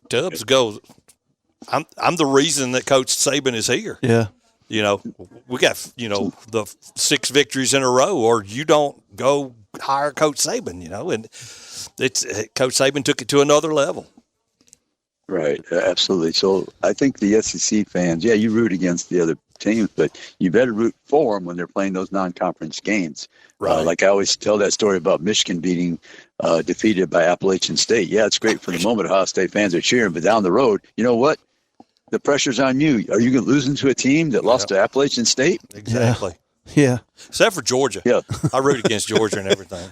Tubbs goes, I'm the reason that Coach Saban is here. Yeah. We got, the 6 victories in a row, or you don't go hire Coach Saban, and Coach Saban took it to another level. Right, absolutely. So I think the SEC fans, you root against the other teams, but you better root for them when they're playing those non-conference games. Right. Like I always tell that story about Michigan being defeated by Appalachian State. Yeah, it's great for the moment. Ohio State fans are cheering, but down the road, you know what? The pressure's on you. Are you going to lose into a team that lost to Appalachian State? Exactly. Yeah. Except for Georgia. Yeah. I root against Georgia and everything.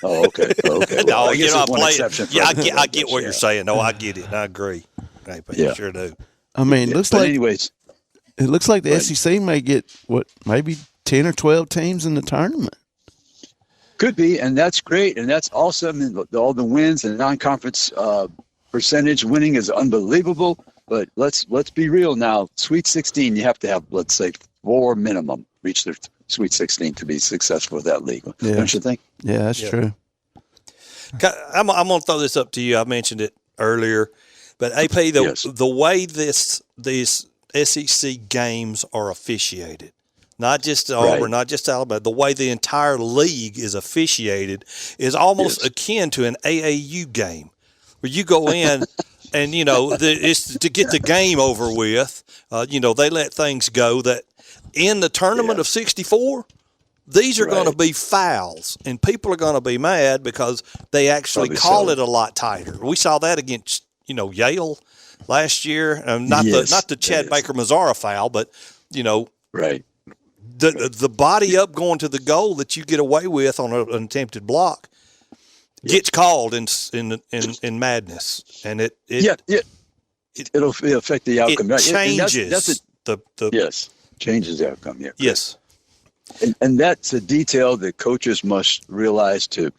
Oh, okay. Well, I guess one exception. I get what you're saying. No, I get it. I agree. I sure do. I mean, it looks like the Right. SEC may get maybe 10 or 12 teams in the tournament. Could be, and that's great, and that's awesome. And all the wins and non-conference percentage winning is unbelievable. But let's be real now. Sweet 16, you have to have, let's say, 4 minimum reach the Sweet 16 to be successful with that league. Yeah. Don't you think? Yeah, that's true. I'm going to throw this up to you. I mentioned it earlier, but AP, the way these SEC games are officiated, not just Auburn, not just Alabama, the way the entire league is officiated is almost akin to an AAU game where you go in and, it's to get the game over with. They let things go that in the tournament of 64, these are going to be fouls, and people are going to be mad because they actually call it a lot tighter. We saw that against, Yale last year. Not the Chad Baker-Mazara foul, but, right. The body up going to the goal that you get away with on an attempted block gets called in madness, and it'll affect the outcome. It changes changes the outcome. Yeah. Yes. And that's a detail that coaches must realize to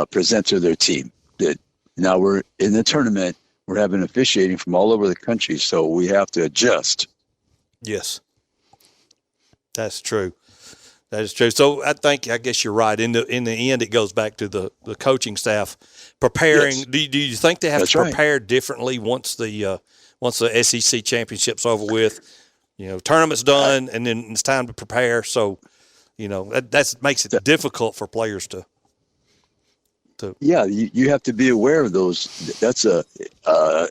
present to their team. That now we're in the tournament, we're having officiating from all over the country, so we have to adjust. Yes, that's true. That is true. So I guess you're right. In the end, it goes back to the coaching staff preparing. Yes. Do you think they have to prepare differently once the SEC championship's over with? Tournament's done, and then it's time to prepare. So, that makes it difficult for players to. Yeah, you have to be aware of those. That's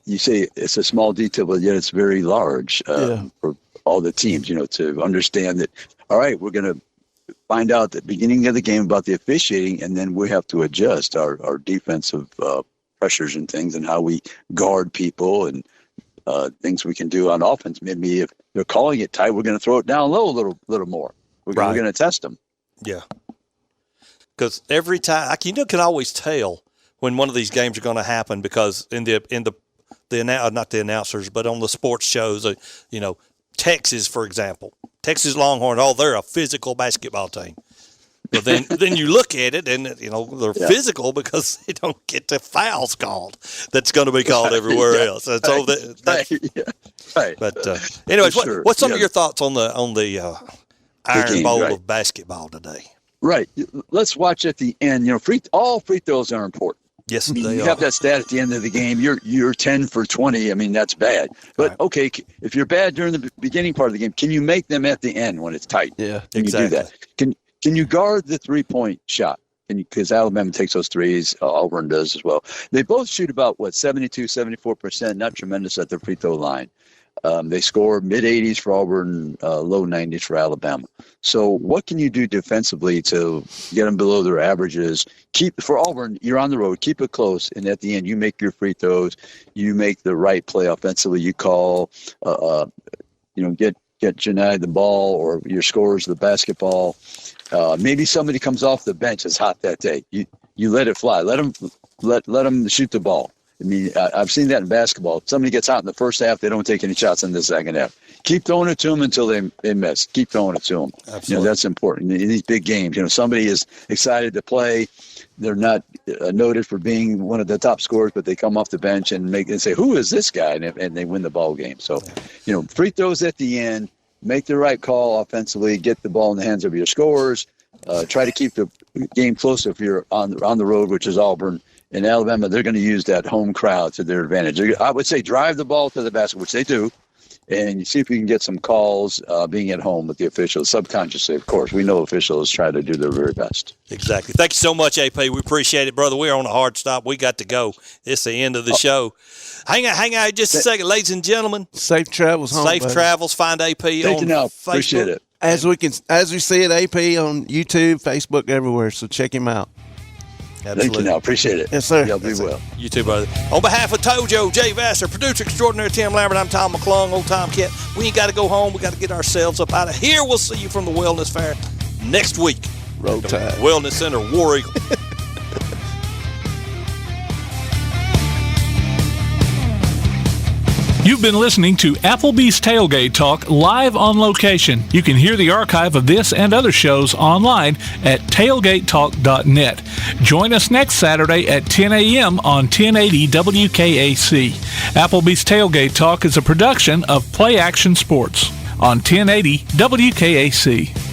you say it's a small detail, but yet it's very large for all the teams. To understand that. All right, we're going to find out at the beginning of the game about the officiating, and then we have to adjust our defensive pressures and things, and how we guard people and things we can do on offense. Maybe if they're calling it tight, we're going to throw it down low a little more. We're going to test them. Yeah. Because every time, you can always tell when one of these games are going to happen, because not the announcers, but on the sports shows, Texas, for example, Texas Longhorn, they're a physical basketball team. But then you look at it, and they're physical because they don't get the fouls called. That's going to be called everywhere else. And so right. But anyways, what's some of your thoughts on the Iron Bowl of basketball today? Right. Let's watch at the end. All free throws are important. Yes, they are. You have that stat at the end of the game. You're 10 for 20. I mean, that's bad. But okay, if you're bad during the beginning part of the game, can you make them at the end when it's tight? Yeah, can exactly. You do that? Can you guard the 3-point shot? Because Alabama takes those threes, Auburn does as well. They both shoot about 72, 74%. Not tremendous at the free throw line. They score mid-80s for Auburn, low 90s for Alabama. So what can you do defensively to get them below their averages? For Auburn, you're on the road. Keep it close, and at the end, you make your free throws. You make the right play offensively. You call, get Janai the ball, or your scorers the basketball. Maybe somebody comes off the bench. It's hot that day. You let it fly. Let them shoot the ball. I mean, I've seen that in basketball. If somebody gets out in the first half, they don't take any shots in the second half. Keep throwing it to them until they miss. Keep throwing it to them. Absolutely. That's important in these big games. Somebody is excited to play. They're not noted for being one of the top scorers, but they come off the bench and say, "Who is this guy?" and they win the ball game. So, free throws at the end. Make the right call offensively. Get the ball in the hands of your scorers. Try to keep the game close if you're on the road, which is Auburn. In Alabama, they're going to use that home crowd to their advantage. I would say drive the ball to the basket, which they do, and you see if you can get some calls being at home with the officials. Subconsciously, of course. We know officials try to do their very best. Exactly. Thank you so much, AP. We appreciate it, brother. We're on a hard stop. We got to go. It's the end of the show. Hang out just a second, ladies and gentlemen. Safe travels home. Safe travels. Find AP on Facebook. Appreciate it. As we see it, AP on YouTube, Facebook, everywhere. So check him out. Absolutely. Thank you now. Appreciate it. Yes, sir. Y'all be well. You too, brother. On behalf of Tojo, Jay Vassar, producer extraordinary Tim Lambert, I'm Tom McClung, old Tom Kent. We ain't got to go home. We got to get ourselves up out of here. We'll see you from the Wellness Fair next week. Roll Tide. Wellness Center, War Eagle. You've been listening to Applebee's Tailgate Talk live on location. You can hear the archive of this and other shows online at tailgatetalk.net. Join us next Saturday at 10 a.m. on 1080 WKAC. Applebee's Tailgate Talk is a production of Play Action Sports on 1080 WKAC.